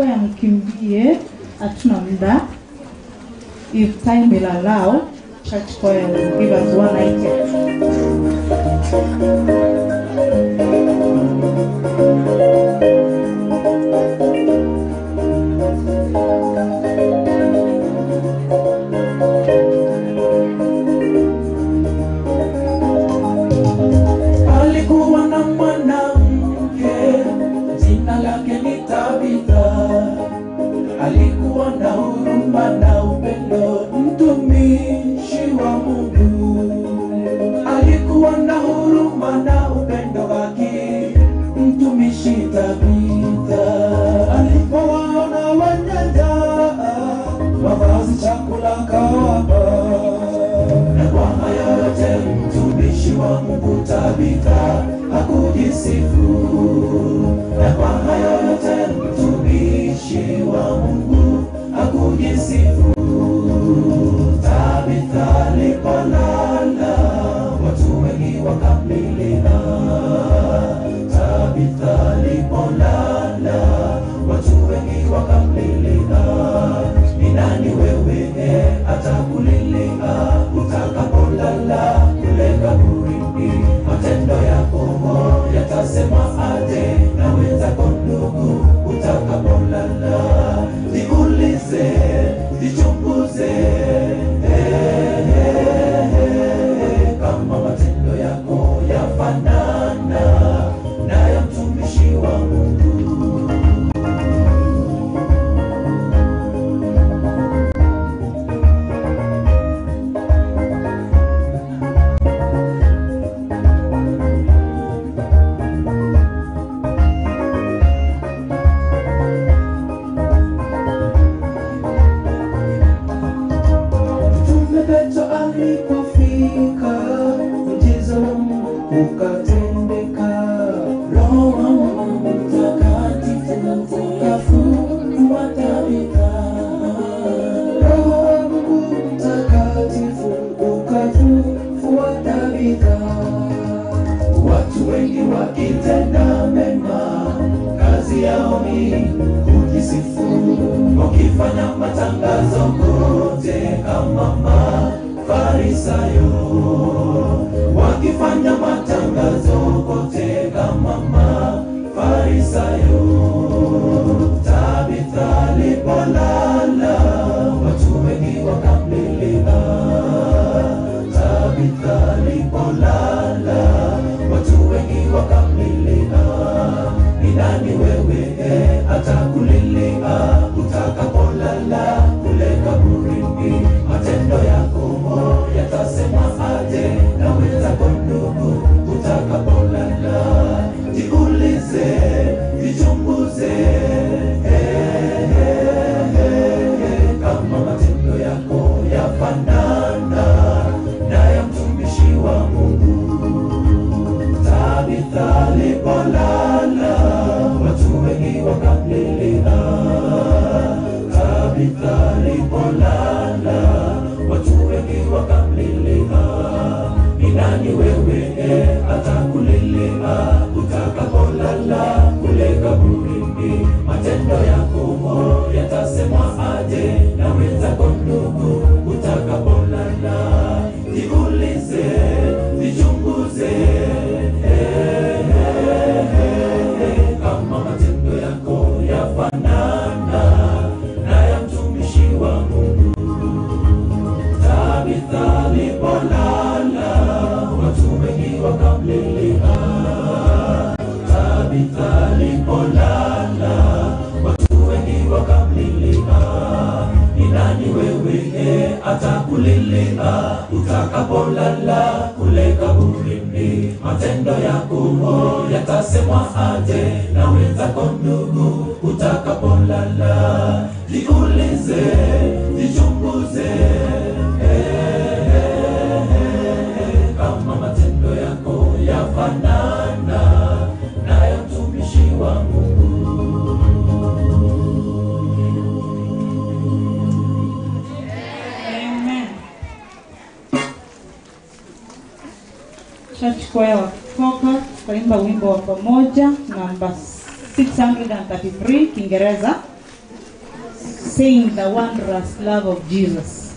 choir mkimbie, hatuna muda. If time will allow, church choir will give us one item. Alikuwa na mwanamke, jina lake ni Tabitha. Alikuwa na huruma na upendo, mtumishi wa Mungu. Alikuwa na huruma na upendo wake, mtumishi Tabitha. Alipowaona wanyanja, mavazi, chakula kawapa. Na kwa haya yote mtumishi wa Mungu Tabitha hakujisifu. Na kwa haya yote mtumishi wa Mungu hakujisifu. Tabitha alipolala, watu wengi wakamlilia. Tabitha alipolala, watu wengi wakamlilia. Ni nani wewe atakulilia utakapolala kule kaburini? Matendo yako yatasema aje na wenzako ndugu utakapolala? Jiulize, jichunguze, kama matendo yako yafanana na ya mtumishi wa Mungu. Alipofika mjiza wa Mungu ukatendeka. Roho wa Mungu Mtakatifu ukafufua Tabitha. Roho wa Mungu Mtakatifu ukafufua Tabitha. Watu wengi wakitenda mema, kazi yao ni kujisifu, wakifanya matangazo kote kama Farisayo, wakifanya matangazo kote kama Farisayo. Tabitha alipolala, watu wengi wakamlilia. Tabitha alipolala, watu wengi wakamlilia. Ni nani wewe atakulilia utakapolala kule kaburini? Matendo yako yatasema aje na wenzako ndugu utakapolala? Jiulize, jichunguze, kama matendo yako yafanana na ya mtumishi wa Mungu. Tabitha alipolala, watu wengi wakamlilia. Tabitha alipolala, watu wengi wakamlilia. Ni nani wewe atakulilia utakapolala kule kaburini? Matendo yako yatasema aje na wenzako ndugu utakapolala? Jiulize, jichunguze, kama matendo yako yafanana na ya mtumishi wa Mungu. Tabitha alipolala, watu wengi wakamlilia. Tabitha alipolala, watu wengi wakamlilia. Ni nani wewe atakulilia utakapolala kule kaburini? Matendo yako yatasemwa aje na wenzako ndugu utakapolala? Jiulize, jichunguze, kama matendo yako yafanana na ya mtumishi wa Mungu. Amen. Church choir wakitoka tutaimba wimbo wa pamoja namba 633 Kiingereza. saying the wondrous love of Jesus.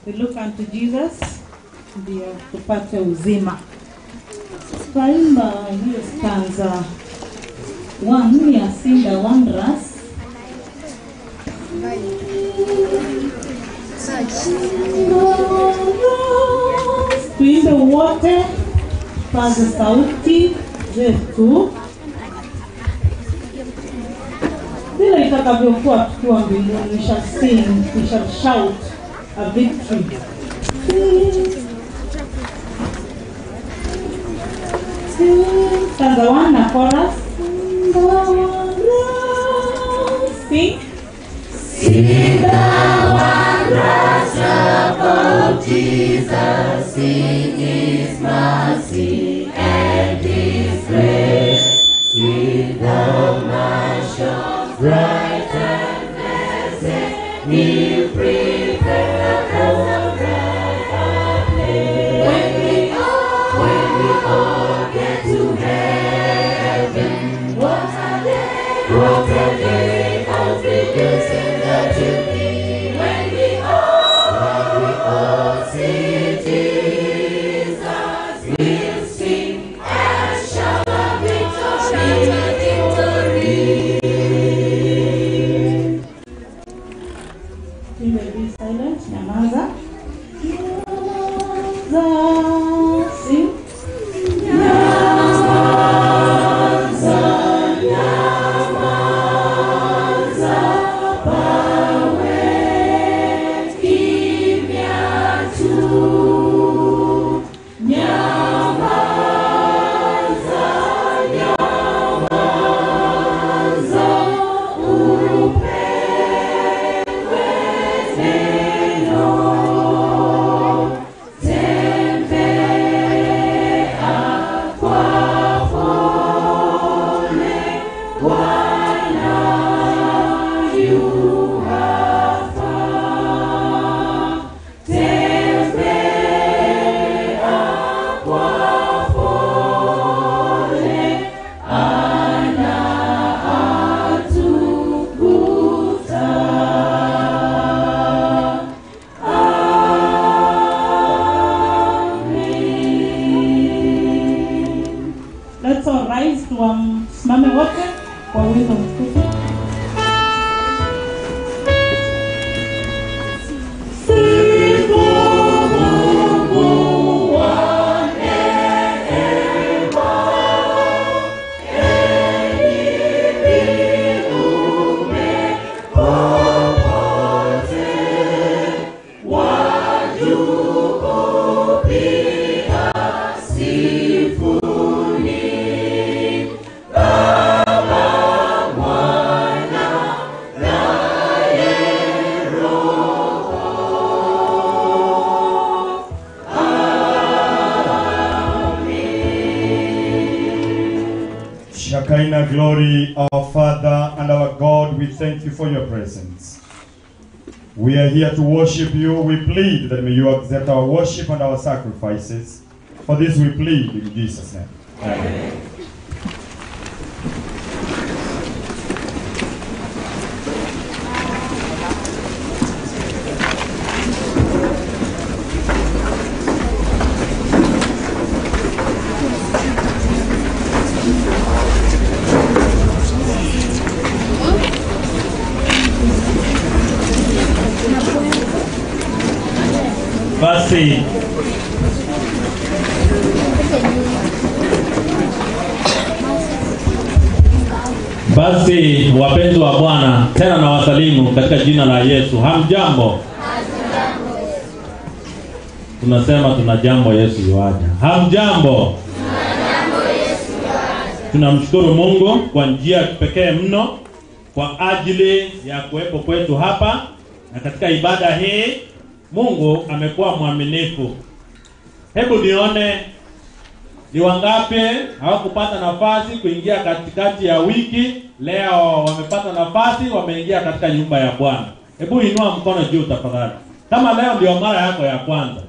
We look unto Jesus, ndio tupate uzima. Tutaimba hiyo stanza 1 ya Sinda Wonders. Tuimbe wote, paza sauti zetu vile itakavyokuwa tukiwa mbinguni. We shall sing, we shall shout a victory. Stanza 1 na chorus. Sing. Sing the wonders about Jesus, sing His mercy and His grace. Sing the mansion bright and blessed, He prepared for brighter place. When we all get to heaven, what a day of rejoicing that will be when we all see Jesus. We'll sing and shout a victory. We will be silent. Nyamaza. Nyamaza. Sing. Let's all rise tusimame wote kwa wimbo mfupi. Shekinah glory, our Father and our God, we thank you for your presence. We are here to worship you. We plead that may you accept our worship and our sacrifices. For this we plead in Jesus' name. Amen. Basi wapenzi wa Bwana, tena na wasalimu katika jina la Yesu. Hamjambo? Tunasema tuna jambo, Yesu yuaja. Hamjambo? Tunamshukuru Mungu kwa njia pekee mno kwa ajili ya kuwepo kwetu hapa na katika ibada hii. Mungu amekuwa mwaminifu. Hebu nione ni wangapi hawakupata nafasi kuingia katikati ya wiki. Leo wamepata nafasi, wameingia katika nyumba ya Bwana. Hebu inua mkono juu tafadhali kama leo ndio mara yako ya kwanza.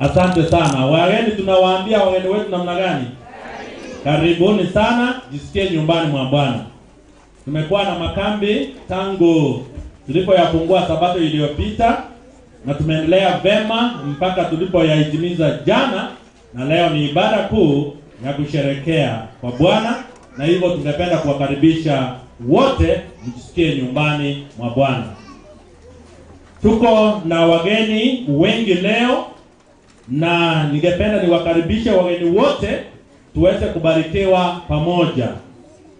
Asante sana. Wageni tunawaambia wageni wetu namna gani? Karibuni sana, jisikie nyumbani mwa Bwana. Tumekuwa na makambi tangu tulipoyafungua Sabato iliyopita, na tumeendelea vema mpaka tulipoyahitimiza jana, na leo ni ibada kuu ya kusherekea kwa Bwana, na hivyo tungependa kuwakaribisha wote mjisikie nyumbani mwa Bwana. Tuko na wageni wengi leo, na ningependa niwakaribishe wageni wote tuweze kubarikiwa pamoja.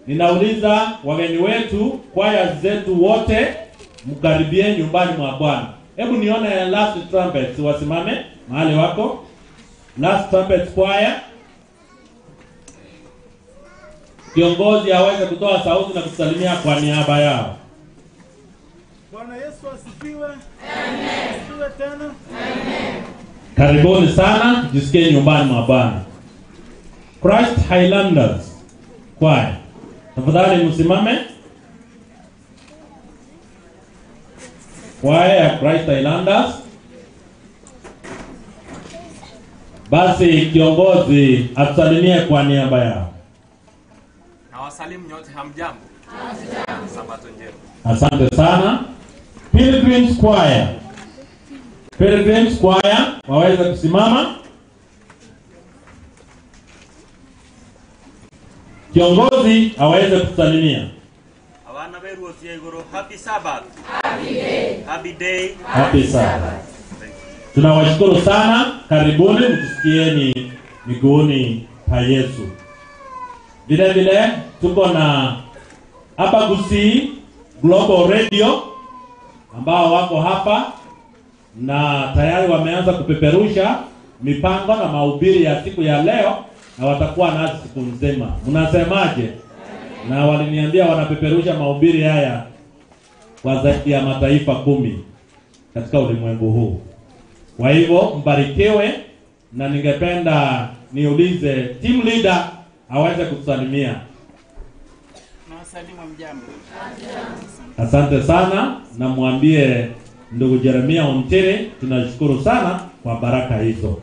Ninauliza wageni wetu, kwaya zetu wote, mkaribie nyumbani mwa Bwana. Hebu nione last trumpets wasimame mahali wako. Last trumpets choir. Kiongozi aweze kutoa sauti na kusalimia kwa niaba yao. Bwana Yesu asifiwe. Amen. Asifiwe tena. Amen. Karibuni sana, jisikie nyumbani mwa Bwana. Christ Highlanders choir. Tafadhali msimame. Choir ya Christ Highlanders. Basi kiongozi atusalimie kwa niaba yao. Na wasalimu nyote, hamjambo? Hamjambo. Sabato njema. Asante sana. Pilgrims choir. Pilgrims choir waweze kusimama. Kiongozi aweze kusalimia. Awana beru osiegoro, happy Sabbath. Happy day. Happy day. Happy Sabbath. Tunawashukuru sana. Karibuni mtusikieni miguuni pa Yesu. Vile vile tuko na hapa Gusii Global Radio ambao wako hapa na tayari wameanza kupeperusha mipango na mahubiri ya siku ya leo, na watakuwa nasi siku nzima. Mnasemaje? Na waliniambia wanapeperusha mahubiri haya kwa zaidi ya mataifa 10 katika ulimwengu huu. Kwa hivyo mbarikiwe, na ningependa niulize team leader aweze kutusalimia. Na wasalimu mjambo. Asante sana, na mwambie ndugu Jeremia Omtere tunashukuru sana kwa baraka hizo.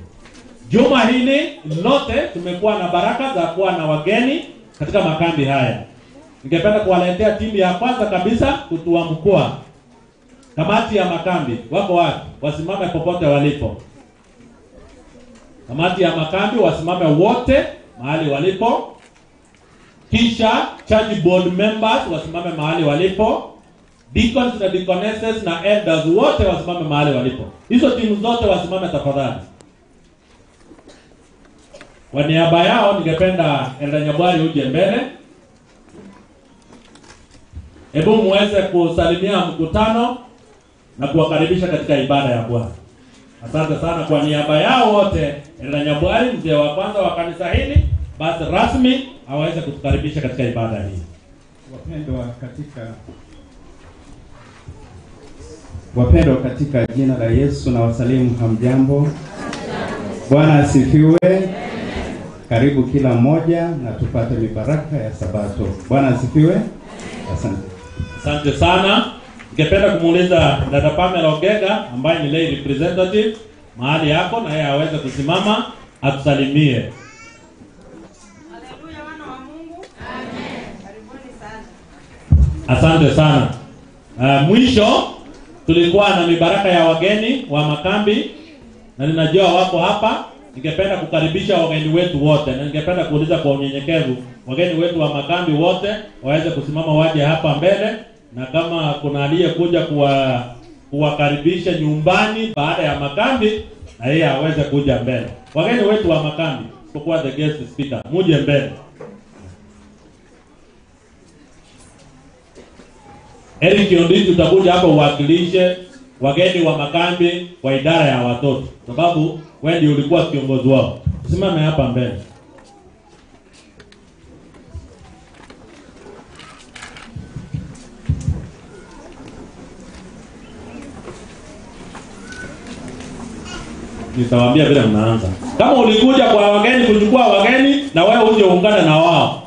Juma hili lote tumekuwa na baraka za kuwa na wageni katika makambi haya. Ningependa kuwaletea timu ya kwanza kabisa kutuamkua. Kamati ya makambi wako wapi? Wasimame popote walipo. Kamati ya makambi wasimame wote mahali walipo. Kisha church board members wasimame mahali walipo. Deacons na deaconesses na elders wote wasimame mahali walipo. Hizo timu zote wasimame tafadhali. Kwa niaba yao ningependa Elda Nyabwari uje mbele. Hebu muweze kusalimia mkutano na kuwakaribisha katika ibada ya Bwana. Asante sana. Kwa niaba yao wote, Elda Nyabwari, mzee wa kwanza wa kanisa hili, basi rasmi aweze kutukaribisha katika ibada hii. Wapendwa katika jina la Yesu na wasalimu hamjambo. Bwana asifiwe. Karibu kila mmoja na tupate mibaraka ya Sabato. Bwana asifiwe. Asante. Asante sana. Ningependa kumuuliza dada Pamela Ogega ambaye ni lay representative mahali yako, na yeye aweze kusimama atusalimie. Haleluya, wana wa Mungu. Amen. Karibuni sana. Asante sana. Mwisho tulikuwa na mibaraka ya wageni wa makambi, na ninajua wako hapa. Ningependa kukaribisha wageni wetu wote, na ningependa kuuliza kwa unyenyekevu wageni wetu wa makambi wote waweze kusimama waje hapa mbele, na kama kuna aliyekuja kuwakaribisha nyumbani baada ya makambi, na yeye aweze kuja mbele. Wageni wetu wa makambi, kwa the guest speaker, muje mbele. Eric Onditi utakuja hapo uwakilishe wageni wa makambi kwa idara ya watoto, sababu wewe ndio ulikuwa kiongozi wao. Simame hapa mbele. Nitawaambia vile mnaanza. Kama ulikuja kwa wageni kuchukua wageni, na wewe uje uungane na wao.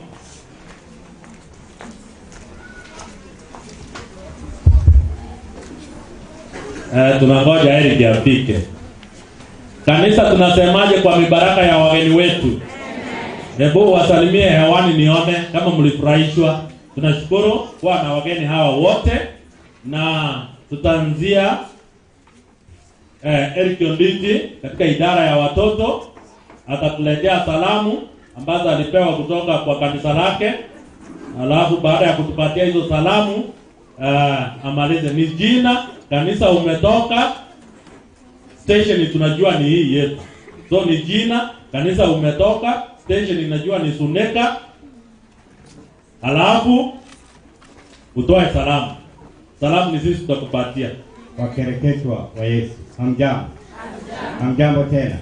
Tunangoja Eric afike. Kanisa tunasemaje kwa mibaraka ya wageni wetu? Hebu wasalimie hewani nione kama mlifurahishwa. Tunashukuru kuwa na wageni hawa wote, na tutaanzia Eric Onditi katika idara ya watoto. Atatuletea salamu ambazo alipewa kutoka kwa kanisa lake. Alafu baada ya kutupatia hizo salamu amalize ni jina, kanisa umetoka, station tunajua ni hii yetu. So ni jina, kanisa umetoka, station inajua ni Suneka. Alafu utoe salamu. Salamu ni sisi tutakupatia. Wakereketwa wa Yesu. Hamjambo. Hamjambo tena.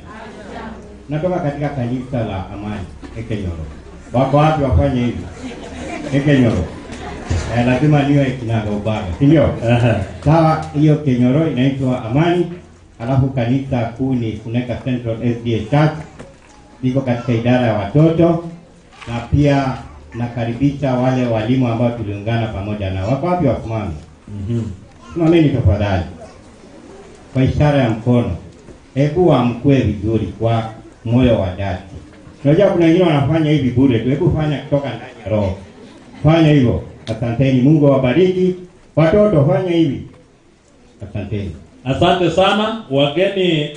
Natoka katika kanisa la Amani Ekenyoro. Wako wapi wafanye hivi? Ekenyoro. Lazima niwe kinaga ubaga. Ndio? Sawa, hiyo Kenyoro inaitwa Amani. Alafu kanisa kuu ni Suneka Central SDA Church. Niko katika idara ya watoto na pia nakaribisha wale walimu ambao tuliungana pamoja nao. Wako wapi wasimami? Simameni tafadhali. Kwa ishara ya mkono. Hebu wamkue vizuri kwa moyo wa dhati. Unajua kuna wengine wanafanya hivi bure tu. Hebu fanya kutoka ndani ya roho. Fanya hivyo. Asanteni. Mungu awabariki. Watoto fanya hivi. Asanteni. Asante sana. Wageni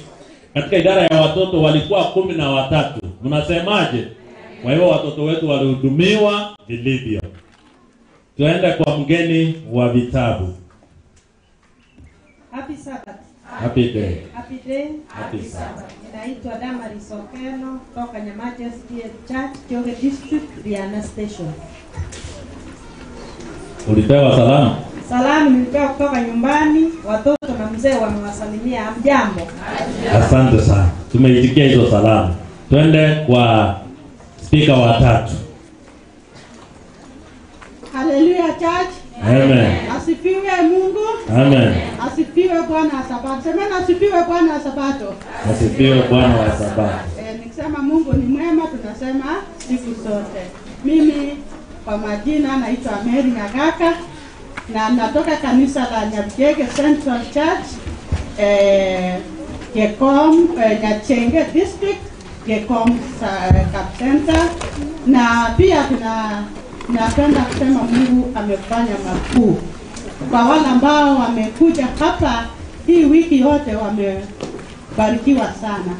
katika idara ya watoto walikuwa 13. Mnasemaje? Kwa hiyo watoto wetu walihudumiwa vilivyo. Tuende kwa mgeni wa vitabu. Happy Sabbath. Happy day. Happy day. Happy Sabbath. Ninaitwa Damaris Okeno kutoka Nyamaja SDA Church, Choge District, Riana Station. Ulipewa salamu? Salamu nilipewa kutoka nyumbani, watoto na mzee wamewasalimia. Hamjambo. Asante sana. Tumeitikia hizo salamu. Twende kwa speaker wa 3. Hallelujah church. Amen. Asifiwe Mungu. Amen. Asifiwe Bwana wa Sabato. Semeni asifiwe Bwana wa Sabato. Asifiwe Bwana wa Sabato. Nikisema Mungu ni mwema tunasema siku zote. Mimi kwa majina naitwa Mary Nyagaka na natoka kanisa la Nyabigege Central Church Gekom Nyachenge District Gekom Cap Center, na pia napenda kusema Mungu amefanya makuu kwa wale ambao wamekuja hapa hii wiki yote, wamebarikiwa sana.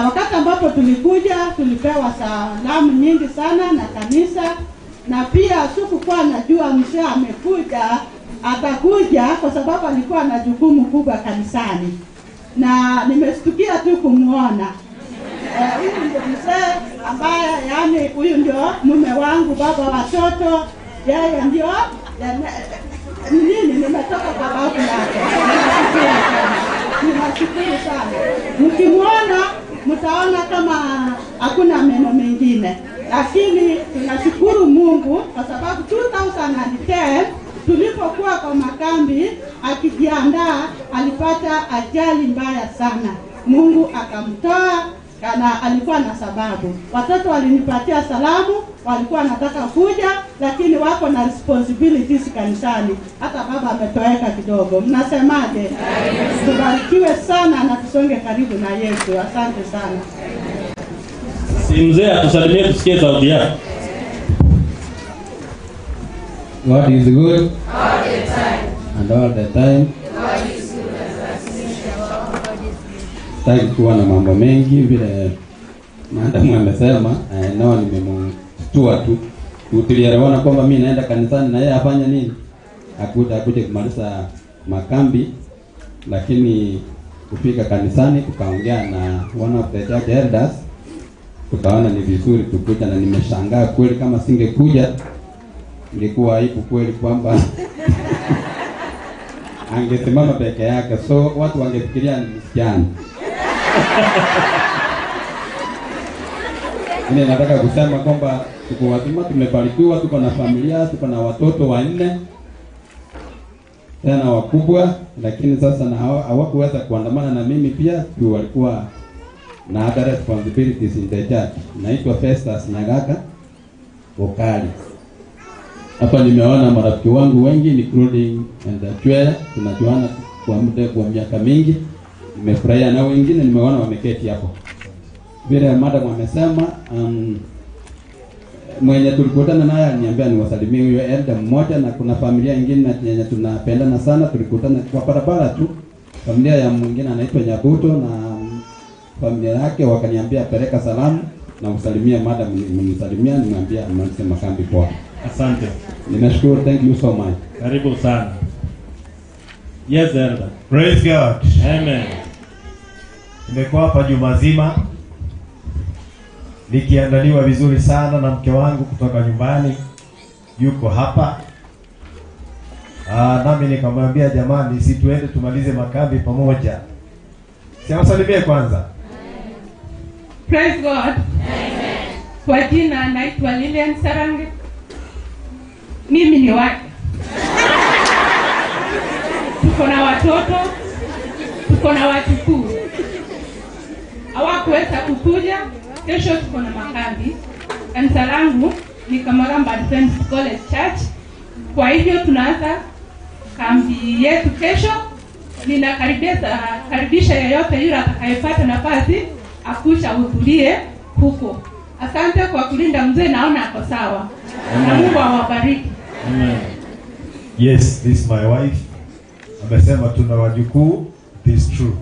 Wakati ambapo tulikuja tulipewa salamu nyingi sana na kanisa, na pia sikukuwa najua mzee amekuja atakuja kwa sababu alikuwa na jukumu kubwa kanisani, na nimestukia tu kumuona. Huyu ndio mzee ambaye yani huyu ndio mume wangu, baba watoto, yeye ndio nini, nimetoka kwa babu yake. Ninashukuru sana. Mkimuona mtaona kama hakuna meno mengine, lakini tunashukuru Mungu kwa sababu 2010 tulipokuwa kwa makambi akijiandaa alipata ajali mbaya sana. Mungu akamtoa, kana alikuwa na sababu. Watoto walinipatia salamu, walikuwa nataka kuja, lakini wako na responsibilities kanisani. Hata baba ametoweka kidogo. Mnasemaje? Tubarikiwe sana na tusonge karibu na Yesu. Asante sana. Si mzee atusalimie tusikie sauti yake. God is good All the time. and all the time. God is good and Sitaki kuwa na mambo mengi vile maadamu amesema, nao nimemshtua tu. Tulielewana kwamba mimi naenda kanisani na yeye afanya nini? Akuje kumaliza makambi, lakini kufika kanisani tukaongea na one of the church elders, tukaona ni vizuri tukuja, na nimeshangaa kweli, kama singekuja ingekuwa aibu kweli kwamba angesimama peke yake, so watu wangefikiria ni msichana. Mimi nataka kusema kwamba tuko wazima, tumebarikiwa, tuko na familia, tuko na watoto 4 tena wakubwa, lakini sasa na hawakuweza kuandamana na mimi pia, tu walikuwa na other responsibilities in the church. Naitwa Festus Nyagaka Okali. Hapa nimeona marafiki wangu wengi including Chwea, tunajuana kwa muda kwa miaka mingi. Nimefurahia na wengine nimeona wameketi hapo. Vile madam amesema mwenye tulikutana naye aliniambia niwasalimie huyo elder mmoja, na kuna familia nyingine yenye tunapendana sana, tulikutana kwa barabara tu. Familia ya mwingine anaitwa Nyabuto na familia yake wakaniambia peleka salamu na usalimie madam. Nimemsalimia, nimwambia amesema kambi poa. Asante. Nimeshukuru, thank you so much. Karibu sana. Yes, elder. Praise God. Amen. Nimekuwa hapa juma zima nikiandaliwa vizuri sana na mke wangu kutoka nyumbani, yuko hapa. Nami nikamwambia jamani, si tuende tumalize makambi pamoja. Siwasalimie kwanza. Praise God. Amen. Kwa jina naitwa Lilian Sarange. Mimi ni wake. Tuko na watoto, tuko na wajukuu. Hawakuweza kukuja, kesho tuko na makambi. Kanisa langu ni Kamaramba Adventist College Church. Kwa hivyo tunaanza kambi yetu kesho. Ninakaribisha yeyote yule atakayepata nafasi akusha hudhurie huko. Asante kwa kulinda mzee, naona ako sawa. Na Mungu awabariki. Amen. Yes, this is my wife. Amesema tuna wajukuu, it is true.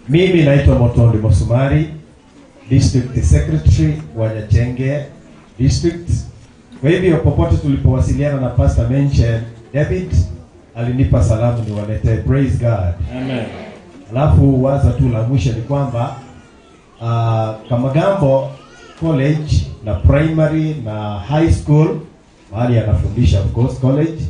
Mimi naitwa Motondi Mosumari, District Secretary wa Nyachenge District. Kwa hivyo popote tulipowasiliana na Pastor Menchen David alinipa salamu niwaletee. Praise God. Amen. Alafu waza tu la mwisho ni kwamba Kamagambo College na primary na high school, mahali anafundisha of course college,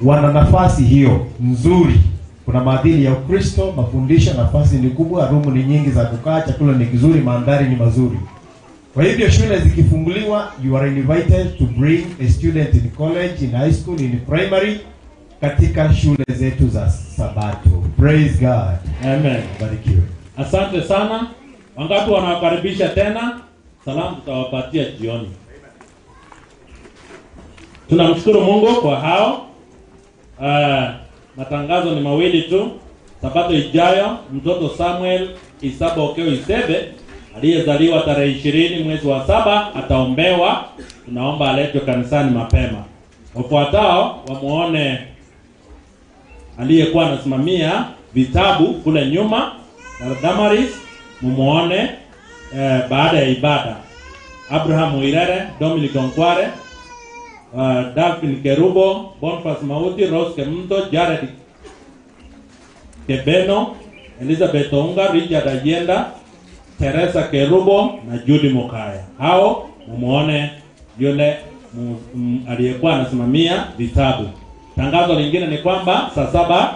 wana nafasi hiyo nzuri. Kuna maadili ya Ukristo, mafundisho, nafasi ni kubwa, room ni nyingi za kukaa, chakula ni kizuri, mandhari ni mazuri. Kwa hivyo shule zikifunguliwa, you are invited to bring a student in college, in high school, in primary, katika shule zetu za Sabato. Praise God. Amen. Barikiwe. Asante sana. Wangapi wanawakaribisha tena? Salamu tutawapatia jioni. Tunamshukuru Mungu kwa hao. Matangazo ni mawili tu. Sabato ijayo mtoto Samuel Isabokeo Isebe aliyezaliwa tarehe 20 mwezi wa 7 ataombewa. Tunaomba aletwe kanisani mapema. Wafuatao wamuone aliyekuwa anasimamia vitabu kule nyuma na Damaris, mumuone baada ya ibada. Abraham Wirere, Dominic Onkware, Daphne Kerubo, Boniface Mauti, Rose Kemto, Jared Kebeno, Elizabeth Onga, Richard Ayenda, Teresa Kerubo na Judy Mokaya. Hao mumuone yule aliyekuwa anasimamia vitabu. Tangazo lingine ni kwamba saa 7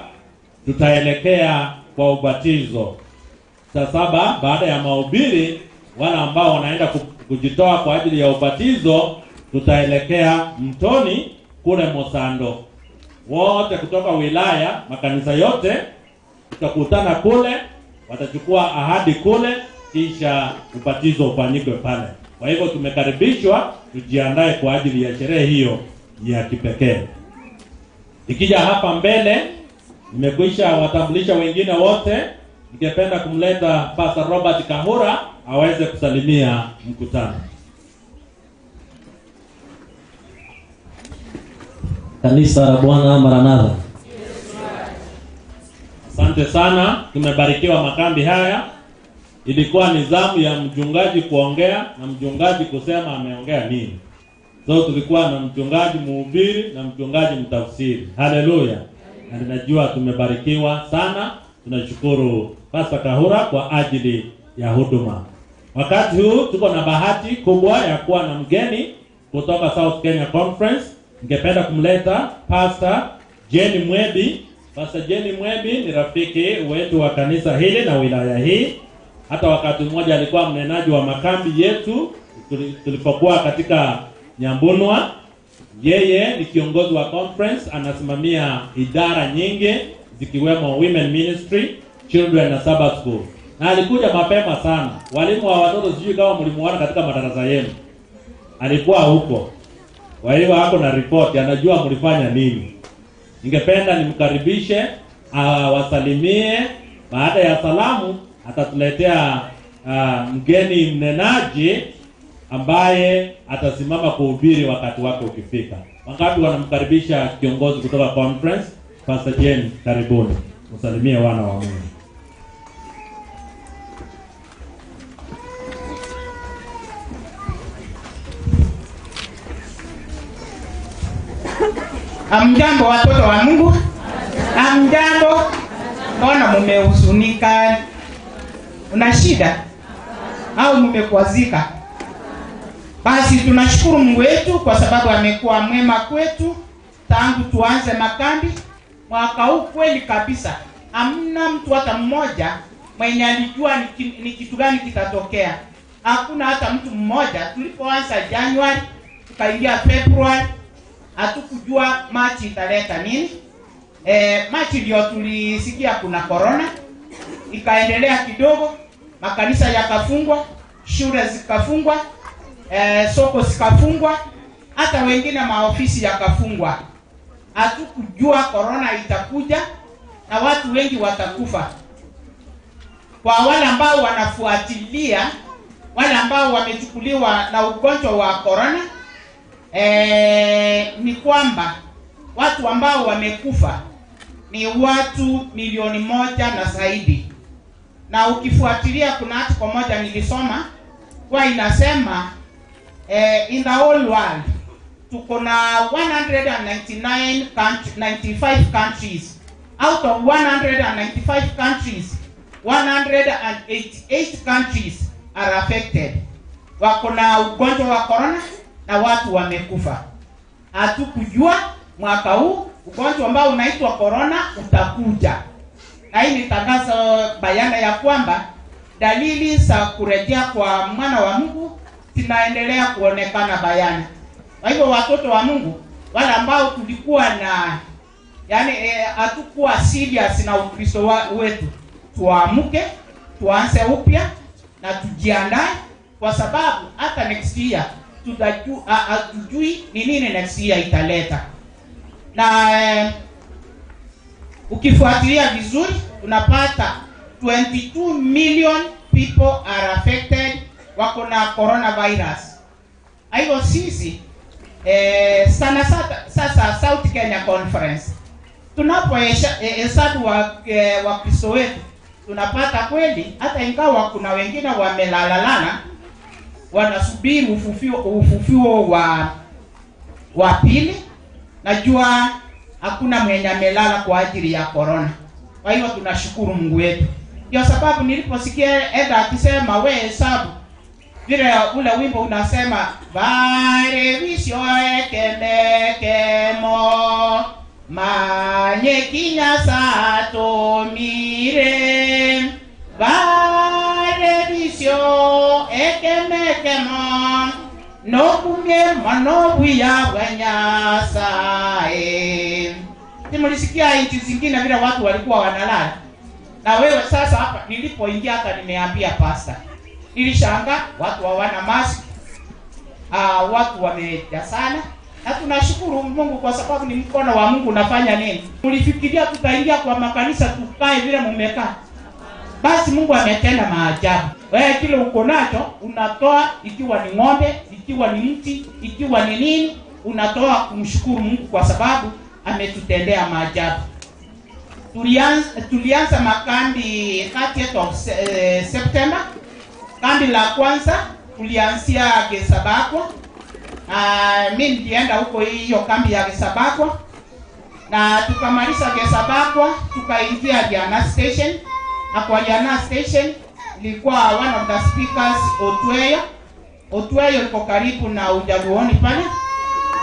tutaelekea kwa ubatizo. Saa 7 baada ya mahubiri, wale ambao wanaenda kujitoa kwa ajili ya ubatizo, tutaelekea mtoni kule Mosando. Wote kutoka wilaya, makanisa yote tutakutana kule, watachukua ahadi kule, kisha ubatizo ufanyike pale. Kwa hivyo tumekaribishwa, tujiandae kwa ajili ya sherehe hiyo ya kipekee. Ikija hapa mbele, nimekwisha watambulisha wengine wote. Ningependa kumleta Pastor Robert Kahura aweze kusalimia mkutano. Kanisa la Bwana Maranatha. Asante sana, tumebarikiwa makambi haya. Ilikuwa nizamu ya mchungaji kuongea na mchungaji kusema ameongea nini. So tulikuwa na mchungaji mhubiri na mchungaji mtafsiri. Haleluya. Na ninajua tumebarikiwa sana. Tunashukuru Pastor Kahura kwa ajili ya huduma. Wakati huu tuko na bahati kubwa ya kuwa na mgeni kutoka South Kenya Conference. Ningependa kumleta Pastor Jenny Mwebi. Pastor Jenny Mwebi ni rafiki wetu wa kanisa hili na wilaya hii. Hata wakati mmoja alikuwa mnenaji wa makambi yetu tulipokuwa katika Nyambunwa. Yeye ni kiongozi wa conference, anasimamia idara nyingi zikiwemo women ministry, children na Sabbath school. Na alikuja mapema sana. Walimu wa watoto sijui kama mlimuona katika madarasa yenu. Alikuwa huko. Kwa hiyo hako na report, anajua mlifanya nini. Ningependa nimkaribishe, wasalimie. Baada ya salamu atatuletea mgeni mnenaji ambaye atasimama kuhubiri wakati wake ukifika. Wangapi wanamkaribisha kiongozi kutoka conference? Pastor Jane, karibuni. Usalimie wana wa Mungu. Amjambo watoto wa Mungu. Amjambo. Mbona mmehuzunika? Una shida au mmekwazika? Basi tunashukuru Mungu wetu kwa sababu amekuwa mwema kwetu tangu tuanze makambi mwaka huu. Kweli kabisa, hamna mtu hata mmoja mwenye alijua ni kitu gani kitatokea. Hakuna hata mtu mmoja. Tulipoanza Januari tukaingia Februari, hatukujua Machi italeta nini. Machi ndio tulisikia kuna corona, ikaendelea kidogo, makanisa yakafungwa, shule zikafungwa, soko zikafungwa, hata wengine maofisi yakafungwa. Hatukujua corona itakuja na watu wengi watakufa. Kwa wale ambao wanafuatilia, wale ambao wamechukuliwa na ugonjwa wa corona, ni kwamba watu ambao wamekufa ni watu 1,000,000 na zaidi. Na ukifuatilia, kuna article moja nilisoma kwa inasema in the whole world tuko na 95 countries. Out of 195 countries, 188 countries are affected. Wako na ugonjwa wa corona na watu wamekufa. Hatukujua mwaka huu ugonjwa ambao unaitwa corona utakuja. Na hii ni tangazo bayana ya kwamba dalili za kurejea kwa mwana wa Mungu zinaendelea kuonekana bayana. Kwa hivyo watoto wa Mungu, wale ambao tulikuwa na hatukuwa serious na Ukristo wetu, tuamke, tuanze upya na tujiandae, kwa sababu hata next year hatujui ni nini next year italeta. Na ukifuatilia vizuri unapata 22 million people are affected, wako na coronavirus. Hivyo sisi sasa South Kenya Conference tunapohesabu wa Kristo wetu, tunapata kweli hata ingawa kuna wengine wamelalalana wanasubiri ufufuo wa pili, najua hakuna mwenye amelala kwa ajili ya corona. Kwa hiyo tunashukuru Mungu wetu. Ndio sababu niliposikia Eda akisema we hesabu, vile ule wimbo unasema bare visho ekemekemo manye kinya sato mire, bare visho ekemekemo no kumye manobu ya wanyasae. Nimulisikia inchi zingine vile watu walikuwa wanalala. Na wewe sasa hapa nilipoingia hata nimeambia pasta, nilishanga watu hawana mask, watu wamejasana. Na tunashukuru Mungu kwa sababu ni mkono wa Mungu unafanya nini. Ulifikiria tutaingia kwa makanisa tukae vile mumekaa? Basi Mungu ametenda maajabu. Wewe kile uko nacho unatoa, ikiwa ni ng'ombe, ikiwa ni mti, ikiwa ni nini, unatoa kumshukuru Mungu kwa sababu ametutendea maajabu. Tulianza makambi 30th of September. Kambi la kwanza tulianzia Gesabakwa. Mimi nilienda huko hiyo kambi ya Gesabakwa. Na tukamaliza Gesabakwa, tukaingia Diana Station. Na kwa Diana Station ilikuwa one of the speakers Otueyo liko karibu na Ujaluoni pale.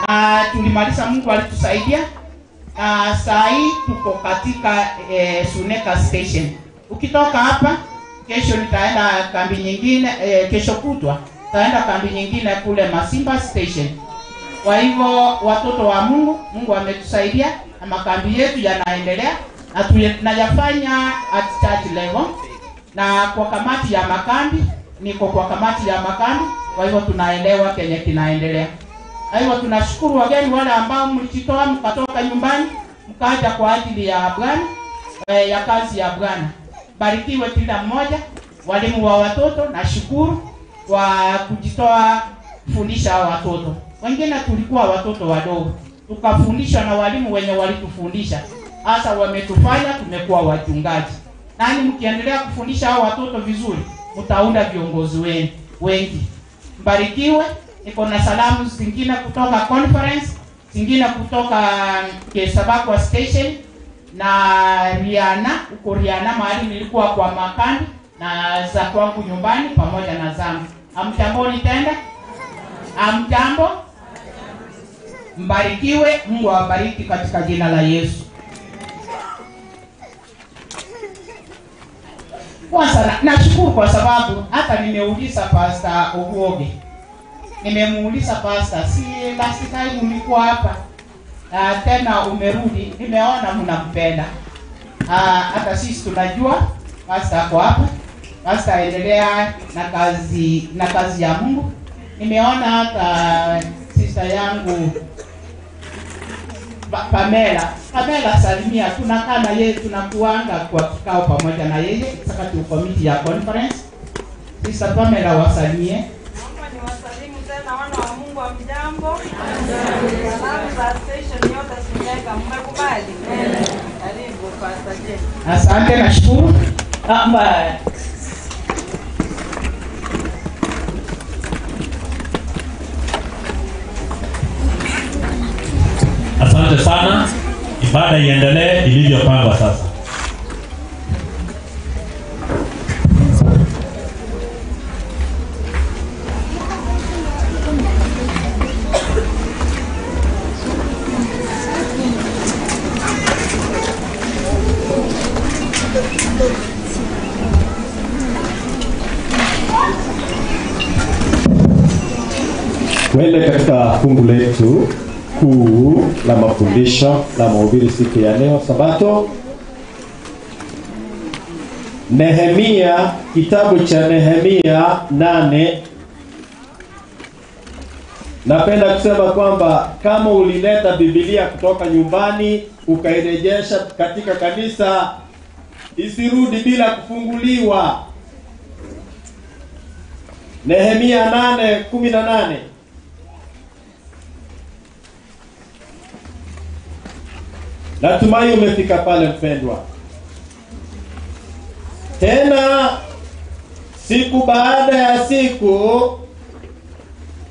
Na tulimaliza, Mungu alitusaidia. Saa hii tuko katika Suneka Station. Ukitoka hapa kesho nitaenda kambi nyingine, kesho kutwa nitaenda kambi nyingine kule Masimba Station. Kwa hivyo watoto wa Mungu, Mungu ametusaidia na makambi yetu yanaendelea na tunayafanya at church level. Na kwa kamati ya makambi, niko kwa kamati ya makambi, kwa hivyo tunaelewa kenye kinaendelea. Kwa hivyo tunashukuru wageni wale ambao mlijitoa mkatoka nyumbani mkaja kwa ajili ya Bwana, ya kazi ya Bwana. Barikiwe kila mmoja. Walimu wa watoto, nashukuru kwa kujitoa kufundisha hao watoto. Wengine tulikuwa watoto wadogo, tukafundishwa na walimu wenye walitufundisha. Hasa wametufanya tumekuwa wachungaji. Nani mkiendelea kufundisha hao watoto vizuri, mtaunda viongozi wengi. Mbarikiwe. Niko na salamu zingine kutoka conference, zingine kutoka Kesabakwa station na Riana, uko Riana mahali nilikuwa kwa makani, na za kwangu nyumbani pamoja na zangu. Amjamboni tenda? Amjambo? Mbarikiwe. Mungu awabariki katika jina la Yesu. Kwanza nashukuru kwa sababu hata nimeuliza Pastor Oguoge. Nimemuuliza Pastor, si last time ulikuwa hapa tena umerudi, nimeona mnampenda. Hata sisi tunajua Pastor ako hapa. Pastor endelea na kazi ya Mungu. Nimeona hata sister yangu Pamela salimia, tunakaa na yeye, tunakuanga kwa kikao pamoja na yeye executive committee ya conference. Sister Pamela wasalimie. Naomba niwasalimu tena wana wa Mungu, wa mjambo. Salamu za station yote Suneka, mmekubali? Karibu Pastor J. Asante, nashukuru. Asante sana. Ibada iendelee ilivyopangwa sasa. Tuende katika fungu letu kuu la mafundisho la mahubiri siku ya leo Sabato. Nehemia, kitabu cha Nehemia 8. Napenda kusema kwamba kama ulileta Biblia kutoka nyumbani ukairejesha katika kanisa, isirudi bila kufunguliwa. Nehemia 8:18. Natumai umefika pale mpendwa. Tena siku baada ya siku,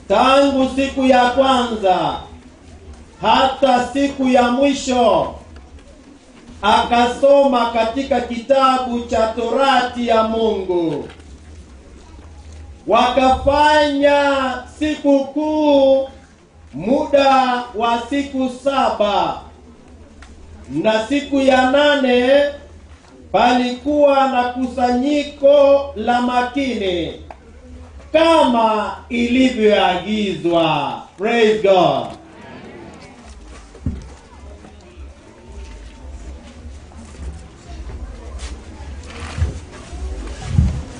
tangu siku ya kwanza hata siku ya mwisho, akasoma katika kitabu cha Torati ya Mungu. Wakafanya siku kuu muda wa siku 7. Na siku ya 8 palikuwa na kusanyiko la makini kama ilivyoagizwa. Praise God.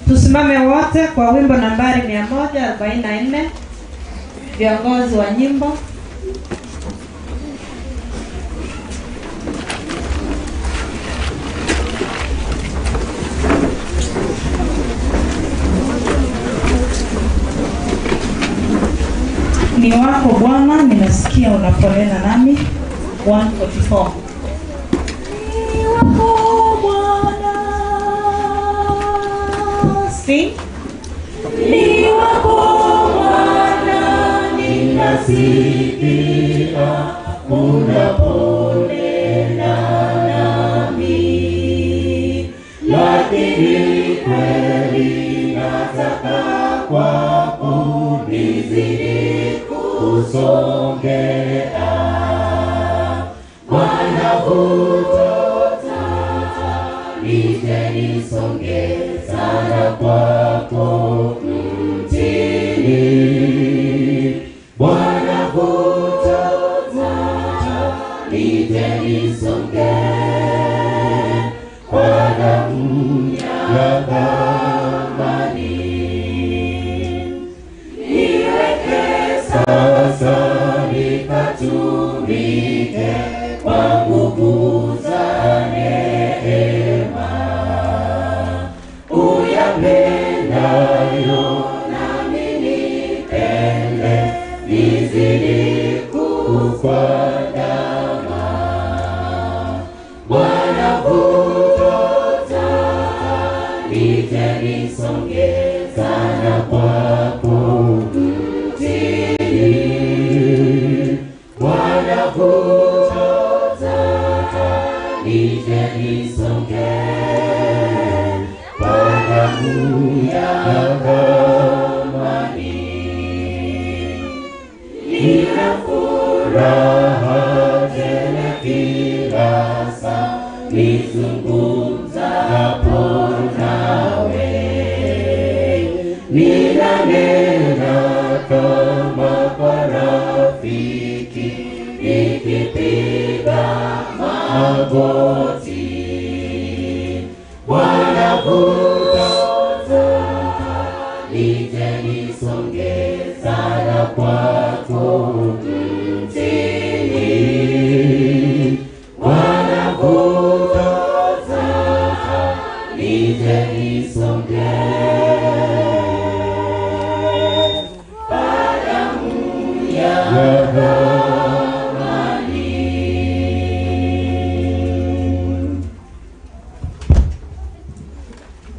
Tusimame wote kwa wimbo nambari 144. Viongozi wa nyimbo. Ni wako Bwana, ninasikia unaponena nami. 144. Ni wako Bwana, sing. Ni wako Bwana, ninasikia unaponena nami. Lakini kweli nataka kwako nizidi kusongea. Bwana hutota, nije nisonge sana kwako mtini. Bwana hutota, nije nisonge kwa damu ya thamani. Niweke sasa nikatumike kwa nguvu za neema. Uyapendayo nami nipende nisonge sana kwako mtini. Bwana kutoza nije nisonge kwa damu ya thamani. Nina furaha tele kila saa nizungumzapo nawe. Ninanena kama kwa rafiki nikipiga magoti. Bwana kutoza nije nisonge sana kwako mtini. Bwana kutoza nije nisonge kwa damu ya thamani.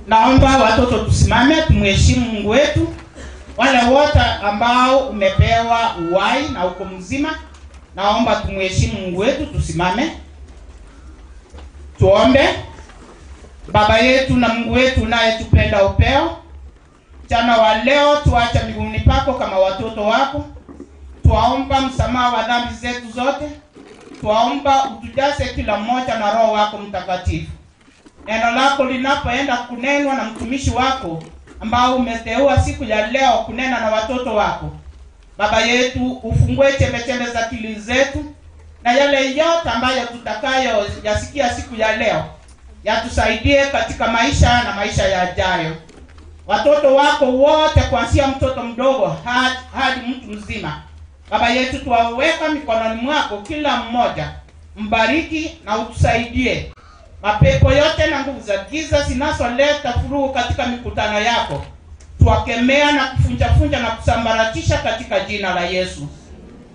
Naomba watoto tusimame tumheshimu Mungu wetu. Wale wote ambao umepewa uhai na uko mzima, naomba tumheshimu Mungu wetu, tusimame. Tuombe. Baba yetu na Mungu wetu unayetupenda upeo, mchana wa leo tuacha miguuni pako kama watoto wako. Tuwaomba msamaha wa dhambi zetu zote. Tuwaomba utujaze kila mmoja na Roho wako Mtakatifu. Neno lako linapoenda kunenwa na mtumishi wako ambao umeteua siku ya leo kunena na watoto wako, Baba yetu ufungue chembe za akili zetu, na yale yote ambayo tutakayo yasikia siku ya leo yatusaidie katika maisha na maisha yajayo. Watoto wako wote kuanzia mtoto mdogo hadi mtu mzima, Baba yetu tuwaweka mikononi mwako kila mmoja. Mbariki na utusaidie. Mapepo yote na nguvu za giza zinazoleta furugu katika mikutano yako, tuwakemea na kufunja na kusambaratisha katika jina la Yesu.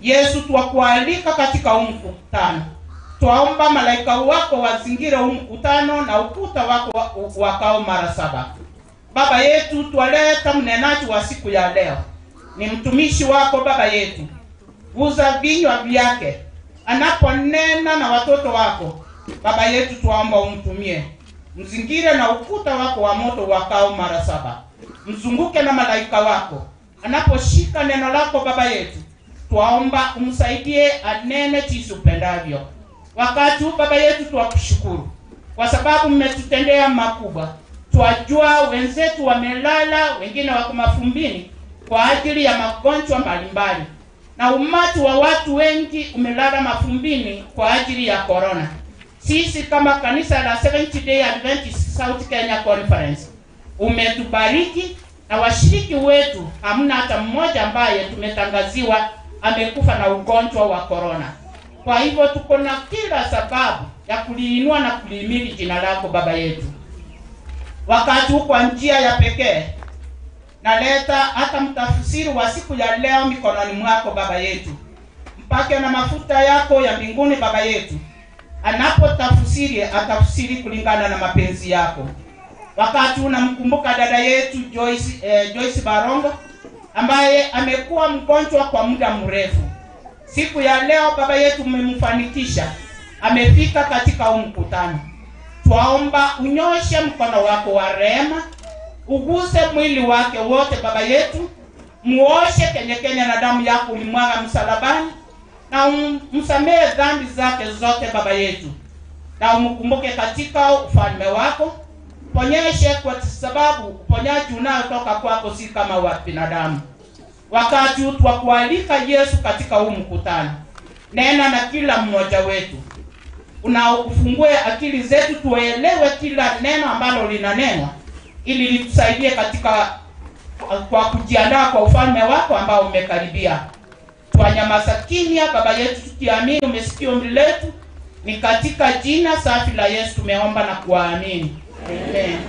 Yesu, tuwakualika katika huu mkutano. Tuwaomba malaika wako wazingire huu mkutano na ukuta wako wakao mara 7. Baba yetu, tuwaleta mnenaji wa siku ya leo. Ni mtumishi wako Baba yetu. Guza vinywa vyake anaponena na watoto wako. Baba yetu, tuomba umtumie. Mzingire na ukuta wako wa moto wakao mara 7. Mzunguke na malaika wako anaposhika neno lako. Baba yetu, tuomba umsaidie anene jinsi upendavyo. Wakati Baba yetu tuwakushukuru kwa sababu mmetutendea makubwa. Tuwajua wenzetu wamelala, wengine wako mafumbini kwa ajili ya magonjwa mbalimbali, na umati wa watu wengi umelala mafumbini kwa ajili ya corona. Sisi kama kanisa la Seventh Day Adventist South Kenya Conference umetubariki, na washiriki wetu hamna hata mmoja ambaye tumetangaziwa amekufa na ugonjwa wa corona. Kwa hivyo tuko na kila sababu ya kuliinua na kulihimili jina lako Baba yetu. Wakati kwa njia ya pekee naleta hata mtafsiri wa siku ya leo mikononi mwako Baba yetu. Mpake na mafuta yako ya mbinguni Baba yetu. Anapotafsiri atafsiri kulingana na mapenzi yako. Wakati unamkumbuka dada yetu Joyce Barongo ambaye amekuwa mgonjwa kwa muda mrefu. Siku ya leo Baba yetu umemfanikisha, amefika katika huu mkutano. Twaomba unyoshe mkono wako wa rehema, uguse mwili wake wote Baba yetu, muoshe kenye na damu yako ulimwaga msalabani, na msamehe dhambi zake zote Baba yetu, na umkumbuke katika ufalme wako. Ponyeshe kwa sababu uponyaji unayotoka kwako si kama wa binadamu. Wakati tuwakualika Yesu katika huu mkutano, nena na kila mmoja wetu. Unaofungue akili zetu tuelewe kila neno ambalo linanenwa, ili litusaidie katika kwa kujiandaa kwa ufalme wako ambao umekaribia. Twanyamaza kimya Baba yetu, tukiamini umesikia ombi letu. Ni katika jina safi la Yesu tumeomba na kuamini. Amen.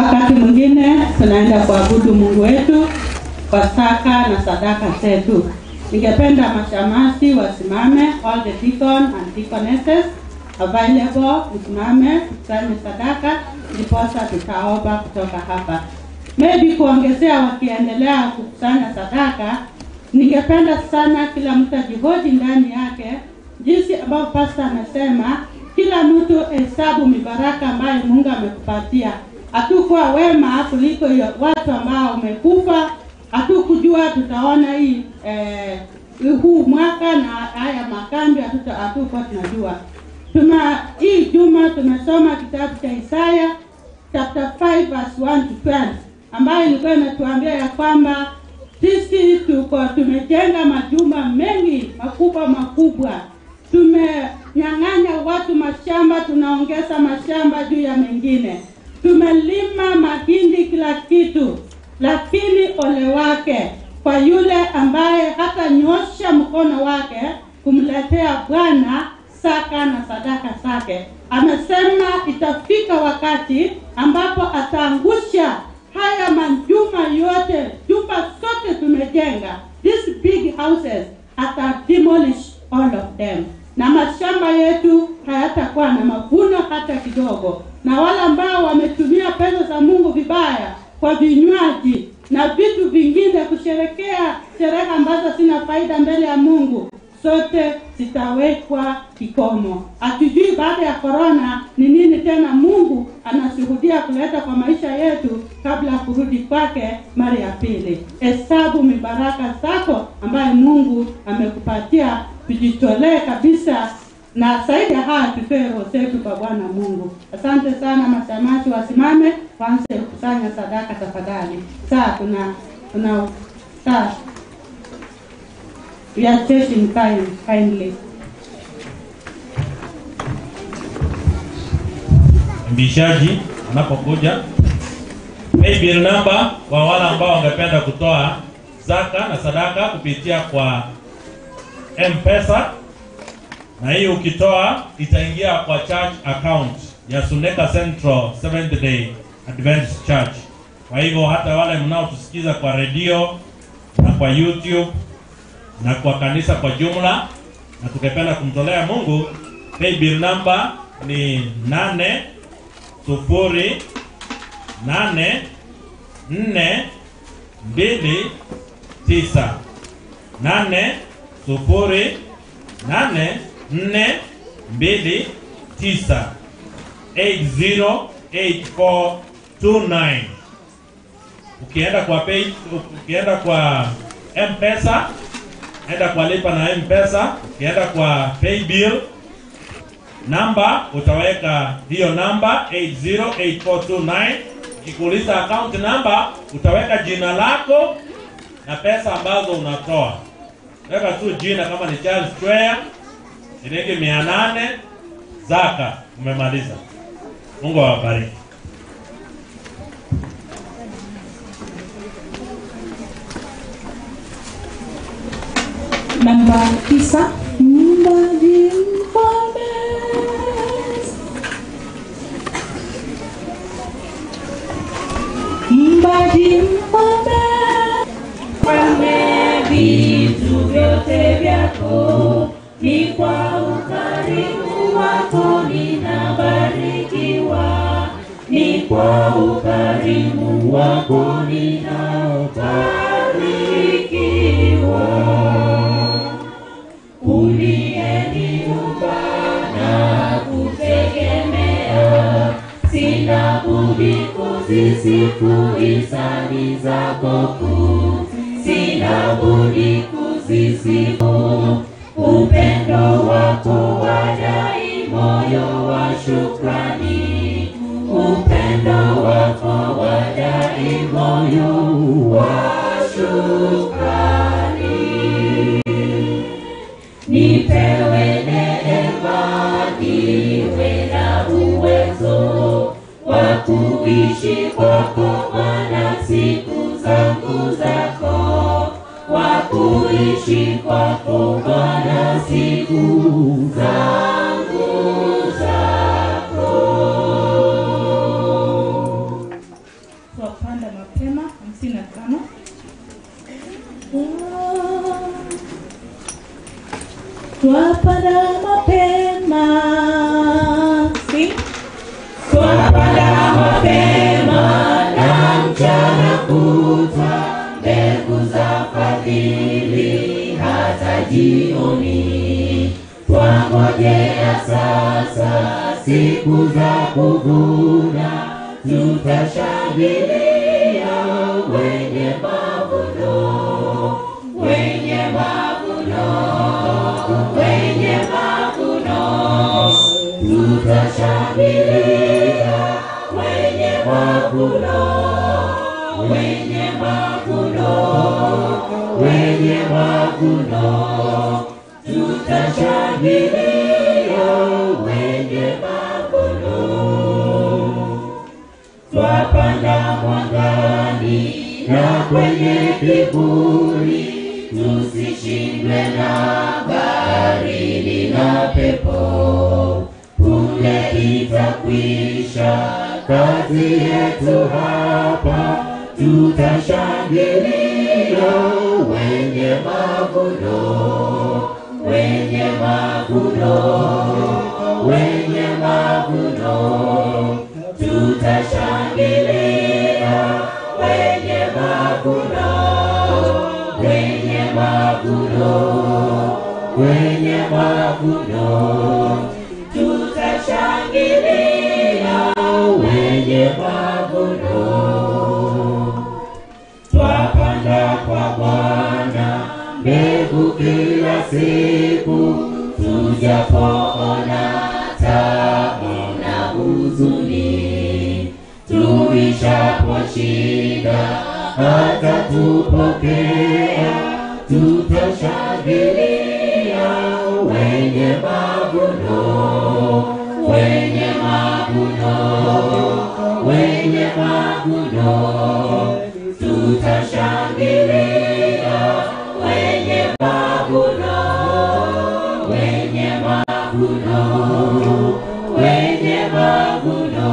wakati mwingine tunaenda kuabudu Mungu wetu kwa saka na sadaka zetu. Ningependa mashamasi wasimame, all the deacon and deaconesses available, usimame kusanya sadaka, ndiposa tutaomba kutoka hapa. Maybe kuongezea wakiendelea kukusanya sadaka, ningependa sana kila mtu ajihoji ndani yake, jinsi ambao pastor amesema, kila mtu hesabu mibaraka ambayo Mungu amekupatia. Hatukuwa wema kuliko watu ambao wamekufa, hatukujua tutaona huu mwaka na haya makambi, hatukuwa tunajua. Hii juma tumesoma kitabu cha Isaya chapter 5 verse 1 to 12 ambayo ilikuwa inatuambia ya kwamba sisi tumejenga majumba mengi makubwa. Tumenyang'anya watu mashamba, tunaongeza mashamba juu ya mengine. Tumelima mahindi kila kitu, lakini ole wake kwa yule ambaye hata nyosha mkono wake kumletea Bwana saka na sadaka zake. Amesema itafika wakati ambapo ataangusha haya majumba yote, jumba zote tumejenga, these big houses, demolish all of them. Na mashamba yetu hayatakuwa na mavuno hata kidogo. Na wale ambao wametumia pesa za Mungu vibaya kwa vinywaji na vitu vingine kusherekea sherehe ambazo sina faida mbele ya Mungu, sote zitawekwa kikomo. Hatujui baada ya corona ni nini tena Mungu anashuhudia kuleta kwa maisha yetu kabla kurudi kwake mara ya pili. Hesabu mibaraka zako ambayo Mungu amekupatia, tujitolee kabisa, na zaidi ya haya tutoe roho zetu kwa Bwana Mungu. Asante sana mashamasi, wasimame waanze kusanya sadaka tafadhali. Sasa we are chasing time kindly. Mbishaji anapokuja, maybe number kwa wale ambao wangependa kutoa zaka na sadaka kupitia kwa M-Pesa, na hiyo ukitoa itaingia kwa church account ya Suneka Central Seventh Day Adventist Church. Kwa hivyo hata wale mnaotusikiza kwa radio na kwa YouTube na kwa kanisa kwa jumla, na tukipenda kumtolea Mungu, pay bill number ni 808429808 808429. Ukienda kwa M-Pesa, enda kwa lipa na M-Pesa. Ukienda kwa pay bill number, utaweka hiyo number 808429. Ukikuuliza account number, utaweka jina lako na pesa ambazo unatoa. Weka tu jina, kama ni Charles Square, shilingi 800, zaka, umemaliza. Mungu awabariki. Namba 9, Mbadi Mfalme. Mbadi Mfalme. Mfalme, vitu vyote vyako ni kwa ukarimu wako ninabarikiwa, ni kwa ukarimu wako ninabarikiwa. Uliyeniumba na kutegemea, sina budi kuzisifu hisani zako kuu, sina budi kuzisifu upendo wako wadai, moyo wa shukrani, upendo wako wadai, moyo wa shukrani. Nipewe neema, niwe na uwezo wa kuishi kwako Bwana siku zangu zako, wa kuishi kwako Bwana siku zangu zako. Twapanda mapema, twapanda mapema na mchana kutwa, mbegu za fadhili hata jioni. Twangojea sasa siku za kuvuna, tutashangilia wenye mavuno, wenye mavuno, wenye mavuno. Tutashangilia wenye mavuno, wenye mavuno, wenye mavuno. Tutashangilia wenye mavuno. Twapanda mwangani na kwenye kivuli, tusishindwe na baridi na pepo. Punde itakwisha kazi yetu hapa, tutashangilia wenye mavuno, wenye mavuno, wenye mavuno. Tutashangilia wenye mavuno, wenye mavuno, wenye mavuno. Tutashangilia wenye mavuno. Twapanda kwa Bwana mbegu kila siku, tujapoona taabu na huzuni. Tuishapo shida hata tupokea, tutashangilia wenye mavuno, wenye mavuno, wenye mavuno. Tutashangilia wenye mavuno, wenye mavuno, wenye mavuno.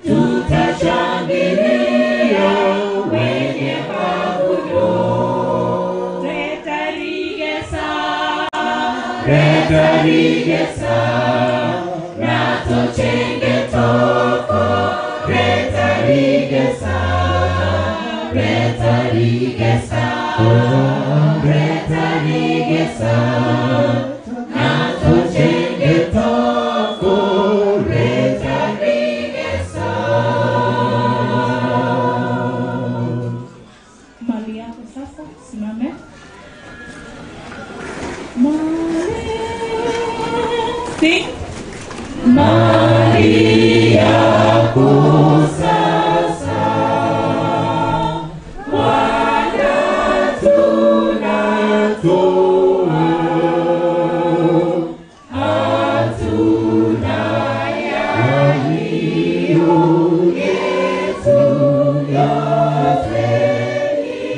Tutashangilia wenye mavuno. Retarigesa, retarigesa, nato chenge toko. Retarigesa, retarigesa, retarigesa, nato chenge toko. Retarigesa. Mali yako sasa, simame. Sing. Mali yako sasa, Bwana tunatoa, hatuna yaliyo yetu yote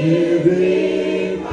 ni vipaji.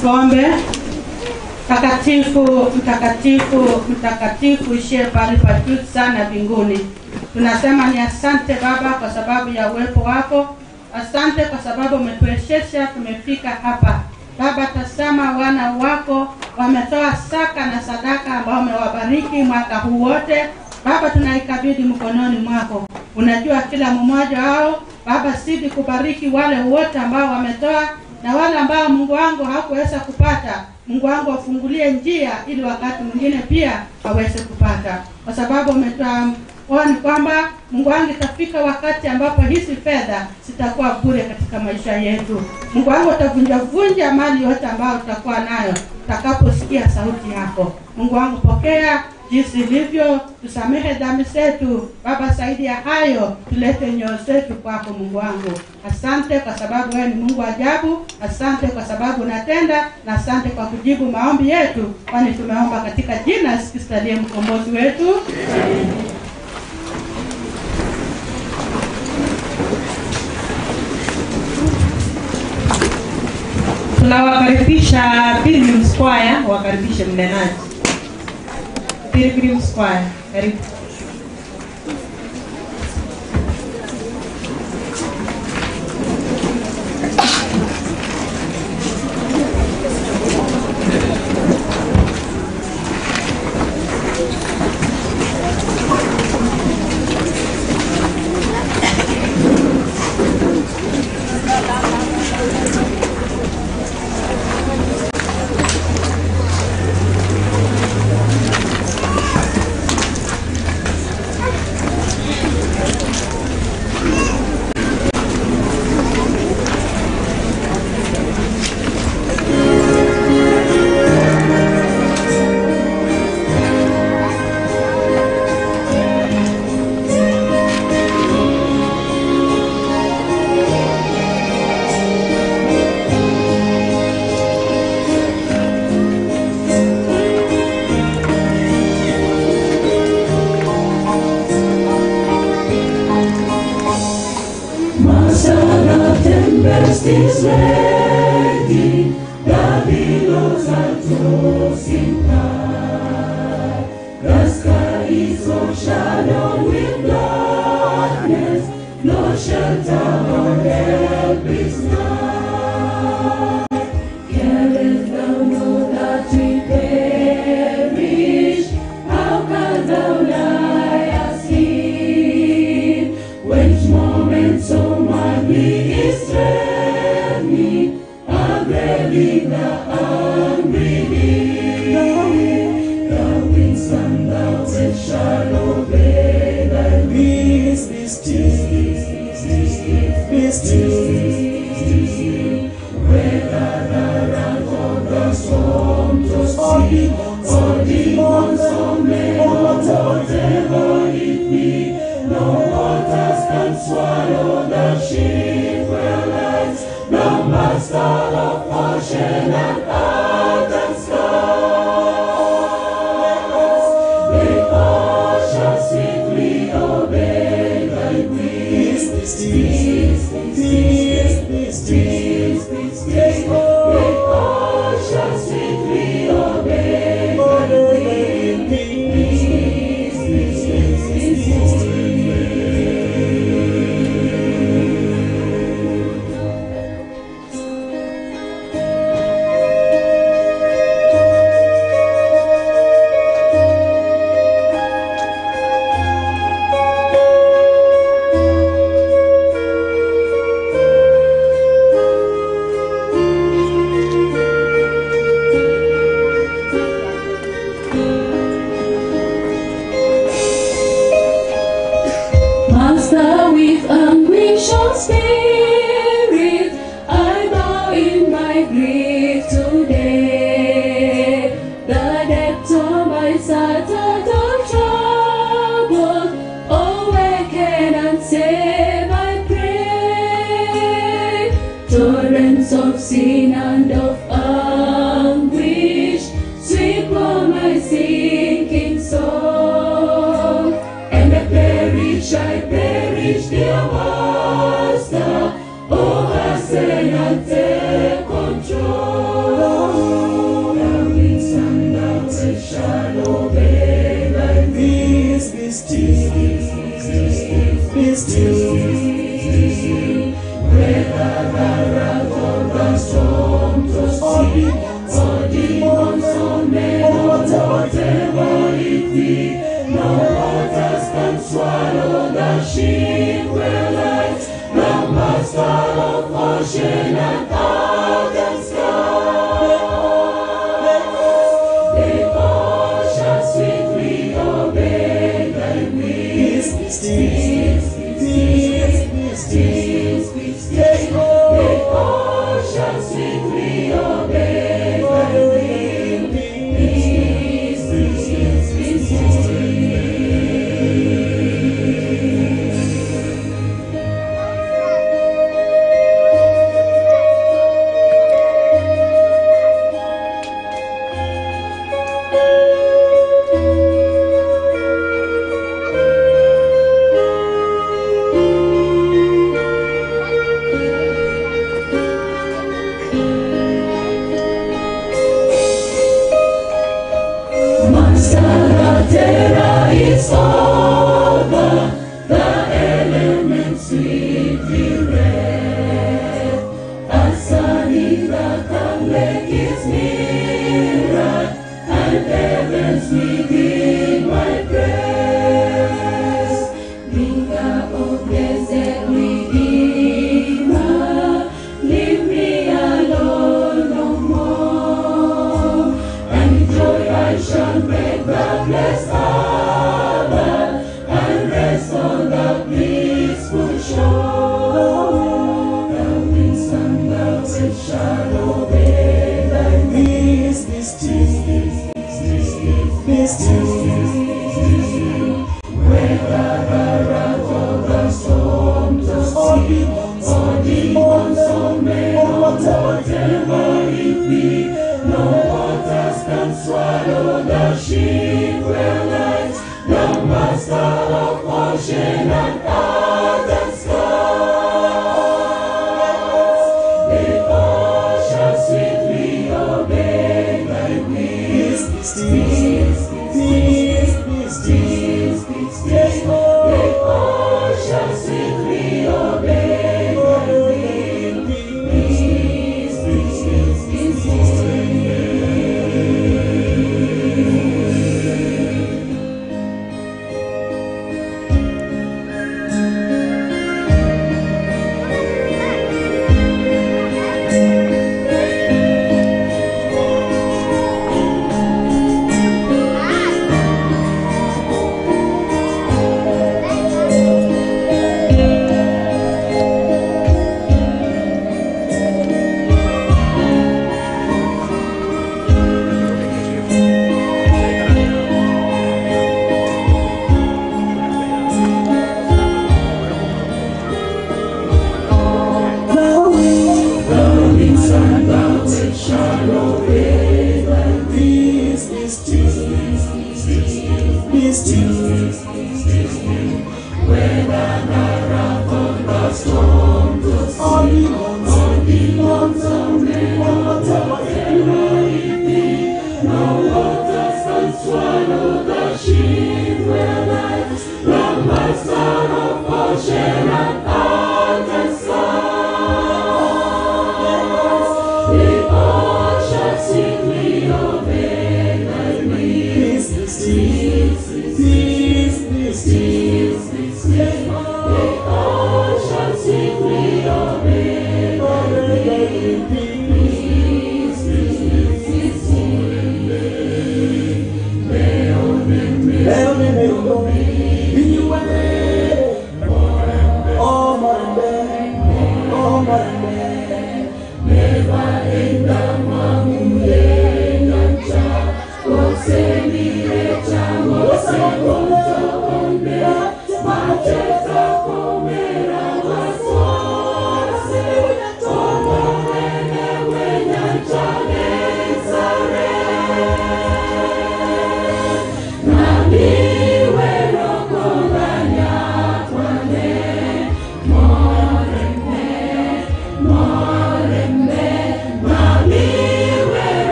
Tuombe. Mtakatifu, mtakatifu, mtakatifu ishie pale pa juu sana mbinguni. Tunasema ni asante Baba kwa sababu ya uwepo wako. Asante kwa sababu umetuwezesha tumefika hapa. Baba, tazama wana wako wametoa saka na sadaka ambao umewabariki mwaka huu wote. Baba, tunaikabidhi mkononi mwako. Unajua kila mmoja wao. Baba, zidi kubariki wale wote ambao wametoa. na wale ambao Mungu wangu hakuweza kupata, Mungu wangu afungulie njia ili wakati mwingine pia aweze kupata, kwa sababu umetuona kwamba Mungu wangu itafika wakati ambapo hizi fedha zitakuwa bure katika maisha yetu. Mungu wangu utavunja mali yote ambayo tutakuwa nayo utakaposikia sauti yako. Mungu wangu pokea jinsi ilivyo, tusamehe dhambi zetu Baba. Zaidi ya hayo, tulete nyoyo zetu kwako Mungu wangu. Asante kwa sababu wewe ni Mungu ajabu. Asante kwa sababu unatenda, na asante kwa kujibu maombi yetu, kwani tumeomba katika jina la Yesu Kristo aliye mkombozi wetu. Tunawakaribisha Pilgrim Choir, wakaribishe mnenaji. Pilgrim Choir, karibu. Is ready, the billows are tossing high. The sky is so shadowed with darkness, no shelter or help is nigh. Carest thou know that we perish? How canst thou lie asleep? Which moment so madly is strength? The unbelief, the winds and the wet shall obey thy will. Be still, whether the wrath of the storm to sea, or demons or men, or whatever it be, no waters can swallow the ship where lies the Master of ocean and earth and skies. They all shall sweetly obey thy will. They all shall sweetly obey thy spirit, I bow in my grief today. The depths of my Satan trouble, awaken and save, I pray. Torrents of sin and of anguish sweep o'er my sinking soul, and I perish, dear Master. Oh, hasten and take control. The winds and the waves shall obey thy will. Be still, whether the wrath of the storm to sea, or demons or men, or whatever it be, no waters can swallow the ship where lies the Master of ocean and earth. we obey thy will. Peace, peace, peace, peace. Terra is over, the elements sweetly red. A sun in the calm lake is nearer, and heavens begin my praise. Bringer of blessed Redeemer, leave me alone no more, and with joy I shall break the blessed harbor and rest on the peaceful shore. The winds and the waves shall obey thy peace. Be still, be still. Whether the wrath of the storm to see, or demons or men, or whatever it be, no waters can swallow the ship where lies the master of ocean and earth and skies. They all shall sweetly obey thy will. Peace, peace, peace, peace, peace, peace. They all shall sweetly obey thy will. Peace, peace, peace, peace, peace.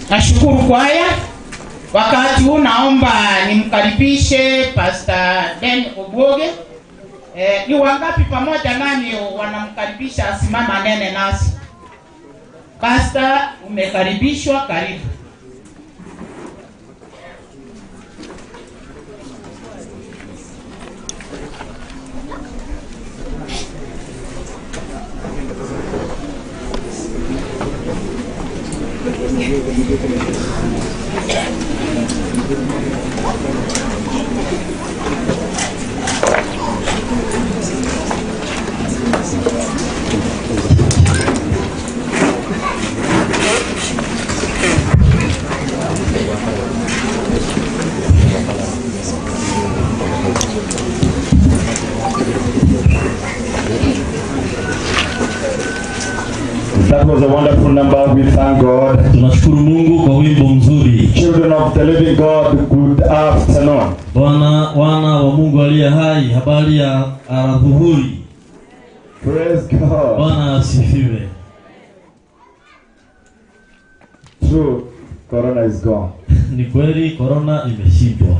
Nashukuru kwaya Wakati huu naomba nimkaribishe Pastor Den Oboge. Ni wangapi pamoja nami wanamkaribisha asimama nene nasi? Pastor, umekaribishwa, karibu. That was a wonderful number. We thank God. Tunashukuru Mungu kwa wimbo mzuri. Children of the living God, good afternoon. Wana wa Mungu aliye hai, habari ya adhuhuri. Praise God. Bwana asifiwe. True, corona is gone. Ni kweli corona imeshindwa.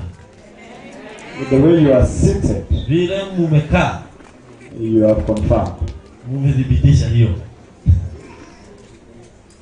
The way you are seated, vile mumekaa, you have confirmed. Mumethibitisha hiyo.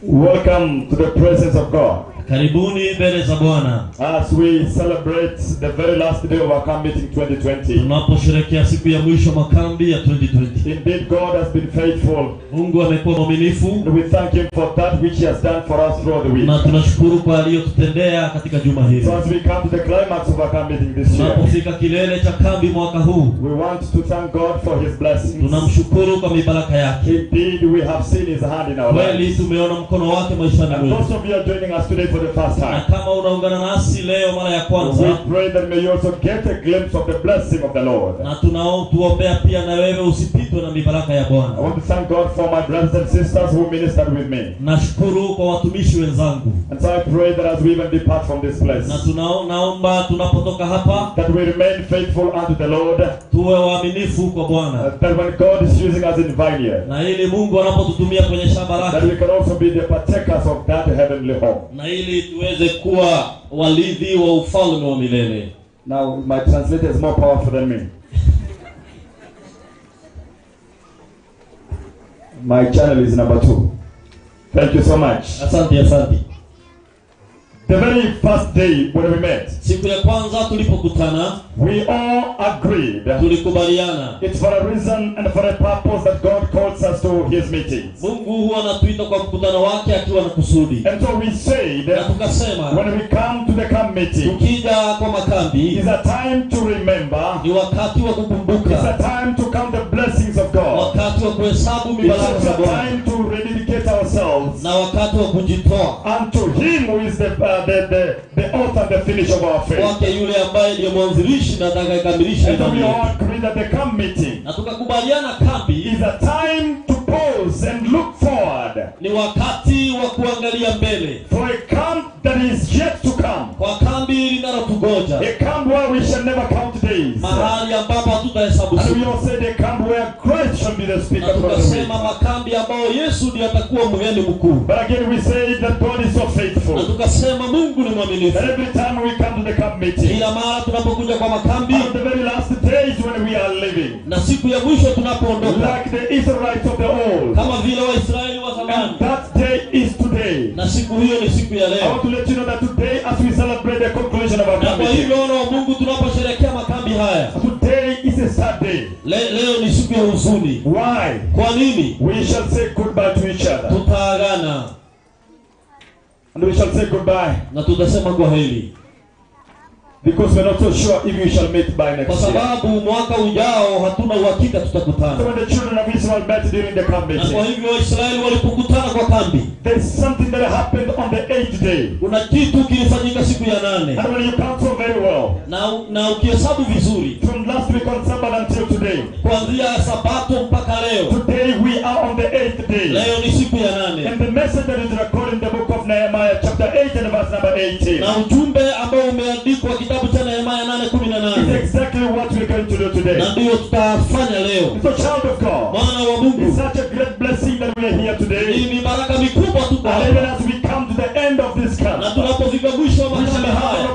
Welcome to the presence of God. Karibuni mbele za Bwana. As we celebrate the very last day of our camp meeting 2020. Tunaposherehekea siku ya mwisho makambi ya 2020. Indeed, God has been faithful. Mungu amekuwa mwaminifu. And we thank him for that which he has done for us throughout the week. Na tunashukuru kwa aliyotutendea katika juma hili. So as we come to the climax of our camp meeting this year, tunapofika kilele cha kambi mwaka huu, we want to thank God for his blessings. Tunamshukuru kwa mibaraka yake. Indeed, we have seen his hand in our lives. Kweli tumeona mkono wake maishani mwetu. And most of you are joining us today for the first time. Na kama unaungana nasi leo mara ya kwanza, we pray that may you also get a glimpse of the blessing of the Lord. Na tunaombea pia na wewe usipitwe na mibaraka ya Bwana. I want to thank God for my brothers and sisters who ministered with me. Nashukuru kwa watumishi wenzangu. And so I pray that as we even depart from this place, na tunaomba tunapotoka hapa, that we remain faithful unto the Lord. Tuwe waaminifu kwa Bwana. That when God is using us in vineyard, na ili Mungu anapotutumia kwenye shamba lake, that we can also be the partakers of that heavenly home. Na ili tuweze kuwa walithi wa ufalme wa milele. Now my translator is more powerful than me. My channel is number 2. Thank you so much. Asante. The very first day when we met, siku ya kwanza tulipokutana, we all agreed, tulikubaliana, it's for a reason and for a purpose that God calls us to his meetings. Mungu huwa anatuita kwa mkutano wake akiwa na kusudi. And so we said, na tukasema, when we come to the camp meeting, tukija kwa makambi, it's a time to remember, ni wakati wa kukumbuka, it's a time to count the blessings of God, wakati wa kuhesabu mibaraka za Bwana, it's a time to rededicate ourselves, na wakati wa kujitoa unto him who is the author and the finish of our faith. Kwake yule ambaye ndiye mwanzilishi na atakayekamilisha imani yetu. And we all agree that the camp meeting, na tukakubaliana kambi, is a time to pause and look forward, ni wakati wa kuangalia mbele, for a camp that is yet to come, kwa kambi linalotugoja, a camp where we shall never count days, mahali ambapo hatutahesabu siku. And we all said a camp where Christ shall be the speaker for the week. Tukasema makambi ambayo Yesu ndiye atakuwa mgeni mkuu. But again we say that God is so faithful. Na tukasema Mungu ni mwaminifu. And every time we come to the camp meeting, kila mara tunapokuja kwa makambi, on the very last days when we are living, na siku ya mwisho tunapoondoka, like the Israelites of the old, kama vile Waisraeli wa zamani, and that day is today. Na siku hiyo ni siku ya leo. I want to let you know that today, as we celebrate the conclusion of our camp meeting, kwa hivyo wana wa Mungu tunaposherehekea makambi haya, today is a sad day. Leo ni siku ya huzuni. Why? Kwa nini? We shall say goodbye to each other. Tutaagana. And we shall say goodbye. Na tutasema kwaheri. Because we're not so sure if we shall meet by next year. Kwa sababu mwaka ujao hatuna uhakika tutakutana. So when the children of Israel met during the camp meeting, na kwa hivyo Waisraeli walipokutana kwa kambi, there is something that happened on the 8th day. Kuna kitu kilifanyika siku ya 8. And when you count so very well, na ukihesabu vizuri, from last week on Sabbath until today, kuanzia Sabato mpaka leo, today we are on the 8th day. Leo ni siku ya 8. And the message that is recorded in the book of Nehemiah chapter 8 and verse number 18. Na ujumbe ambao umeandikwa kitabu cha Nehemia 8:18. It's exactly what we're going to do today. Na ndio tutafanya leo. So child of God, mwana wa Mungu, it's such a great blessing that we are here today. Ni baraka mikubwa tuko hapa. And even as we come to the end of this camp, na tunapofika mwisho wa makambi haya,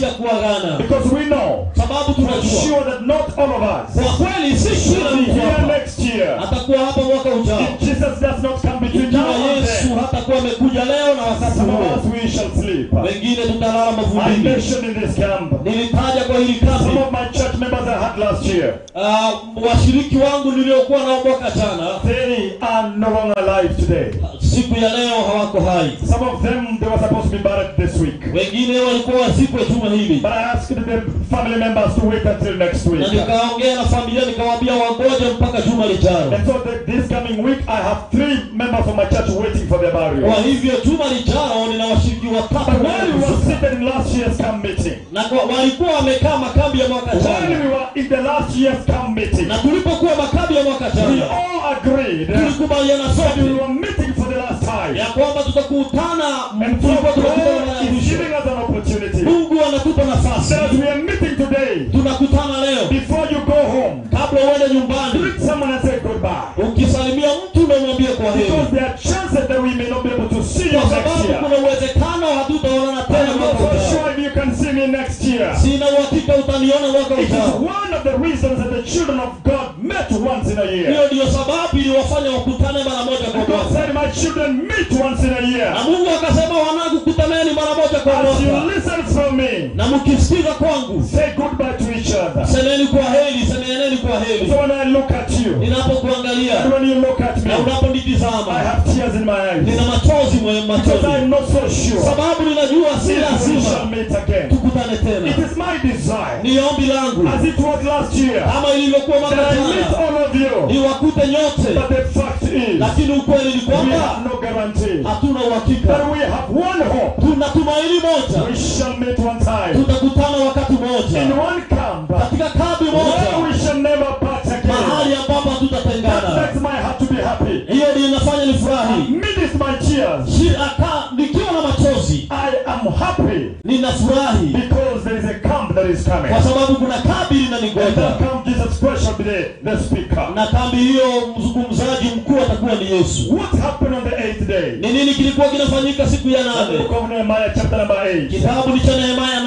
nafasi ya kuagana. Because we know Sababu for tunajua sure that not all of us kwa kweli si kila will be mtu here hapa next year. atakuwa hapa mwaka ujao. If Jesus does not come between Ikiwa now and Yesu then, hatakuwa amekuja leo na wakati some huo, of us we shall sleep. wengine tutalala I mavumbini. mentioned in this camp, Nilitaja kwa hili kambi some of my church members I had last year, washiriki wangu niliokuwa nao mwaka jana, they are no longer alive today. siku ya leo hawako hai. Some of them, they were supposed to be buried this week. Wengine walikuwa wazikwe juma hili. But I asked the family members to wait until next week. Na nikaongea na familia nikawaambia wangoje mpaka juma lijalo. And so this coming week I have 3 members of my church waiting for their burial. Kwa hivyo juma lijalo nina washiriki watatu. But while we were seated in last year's camp meeting, na walikuwa wamekaa makambi ya mwaka jana. While we were in the last year's camp meeting, na tulipokuwa makambi ya mwaka jana, we all agreed tulikubaliana sote that we were meeting for the last time. Ya kwamba tutakutana and God is giving us an opportunity. Mungu anatupa nafasi. That we are meeting today. Tunakutana leo. Before you go home, kabla uende nyumbani, greet someone and say goodbye. Ukisalimia mtu na mwambie kwa heri. Because there are chances that we may not be able to see you next year. Kwa sababu kuna uwezekano hatutaonana tena mwaka ujao. I'm not sure if you can see me next year. Sina uhakika utaniona mwaka ujao. It is one of the reasons that the children of God met once in a year. Hiyo ndio sababu iliwafanya wakutane mara moja kwa mwaka. God said my children meet once in a year. Na Mungu akasema wanangu kutaneni mara moja kwa mwaka. As you listen from me, na mkisikiza kwangu, say goodbye to each other. Semeni kwa heri, semeneni kwa heri. So when I look at you, ninapokuangalia, and when you look at me, na unaponitazama, I have tears in my eyes. Nina machozi moyoni mwangu. Because I'm not so sure. Sababu ninajua si lazima we shall meet again. Tukutane tena. It is my desire. Ni ombi langu. As it was last year. Kama ilivyokuwa mwaka jana. That I meet all of you. Niwakute nyote. But the fact is, lakini ukweli ni kwamba we have no guarantee. Hatuna uhakika. But we have one hope. Tuna tumaini moja. We shall meet one time. Tutakutana wakati mmoja. In one camp. Katika kambi moja. Where we shall never part again. Mahali ambapo hatutatengana. That makes my heart to be happy. Hiyo ndio inafanya nifurahi. Amidst my tears. Nikiwa na machozi. I am happy. Ninafurahi. Because there is a camp that is coming. Kwa sababu kuna kambi linanigoja. And that camp Jesus Christ shall be the speaker. Na kambi hiyo mzungumzaji mkuu atakuwa ni Yesu. What happened on the 8th day? Ni nini kilikuwa kinafanyika siku ya 8? The book of Nehemiah chapter number 8. Kitabu ni cha Nehemia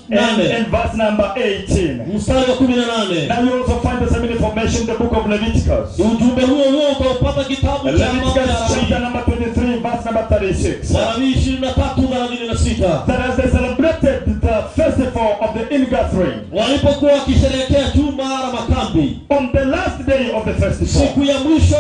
8 and verse number 18. Mstari wa 18. Now you also find the same information in the book of Leviticus. Ujumbe huo utaupata kitabu cha Leviticus chapter number 23 verse number 36. Walawi 23:36. That as they celebrated the festival of the ingathering, walipokuwa wakisherehekea juma la makambi, on the last day of the festival, siku ya mwisho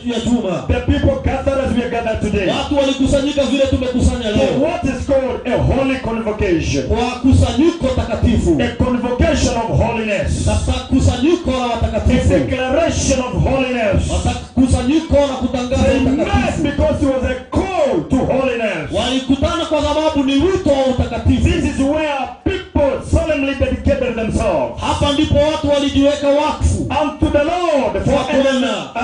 ya juma, the people gathered as we are gathered today. Watu walikusanyika vile tumekusanya leo. For what is called a holy convocation. Kwa kusanyiko takatifu. A convocation of holiness. Kusanyiko la watakatifu. A declaration of holiness. Kusanyiko la kutangaza utakatifu. Because it was a call to holiness. Walikutana kwa sababu ni wito wa utakatifu. This is where people solemnly dedicated themselves. Hapa ndipo watu walijiweka wakfu unto the Lord for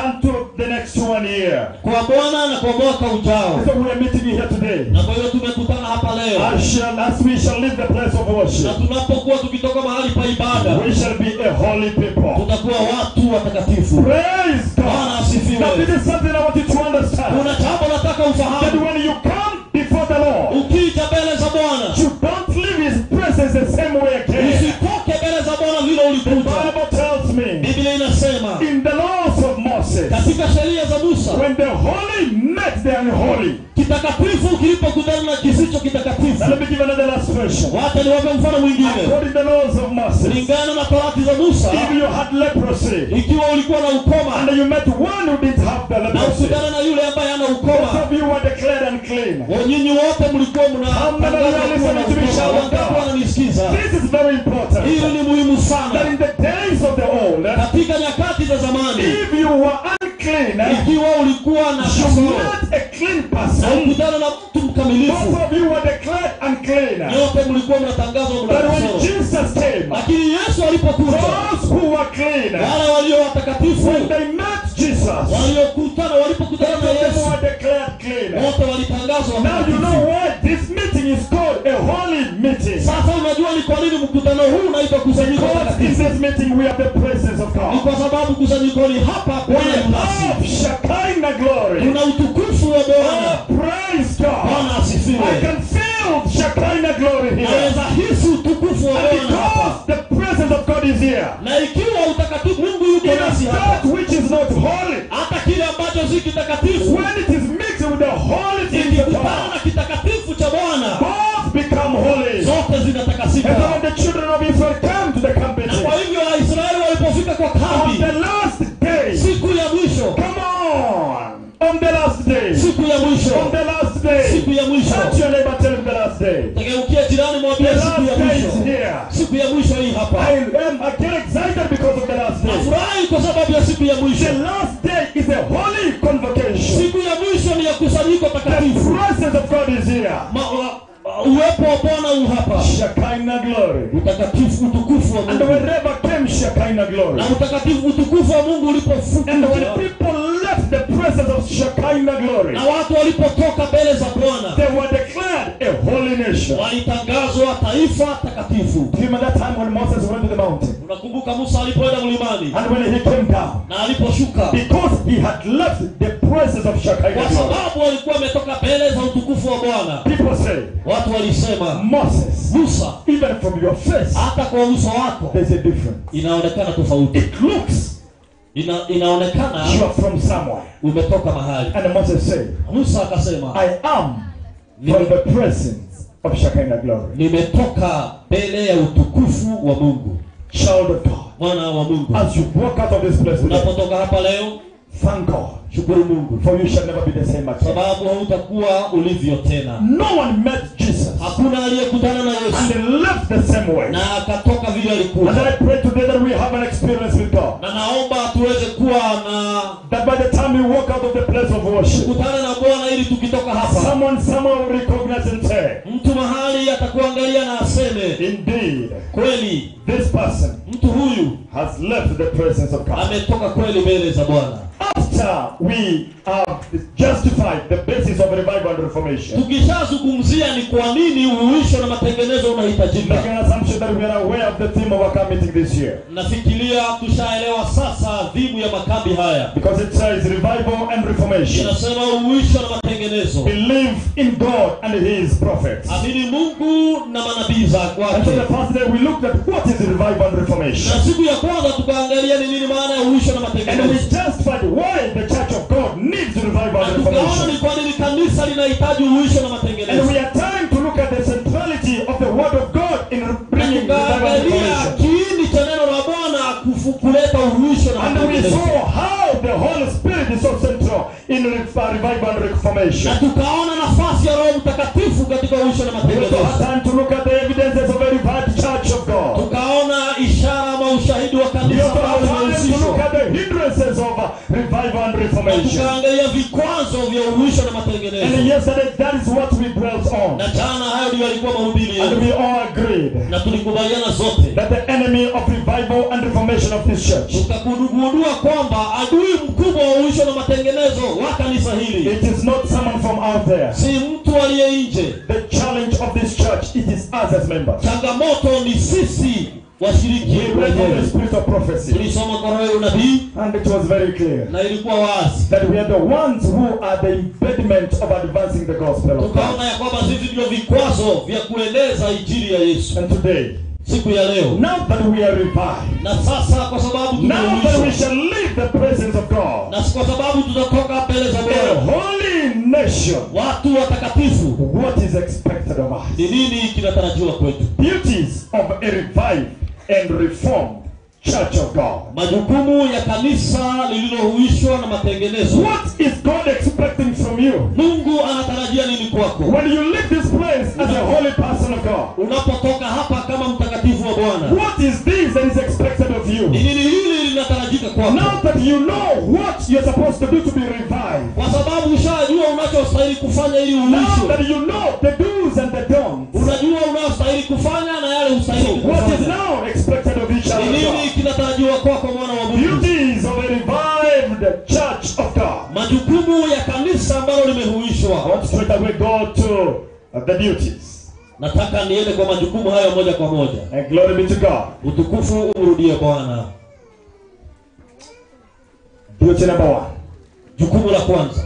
unto the next 1 year. Kwa Bwana na kwa mwaka ujao. So we are meeting here today. Na kwa hiyo tumekutana hapa leo. As we shall leave the place of worship. Na tunapokuwa tukitoka mahali pa ibada, we shall be a holy people. Tutakuwa watu watakatifu. Praise God. Bwana asifiwe. Now this is something I want you to understand. Kuna jambo nataka ufahamu. That when you come before the Lord, ukija mbele za Bwana, you don't leave His presence the same way again. Usitoke mbele za Bwana vile ulikuja. The Bible tells me. Biblia inasema. In the laws of Moses. Katika sheria za Musa. When the holy met the unholy. Kitakatifu kilipokutana na kisicho kitakatifu. Let me give another last version. Wacha niwape mfano mwingine. According to the laws of Moses. Lingana na torati za Musa. If you had leprosy. Ikiwa ulikuwa na ukoma. And you met one who didn't have the leprosy. Na ukutana na yule ambaye hana ukoma. Both of you were declared unclean. Nyinyi wote mlikuwa mnanisikiza. This is very important. Hili ni muhimu sana. That in the days of the old. Katika nyakati za zamani. If you were unclean. Ikiwa ulikuwa na kasoro. You met a clean person. Na ukutana na mtu mkamilifu. Both of you were declared unclean. Yote mlikuwa mnatangazwa mna kasoro. But when Jesus came. Lakini Yesu alipokuja. Those who were clean. Wale walio watakatifu. When they met Jesus. Walipokutana na Yesu. They were declared clean. Wote walitangazwa. Now you know why this meeting is called a holy meeting. Sasa unajua ni kwa nini mkutano huu unaitwa kusanyiko takatifu. In this meeting we have the presence of God. Ni kwa sababu kusanyiko ni hapa kwa nafasi. Shekinah glory. Kuna utukufu wa Bwana. Praise God. Bwana asifiwe. I can feel Shekinah glory here. Naweza hisi utukufu here. Na ikiwa utakatifu Mungu yuko nasi hapa. That which is not holy. Hata kile ambacho si kitakatifu. When it is mixed with the holy things of God. Na kitakatifu cha Bwana. Both become holy. Zote zinatakasika. And when the children of Israel came to the camp meeting. Na kwa hivyo Waisraeli walipofika kwa kambi. On the last day. Siku ya mwisho. Come on. On the last day. Siku ya mwisho. On the last day. Siku ya mwisho. Touch your neighbor, tell him the last day. Tegeukia jirani mwambie siku ya mwisho. Siku ya mwisho hii hapa. I get excited because of the last day. Nafurahi kwa sababu ya siku ya mwisho. The last day is a holy convocation. Siku ya mwisho ni ya kusanyiko takatifu. The presence of God is here. Uwepo wa Bwana u hapa. Shekinah glory. Utakatifu, utukufu wa Mungu. And wherever came Shekinah glory. Na utakatifu, utukufu wa Mungu ulipofuka. And when people left the presence of Shekinah glory. Na watu walipotoka mbele za Bwana. They were declared a holy nation. Walitangazwa taifa takatifu. Do you remember that time when Moses went to the mountain? Unakumbuka Musa alipoenda mlimani? And when he came down. Na aliposhuka. Because he had left the presence of Shekinah glory. Kwa sababu alikuwa ametoka mbele za utukufu wa Bwana. People say. Watu walisema Moses, Musa, even from your face, hata kwa uso wako, there's a difference. Inaonekana tofauti. It looks inaonekana you are from somewhere. Umetoka mahali. And Moses said, Musa akasema, I am from the presence of Shekinah glory. Nimetoka mbele ya utukufu wa Mungu. Child of God, mwana wa Mungu, as you walk out of this place today, unapotoka hapa leo, thank God. Shukuru Mungu. For you shall never be the same again. Sababu hautakuwa ulivyo tena. No one met Jesus. Hakuna aliyekutana na Yesu. And they left the same way. Na akatoka vile alikuwa. And I pray today that we have an experience with God. Na naomba tuweze kuwa na that by the time we walk out of the place of worship, kutana na Bwana ili tukitoka hapa, someone will recognize and say, mtu mahali atakuangalia na aseme, indeed, kweli this person, mtu huyu has left the presence of God. Ametoka kweli mbele za Bwana. After we have justified the basis of revival and reformation, tukishazungumzia ni kwa nini uhuisho na matengenezo unahitajika. Make an assumption that we are aware of the theme of our camp meeting this year. Nafikiria tushaelewa sasa dhimu ya makambi haya. Because it says revival and reformation. Inasema uhuisho na matengenezo. Believe in God and His prophets. Amini Mungu na manabii zake. And so the first day we looked at what is revival and reformation. Na siku ya kwanza tukaangalia ni nini maana ya uhuisho na matengenezo. And we justified why the church of God needs revival and reformation. Tukaona ni kwa nini kanisa linahitaji uhuisho na matengenezo. And we are trying to look at the centrality of the word of God in bringing revival and reformation. Kiini cha neno la Bwana kuleta uhuisho na matengenezo. And we saw how the Holy Spirit is so central in revival and reformation. Na tukaona nafasi ya Roho Mtakatifu katika uhuisho na matengenezo. We also had time to look at the evidences of a revived church of God. Tukaona ishara ama ushahidi wa kanisa ambalo limehusishwa. To look at the hindrances of revival and reformation. Tukaangalia vikwazo vya uhuisho na matengenezo. And yesterday that is what we dwelt on. Na jana hayo ndio yalikuwa mahubiri yetu. And we all agreed. Na tulikubaliana zote that the enemy of revival and reformation of this church. Tukagundua kwamba adui mkubwa wa uhuisho na matengenezo wa kanisa hili. It is not someone from out there. Si mtu aliye nje. The challenge of this church, it is us as members. Changamoto ni sisi washiriki. We read on the spirit of prophecy. Tulisoma kwa roho ya unabii. And it was very clear. Na ilikuwa wazi. That we are the ones who are the impediment of advancing the gospel of God. Tukaona ya kwamba sisi ndio vikwazo vya kueneza injili ya Yesu. And today, siku ya leo, now that we are revived, na sasa kwa sababu now that we shall leave the presence of God, na kwa sababu tutatoka mbele za Bwana, a holy nation, watu watakatifu, what is expected of us? Ni nini kinatarajiwa kwetu? Duties of a revived and reformed church of God. Majukumu ya kanisa lililohuishwa na matengenezo. What is God expecting from you? Mungu anatarajia nini kwako? When you leave this place as a holy person of God. Unapotoka hapa kama mtakatifu wa Bwana. What is this that is expected of you? Ni nini hili linatarajika kwako? Now that you know what you're supposed to do to be revived. Kwa sababu ushajua unachostahili kufanya ili uhuishwe. Now that you know the do's and the don'ts. Unajua unayostahili kufanya na yale hustahili kufanya. What is now expected of each other? Ni nini kinatarajiwa kwako mwana wa Mungu? Duties of a revived church of God. Majukumu ya kanisa ambalo limehuishwa. I want to straight away go to the duties. Nataka niende kwa majukumu hayo moja kwa moja. And glory be to God. Utukufu umrudie Bwana. Duty number 1. Jukumu la kwanza.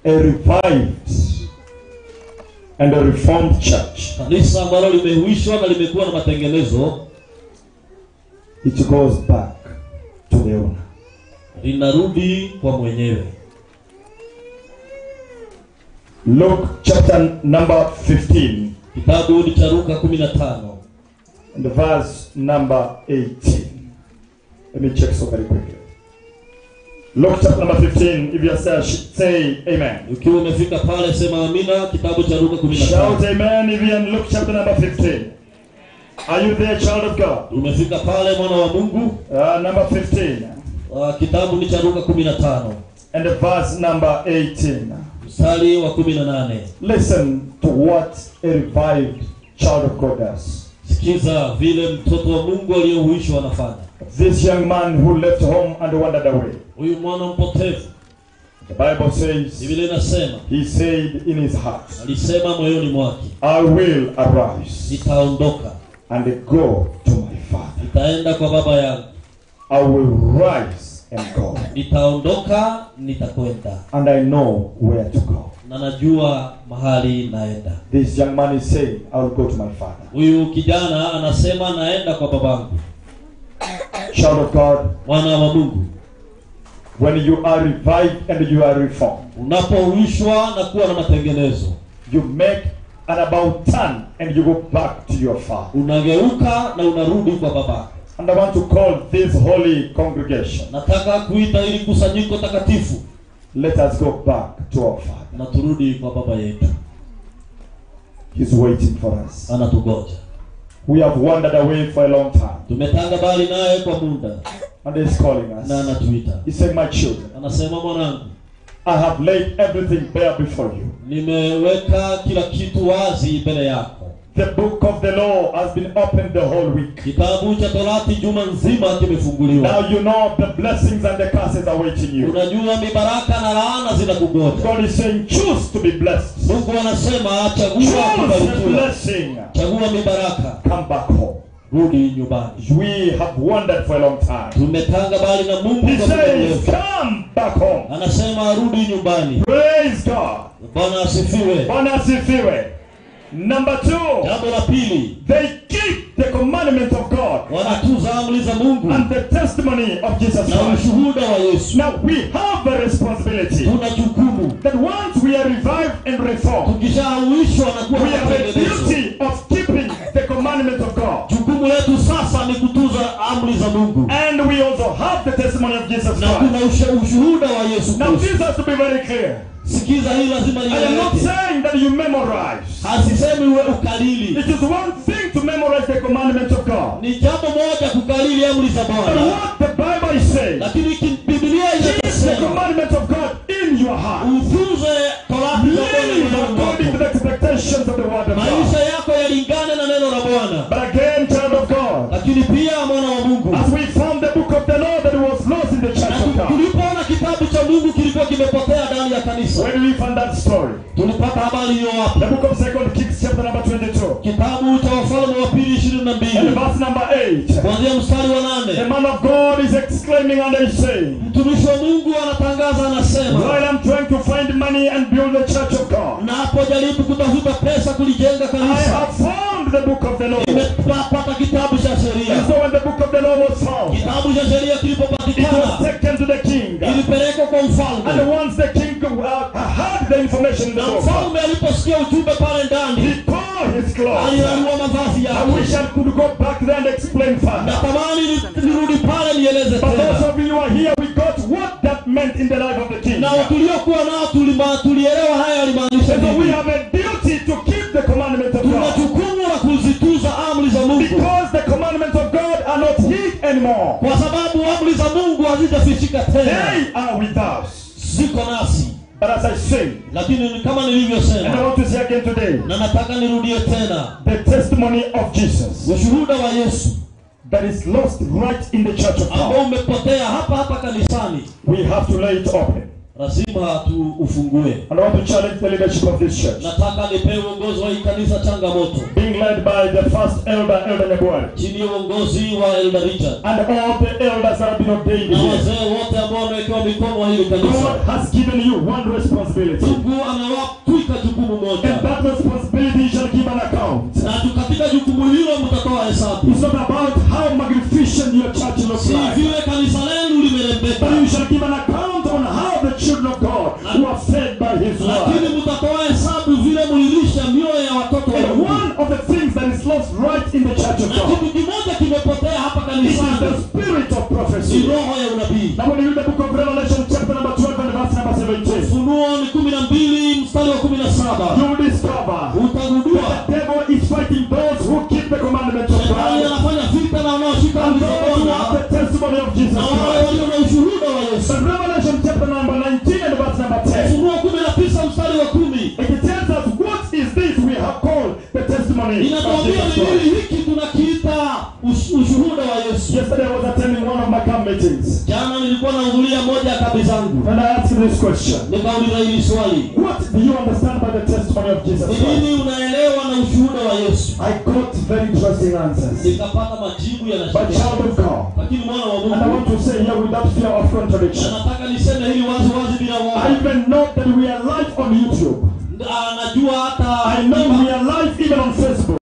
A revived and a reformed church. Kanisa ambalo limehuishwa na limekuwa na matengenezo. it goes back to the owner. Linarudi kwa mwenyewe. Luke chapter number 15. Kitabu cha Luka 15. And the verse number 18. Let me check so very quickly. Luke chapter number 15. If you are say amen. Ukiwa umefika pale sema amina. Kitabu cha Luka 15. Shout amen if you are in Luke chapter number 15. Are you there, child of God? Umefika pale mwana wa Mungu. Number 15. Kitabu ni cha Luka 15. And the verse number 18. Mstari wa 18. Listen to what a revived child of God does. Sikiza vile mtoto wa Mungu aliyehuishwa anafanya. This young man who left home and wandered away. Huyu mwana mpotevu. The Bible says, Biblia inasema, he said in his heart, alisema moyoni mwake, I will arise, nitaondoka and go to my father. Nitaenda kwa baba yangu. I will rise and go. Nitaondoka, nitakwenda. And I know where to go. Na najua mahali naenda. This young man is saying, I will go to my father. Huyu kijana anasema naenda kwa babangu. Child of God, mwana wa Mungu, when you are revived and you are reformed, unapohuishwa na kuwa na matengenezo, you make an about turn and you go back to your father. Unageuka na unarudi kwa babako. And I want to call this holy congregation. Nataka kuita ili kusanyiko takatifu. Let us go back to our father. Na turudi kwa baba yetu. He's waiting for us. Anatugoja. We have wandered away for a long time. Tumetanga bali naye kwa muda. And he's calling us. Na anatuita. He said, my children, anasema mwanangu, I have laid everything bare before you. Nimeweka kila kitu wazi mbele yako. The book of the law has been opened the whole week. Kitabu cha Torati juma nzima kimefunguliwa. Now you know the blessings and the curses are waiting you. Unajua mibaraka na laana zinakugoja. God is saying, choose to be blessed. Mungu anasema chagua kubarikiwa. Chagua mibaraka. Come back home. Rudi nyumbani. We have wandered for a long time. Tumetanga bali na Mungu. He says, come back home. Anasema rudi nyumbani. Praise God. Bwana asifiwe. Bwana asifiwe. Number 2. Jambo la pili. They keep the commandments of God. Wanatuza amri za Mungu. And the testimony of Jesus Christ. Na ushuhuda wa Yesu. Now we have a responsibility. Tuna jukumu. That once we are revived and reformed, tukishahuishwa na kuwa we have a duty of keeping the commandments of God. Jukumu letu sasa ni kutuza amri za Mungu. And we also have the testimony of Jesus Christ. Na kuna ushuhuda wa Yesu Kristo. Now this has to be very clear. Sikiza hili lazima I am not saying that you memorize. Hasisemi uwe ukalili. It is one thing to memorize the commandments of God. Ni jambo moja kukalili amri za Bwana. But what the Bible is saying, lakini Biblia inasema the commandments of God in your heart. Utuze Torati za Bwana according to the expectations of the word of God. Maisha yako yalingane na neno la Bwana. But again, child of God, lakini pia mwana wa Mungu, as we found the book of the law that was lost in the church of God. Tulipoona kitabu cha Mungu kilikuwa kimepotea ndani ya kanisa. When we found that story, tulipata habari hiyo hapo. The book of 2 Kings chapter number 22. Kitabu cha Wafalme wa pili 22. And verse number 8. Kuanzia mstari wa 8. The man of God is exclaiming and he's saying, mtumishi wa Mungu anatangaza anasema, while I'm trying to find money and build the church of God, napojaribu kutafuta pesa kulijenga kanisa, I have found the book of the law. Nimepata kitabu cha sheria. And so when the book of the law was found, kitabu cha sheria kilipopatikana, it was taken to the king. Ilipelekwa kwa mfalme. And once the king had the information in the book, mfalme aliposikia ujumbe pale ndani, he tore his clothes. Alirarua mavazi yake. I wish I could go back there and explain further. Natamani nirudi pale nieleze But tena. those of you are here, we got what that meant in the life of the king. Na tuliokuwa nao tulielewa haya yalimaanisha nini. So we have a duty to keep the commandments of God. Tuna jukumu la kuzituza amri za Mungu. Because the commandments of God are not hid anymore. Kwa sababu amri za Mungu hazijafichika tena. They are with us. Ziko nasi. But as I say, lakini kama nilivyosema, and I want to say again today, na nataka nirudie tena, the testimony of Jesus, ushuhuda wa Yesu, that is lost right in the church of God, ambao umepotea hapa kanisani, we have to lay it open. Lazima ufungue. And I want to challenge the leadership of this church. Nataka nipewe uongozi wa kanisa changamoto. Being led by the first elder, Elder Nyagwari. Chini ya uongozi wa Elder Richard. And all the elders that have been ordained na here. wazee wote ambao wamewekewa mikono wa hili kanisa. God has given you one responsibility. Mungu amewapa jukumu moja. And that responsibility shall give an account. Na katika jukumu hilo mtatoa hesabu. It's not about how magnificent condition your church looks Si like. vile kanisa lenu limerembeka. But you shall give an account on how the children of God who are fed by His Lakini word. mtatoa hesabu vile mlilisha mioyo ya watoto wa And Mungu. one of the things that is lost right in the church of Na God kitu kimoja kimepotea hapa is kanisani. the spirit of Ni prophecy. roho ya unabii. Now when you read the book of Revelation chapter number 12 and verse number 17, Ufunuo ni 12 mstari wa 17. you will discover Utagundua that the devil is fighting those who keep the commandments of Shetani God anafanya vita na wanaoshika and amri za those who Bwana have the testimony of Jesus na wale Christ. walio na ushuhuda wa Yesu. But Revelation chapter number 19 and verse number 10, Ufunuo 19 mstari wa 10 it tells us what is this we have called the testimony of inatuambia Jesus ni Christ. nini hiki tunakiita ushuhuda wa Yesu. Yesterday I was attending one of my camp meetings Jana nilikuwa nahudhuria moja ya kambi zangu. and I asked this question. Nikauliza hili swali. What do you understand by the testimony of Jesus Ni Christ? nini unaelewa na ushuhuda wa Yesu? I got very interesting answers. Nikapata majibu But yanashangaza. child of God, Lakini mwana wa and I want Mungu, to say here without fear of contradiction, nataka niseme hili wazi wazi bila I woga. even know that we are live on YouTube. Najua hata I know we are live even on Facebook.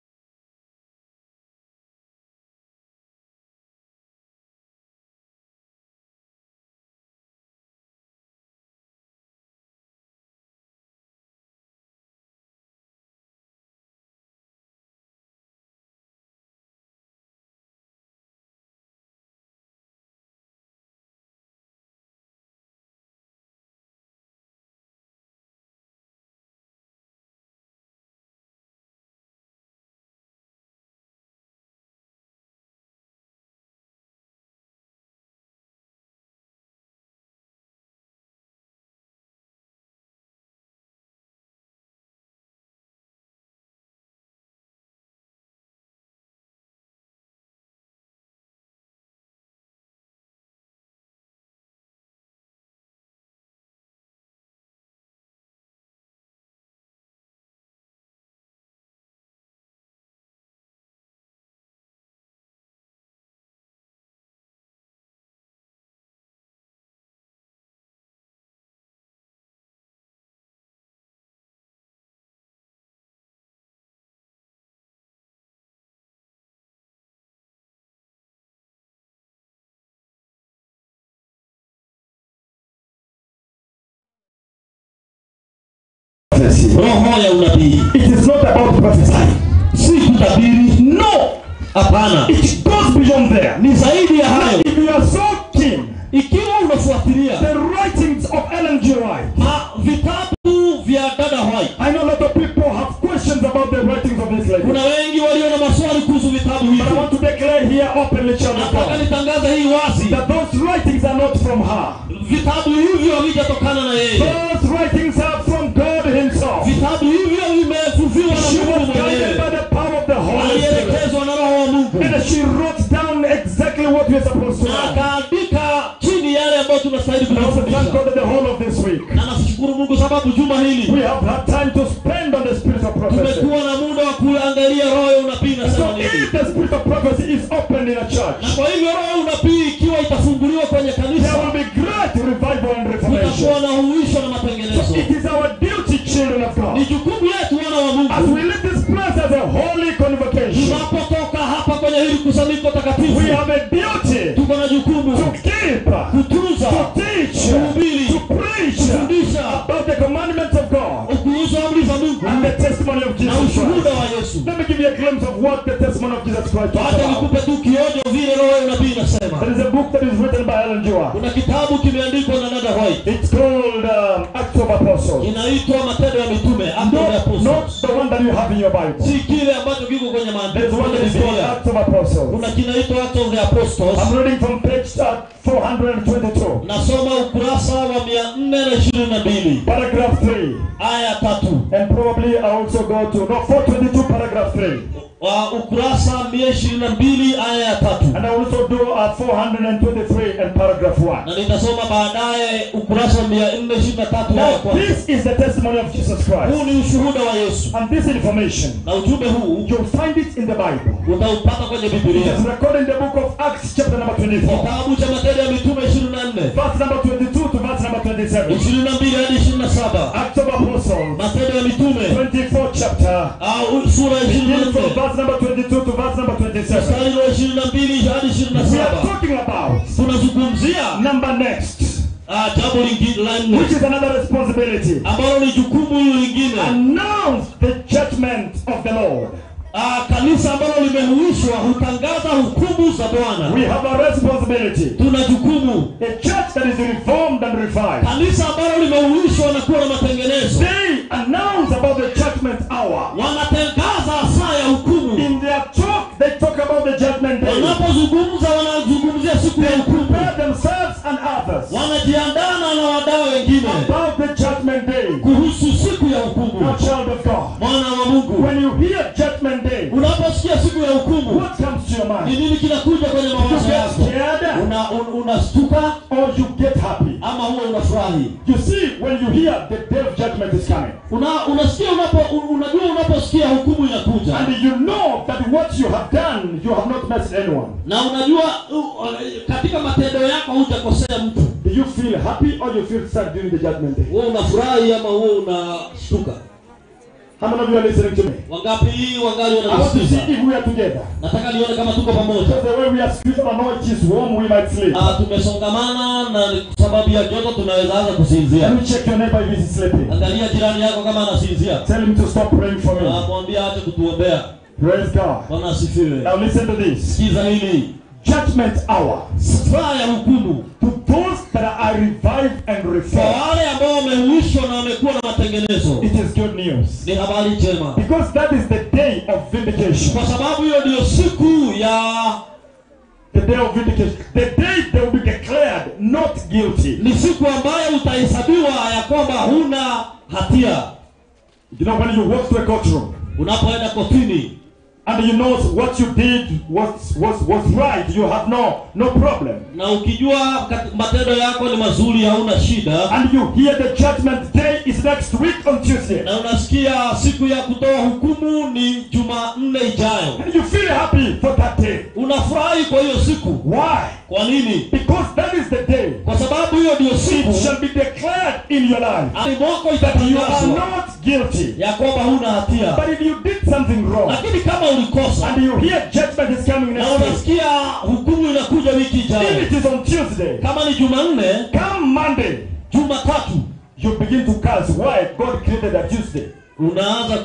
roho ya unabii. It is not about prophesying. Si kutabiri. No. Hapana. It goes beyond there. Ni zaidi ya hayo. If you are so keen, Ikiwa unafuatilia the writings of Ellen G. White, vitabu vya dada White, I know a lot of people have questions about the writings of this lady. kuna wengi walio na maswali kuhusu vitabu hivi. But I want to declare here openly, child of Nataka God, nitangaza hii wazi. that those writings are not from her. Vitabu hivyo havijatokana na yeye. Those writings are from God Himself. Vitabu hivyo vimefufuliwa na She Mungu was guided mwenyewe. by the power of the Holy Spirit. Alielekezwa na Roho wa Mungu. And she wrote down exactly what we are supposed to Na know. akaandika chini yale ambayo tunastahili And I also thank kufundisha. God that the whole of this week, Na nashukuru Mungu sababu juma hili we have had time to spend on the spirit of prophecy. tumekuwa na muda wa kuangalia roho ya unabii na So sema nini. if the spirit of prophecy is opened in a church, Na kwa hivyo roho ya unabii ikiwa itafunguliwa kwenye there kanisa, will be great revival and kutakuwa reformation. na uhuisho na So matengenezo. it is our duty, children of Ni God, jukumu letu wana wa as Mungu. we leave this place as a holy convocation, Tunapotoka hapa kwenye hili kusanyiko takatifu, we have a duty tuko na jukumu to keep, kutunza, to teach, kuhubiri, to preach kufundisha about the commandments of God kuhusu amri za Mungu and the testimony of na Jesus ushuhuda Christ. wa Yesu. Let me give you a glimpse of what the testimony of Jesus Christ talks Wacha about. nikupe tu kionjo vile roho ya unabii inasema. There is a book that is written by Ellen G. White. Kuna kitabu kimeandikwa na dada White. It's called Acts of Apostles. Inaitwa Matendo ya Mitume, Acts of the Apostles. Not the one that you have in your Bible. Si kile ambacho kiko kwenye There's maandiko one ya that is called Biblia. Acts of Apostles. Kuna kinaitwa Acts of the Apostles. I'm reading from page 422. Nasoma ukurasa wa 422. Paragraph 3. Aya 3. And probably I also go to 422 paragraph 3. Ukurasa 122 aya ya 3. And I also do 423 and paragraph 1. Na nitasoma baadaye ukurasa 423 aya ya Now 1. this is the testimony of Jesus Christ. Huu ni ushuhuda wa Yesu. And this information, Na ujumbe huu you'll find it in the Bible. utaupata kwenye It Biblia. is recorded in the book of Acts chapter number 24. Kitabu cha Matendo ya Mitume 24. Verse number 22 to verse number 27. 22 hadi 27. Acts of Apostles. Matendo ya Mitume 24 chapter. au sura ya Beginning from 24. verse number 22 to verse number 27. 27. Mstari wa 22 hadi We are 27. talking about Tunazungumzia number next, jambo lingine la nne which is another responsibility. ambalo ni jukumu lingine. Announce the judgment of the Lord. Kanisa ambalo limehuishwa hutangaza hukumu za Bwana. We have a responsibility. Tuna jukumu. A church that is reformed and refined. Kanisa ambalo limehuishwa na kuwa na matengenezo. They announce about the judgment hour. Wanatangaza saa ya hukumu. In their talk, they talk about the judgment day. Wanapozungumza wanazungumzia siku ya hukumu. Prepare themselves and others. Wanajiandaa na wadau wengine about the judgment day. Kuhusu siku ya hukumu. A child of God. Mwana wa Mungu. When you hear judgment day, unaposikia siku ya hukumu, what comes to your mind? Ni nini kinakuja kwenye mawazo yako? Unastuka or you get happy? Ama huwa unafurahi? You see, when you hear the day of judgment is coming. Unasikia unajua unaposikia hukumu inakuja. And you know that what you have done, you have not messed anyone. Na unajua katika matendo yako hujakosea mtu. Do you feel happy or you feel sad during the judgment day? Wewe unafurahi ama wewe unashtuka? How many of you are listening to me? Wangapi wangali I want to see if we are together. Nataka nione kama tuko pamoja. Because the way we are squeezed and know it is warm, we might sleep. Tumesongamana na sababu ya joto tunaweza anza kusinzia. Let me check your neighbor if he's sleeping. Angalia jirani yako kama anasinzia. Tell him to stop praying for me. Mwambie aache kutuombea. Praise God. Bwana asifiwe. Now listen to this. Sikiza hili. Judgment hour. Saa ya hukumu. To those that are revived and reformed. Kwa wale ambao wamehuishwa na wamekuwa na matengenezo. It is good news. Ni habari njema. Because that is the day of vindication. Kwa sababu hiyo ndio siku ya the day of vindication. The day they will be declared not guilty. Ni siku ambayo utahesabiwa ya kwamba huna hatia. You know when you walk to a courtroom. Unapoenda kotini. And you know what you did was right, you have no problem. Na ukijua matendo yako ni mazuri hauna shida. And you hear the judgment day is next week on Tuesday. Na unasikia siku ya kutoa hukumu ni Jumanne ijayo. And you feel happy for that day. Unafurahi kwa hiyo siku. Why? Kwa nini? Because that is the day. Kwa sababu hiyo ndio siku. It shall be declared in your life. Ani mwako that you are itatangazwa. not guilty. Ya kwamba huna hatia. But if you did something wrong. Lakini kama ulikosa. And you hear judgment is coming next week. Na unasikia hukumu inakuja wiki ijayo. If it is on Tuesday. Kama ni Jumanne. Come Monday. Jumatatu. You begin to curse why God created a Tuesday. Unaanza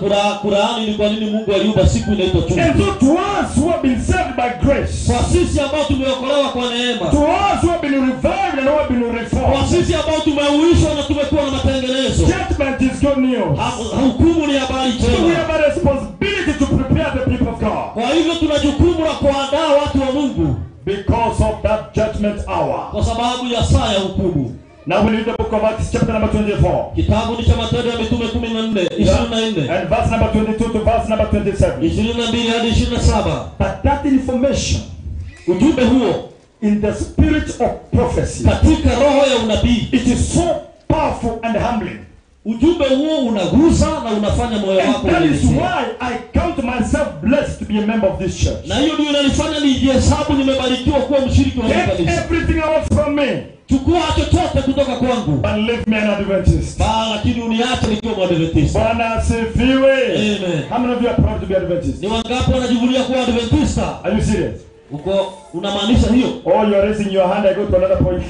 kulaani ni kwa nini Mungu aliumba siku inaitwa Tuesday. And so to us who have been saved by grace. Kwa sisi ambao tumeokolewa kwa neema. To us who have been revived and who have been reformed. Kwa sisi ambao tumeuishwa na tumekuwa na matengenezo. Judgment is good news. Hukumu ni habari njema. So we have a responsibility to prepare the people of God. Kwa hivyo tuna jukumu la kuandaa watu wa Mungu. Because of that judgment hour. Kwa sababu ya saa ya hukumu. Now we read the book of Acts chapter number 24. Kitabu ni cha Matendo ya Mitume 14:24. And verse number 22 to verse number 27. 22 hadi 27. But that information, ujumbe huo, in the spirit of prophecy, katika roho ya unabii, it is so powerful and humbling. Ujumbe huo unagusa na unafanya moyo wako. And that is why I count myself blessed to be a member of this church. Na hiyo ndio inanifanya nijihesabu nimebarikiwa kuwa mshiriki wa kanisa. Everything else from me. Chukua chochote kutoka kwangu. But leave me an Adventist. Lakini uniache nikiwa Mwadventist. Bwana asifiwe. Amen. How many of you are proud to be Adventist? Ni wangapi wanajivunia kuwa Adventista? Are you serious? Uko unamaanisha hiyo? Oh, you are raising your hand. I go to another point.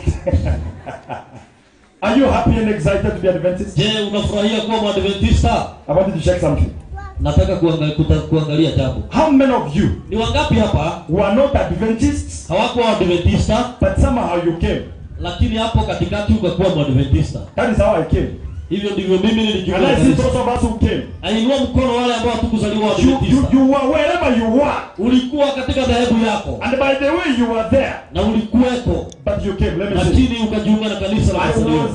Are you happy and excited to be Adventist? Je, unafurahia kuwa Mwadventista? I wanted to check something. Nataka kuangalia jambo. How many of you? Ni wangapi hapa who are not Adventists? Hawako Adventista, but somehow you came. Lakini hapo katikati ukakuwa Mwadventista. That is how I came. Hivyo ndivyo mimi nilijua. And I see those of us who came. Ainua mkono wale ambao hatukuzaliwa Adventista. You were wherever you were. Ulikuwa katika dhehebu yako. And by the way you were there. Na ulikuweko. But you came. Let me say. Lakini ukajiunga na kanisa la Wasalio.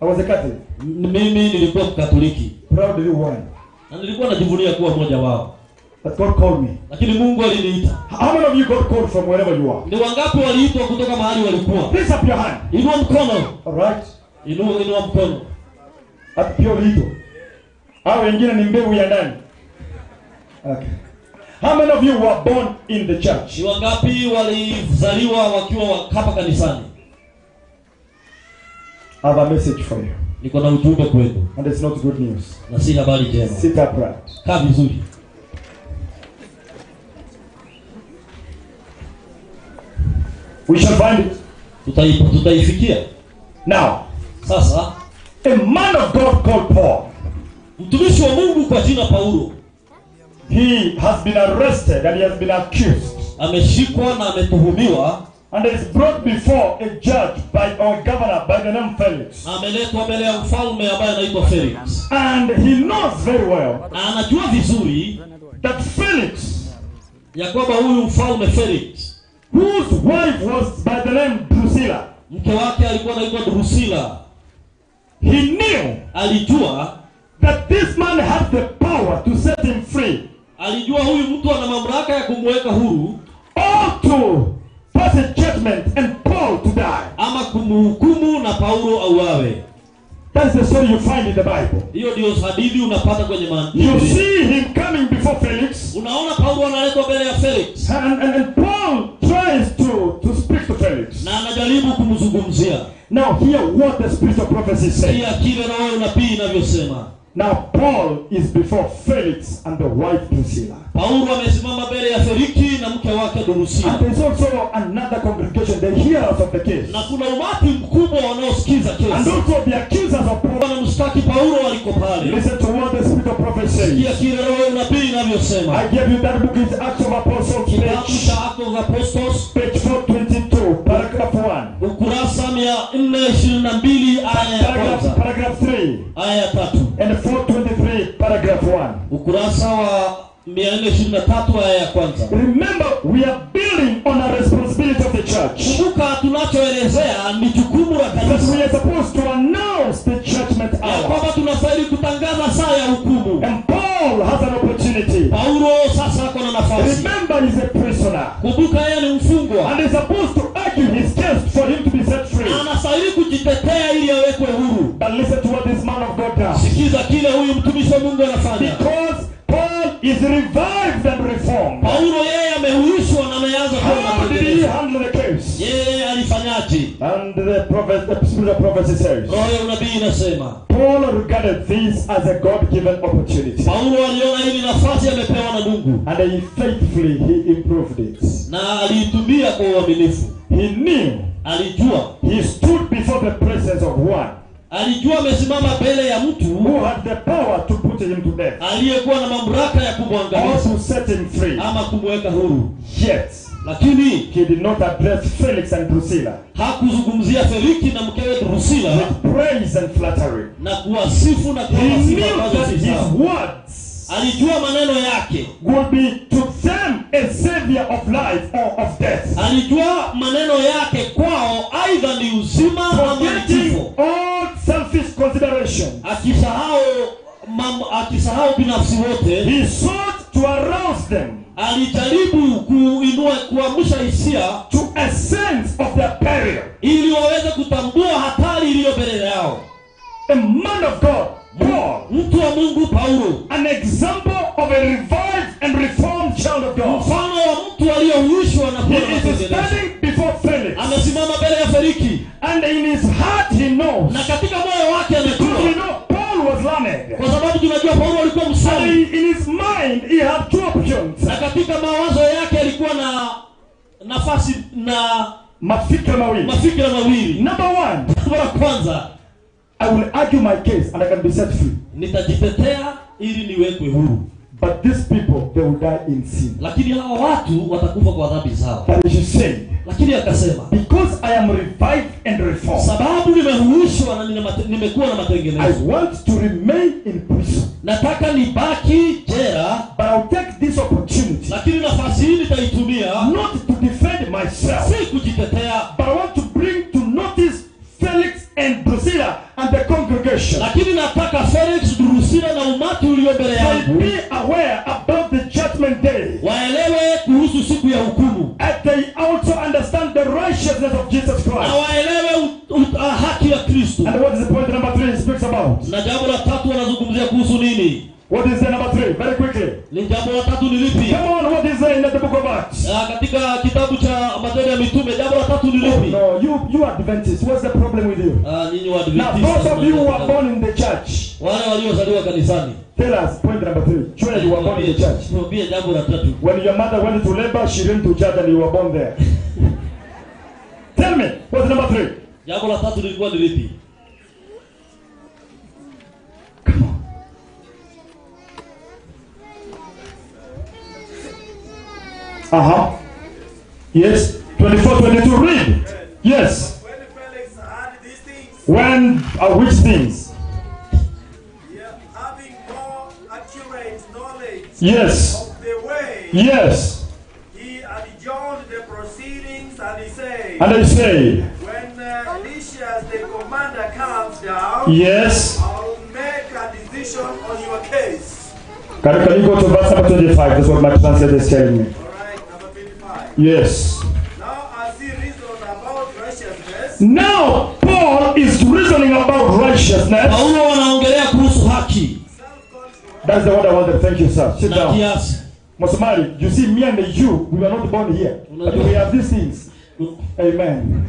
I was a Catholic. Mimi nilikuwa Mkatoliki. Proudly one. Na nilikuwa najivunia kuwa mmoja wao. But God called me. Lakini Mungu aliniita. How many of you got called from wherever you are? Ni wangapi waliitwa kutoka mahali walikuwa? Raise up your hand. Inua mkono. All right. Inua mkono. Hapo pia uliitwa. Hao wengine ni mbegu ya ndani. Okay. How many of you were born in the church? Ni wangapi walizaliwa wakiwa hapa kanisani? I have a message for you. Niko na ujumbe kwenu. And it's not good news. Na si habari njema. Sit upright. Kaa vizuri. We shall find it. Tutaifikia. Now, sasa a man of God called Paul, mtumishi wa Mungu kwa jina Paulo, he has been arrested and he has been accused. Ameshikwa na ametuhumiwa and is brought before a judge by our governor by the name Felix. Ameletwa mbele ya mfalme ambaye anaitwa Felix. And he knows very well na anajua vizuri that Felix, ya kwamba huyu mfalme Felix, whose wife was by the name Drusilla, mke wake alikuwa anaitwa Drusilla, he knew, alijua that this man had the power to set him free. Alijua huyu mtu ana mamlaka ya kumweka huru, or to pass a judgment and Paul to die, ama kumhukumu na Paulo auawe. That's the story you find in the Bible. Hiyo ndio hadithi unapata kwenye maandiko. You see him coming before Felix. Unaona Paulo analetwa mbele ya Felix. And Paul tries to speak to Felix. Na anajaribu kumzungumzia. Now hear what the spirit of prophecy says. Sikia kile roho unabii inavyosema. Now Paul is before Felix and the wife Drusilla. Paulo amesimama mbele ya Feliki na mke wake Drusilla. And there's also another congregation, the hearers of the case. Na kuna umati mkubwa wanaosikiza kesi. And also the accusers of Paul. Wanamshtaki Paulo waliko pale. Listen to what the spirit of prophecy says. Sikia kile roho unabii inavyosema. I gave you that book, is Acts of Apostles, Kitabu cha Acts of Apostles, page 422, paragraph 1. Ukurasa 422 aya ya kwanza. Paragraph 3. Aya ya 3. And 423, paragraph 1. Ukurasa wa 423 aya ya kwanza. Remember, we are building on a responsibility of the church. Kumbuka tunachoelezea ni jukumu la kanisa. That we are supposed to announce the judgment hour. Ya kwamba tunastahili kutangaza saa ya hukumu. And Paul has an opportunity. Paulo sasa ako na nafasi. Remember, he's a prisoner. Kumbuka yeye ni mfungwa. And he's supposed to argue his case for him to be set free. Anastahili kujitetea ili awekwe huru. But listen to what this man of God does. Sikiza kile huyu mtumishi wa Mungu anafanya. Because Paul is revived and reformed. Paulo yeye amehuishwa na ameanza kuwa. How did he handle the case? Yeye alifanyaje? And the spirit of prophecy says, roho ya unabii inasema, Paul regarded this as a God-given opportunity. Paulo aliona hili nafasi amepewa na Mungu. And he faithfully improved it. Na aliitumia kwa uaminifu. He knew. Alijua. He stood before the presence of one. Alijua amesimama mbele ya mtu who had the power to put him to death. Aliyekuwa na mamlaka ya kumwangamiza. Or to set him free. Ama kumweka huru. Yet, lakini he did not address Felix and Drusilla. Hakuzungumzia Feliki na mkewe Drusilla with praise and flattery. Na kuwasifu na kuwasifu his words. Alijua maneno yake would be to them a savior of life or of death. Alijua maneno yake kwao aidha ni uzima ama ni kifo. All selfish consideration. Akisahau binafsi wote. He sought to arouse them. Alijaribu kuamsha hisia to a sense of their peril. Ili waweze kutambua hatari iliyo mbele yao. A man of God, Paul, mtu wa Mungu Paulo, an example of a revived and reformed child of God. Mfano wa mtu aliyehuishwa na He is standing before Felix. Amesimama mbele ya Feliki. And in his heart he knows. Na katika moyo wake anajua. Paul was learned. Kwa sababu tunajua Paulo alikuwa msomi. In his mind he had two options. Na katika mawazo yake alikuwa na nafasi na mafikira mawili. Number one. Kwa kwanza, I will argue my case and I can be set free. Nitajitetea ili niwekwe huru. But these people, they will die in sin. Lakini hawa watu watakufa kwa dhambi zao. But he said, lakini akasema, because I am revived and reformed. Sababu nimehuishwa na nimekuwa na matengenezo. I want to remain in prison. Nataka nibaki jela. But I'll take this opportunity. Lakini nafasi hii nitaitumia. Not to defend myself. Si kujitetea. But I want to bring to notice Felix and Drusilla and the congregation. Lakini nataka Felix, Drusilla na umati ulio mbele yangu. Be aware about the judgment day. Waelewe kuhusu siku ya hukumu. And they also understand the righteousness of Jesus Christ. Na waelewe haki ya Kristo. And what is the point number 3 he speaks about? Na jambo la 3 anazungumzia kuhusu nini? What is the number 3? Very quickly. Ni jambo la 3 ni lipi? Come on, what is there in the book of Acts? Katika kitabu cha Matendo ya Mitume, jambo la 3 ni lipi? No, you are Adventists. What's the problem with you? Nyinyi wa Adventist. Now, those of you who are born in the church. Wale waliozaliwa kanisani. Tell us, point number 3. Sure, you were born in the church. Tuambie jambo la 3. When your mother went to labor, she went to church and you were born there. Tell me, what's number 3? Jambo la tatu lilikuwa ni lipi? Yes. 24:22. Read. Yes. When which things? Having more accurate knowledge Yes. of the way, Yes. he adjourned the proceedings, and he said, And they say, when Lysias the commander comes down, Yes. I'll make a decision on your case. Can you go to verse number 25? That's what my translator is telling me. Yes. Now as he reasoned about righteousness, Now Paul is reasoning about righteousness. Paulo anaongelea kuhusu haki. That's the word I wanted. Thank you, sir. Sit Na down. kiasi. Mosomari, you see, me and you, we were not born here. But we have these things. Amen.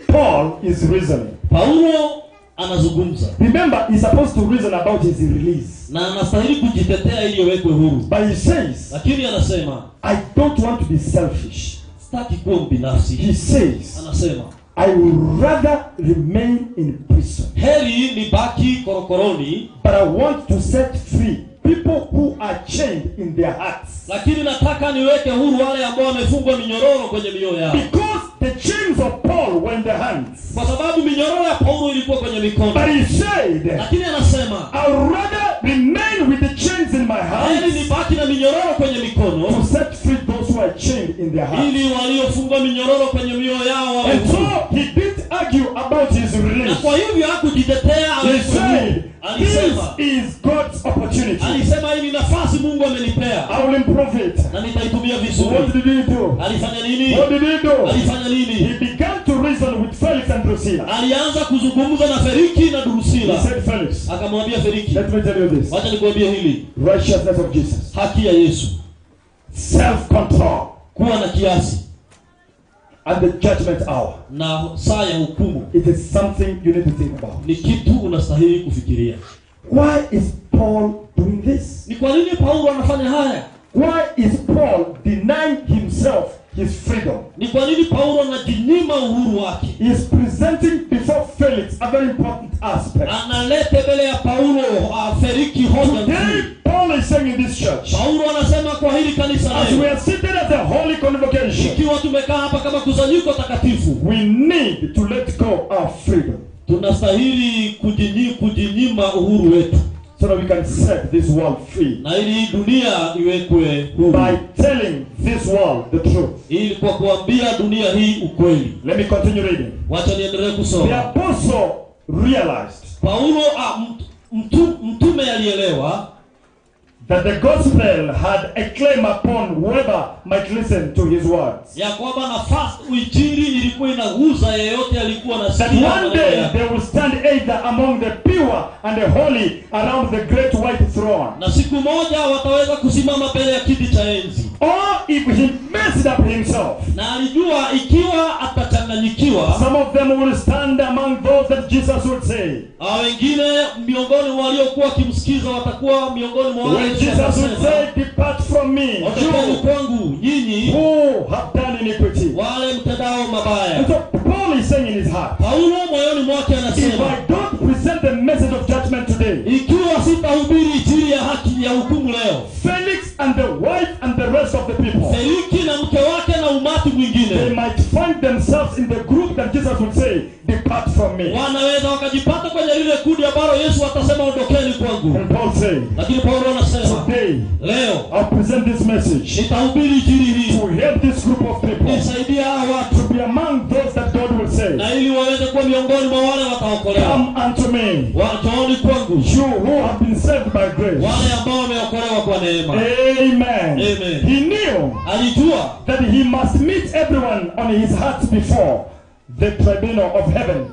Paul is reasoning. Paulo anazungumza. Remember, he's supposed to reason about his release. Na anastahili kujitetea ili awekwe huru. But he says, Lakini anasema, I don't want to be selfish. sitaki kuwa mbinafsi. He says, Anasema, I would rather remain in prison. heri nibaki korokoroni, But I want to set free people who are chained in their hearts. lakini nataka niweke huru wale ambao wamefungwa minyororo kwenye mioyo yao. Because the chains of Paul were in the hands. Kwa sababu minyororo ya Paulo ilikuwa kwenye mikono. But he said, Lakini anasema, I would rather remain with the chains in my heri hands nibaki na minyororo kwenye mikono, to set free those who are chained in their hearts. ili waliofungwa minyororo kwenye mioyo yao wawe And huru. so he didn't argue about his Na release. kwa hivyo hakujitetea, He awekwe said, huru. Alisema, this is God's opportunity. alisema hii ni nafasi Mungu amenipea I will improve it. na nitaitumia vizuri. What did he do? Alifanya nini? What did he do? Alifanya nini? He began to reason with Felix and Drusilla. Alianza kuzungumza na Feliki na Drusila. He said, Felix, Akamwambia Feliki, let me tell you this. wacha nikwambie hili, Righteousness of Jesus. haki ya Yesu, Self-control. kuwa na kiasi, And the judgment hour. na saa ya hukumu It is something you need to think about. ni kitu unastahili kufikiria. Why is Paul doing this? Ni kwa nini Paulo anafanya haya? Why is Paul denying himself his freedom? Ni kwa nini Paulo anajinyima uhuru wake? He is presenting before Felix a very important aspect. Analete mbele ya Paulo Feliki hoja Today, nzuri. Paul is saying in this church, Paulo anasema kwa hili kanisa as we leo, are seated at the holy convocation, ikiwa tumekaa hapa kama kusanyiko takatifu, we need to let go our freedom tunastahili kujinyima uhuru wetu, so that we can set this world free na ili dunia iwekwe huru, by telling this world the truth. ili kwa kuambia dunia hii ukweli. Let me continue reading. Wacha niendelee The kusoma. apostle realized Paulo mtume alielewa that the gospel had a claim upon whoever might listen to his words. ya kwamba nafasi uinjili ilikuwa inaguza yeyote alikuwa That nasikia one maneno day yake. they will stand either among the pure and the holy around the great white throne. Na siku moja wataweza kusimama mbele ya kiti cha enzi. Or if he messed up himself, Na alijua ikiwa atachanganyikiwa, some of them will stand among those that Jesus would say. wengine miongoni mwa waliokuwa wakimsikiza watakuwa miongoni mwa wale When Yesu Jesus would atasema, say, depart from me, ondokeni you kwangu nyinyi who have done iniquity. wale mtendao mabaya. And so Paul is saying in his heart, Paulo moyoni mwake if anasema, I don't present the message of judgment today, ikiwa sitahubiri injili ya haki ya hukumu leo, Felix and the wife and the rest of the people, Feliki na mke wake na umati they mwingine might find themselves in the group that Jesus would say, depart from me. wanaweza wakajipata kwenye lile kundi ambalo Yesu atasema ondokeni kwangu. And Paul said, Lakini Paulo anasema, today leo I'll present this message nitahubiri injili hii to help this group of people nisaidia hawa watu, to be among those that God will say, na ili waweze kuwa miongoni mwa wale wataokolewa. come unto me, Njooni kwangu, you who have been saved by grace. wale ambao wameokolewa kwa neema. Amen. Amen. He knew Alijua that he must meet everyone on his heart before the tribunal of heaven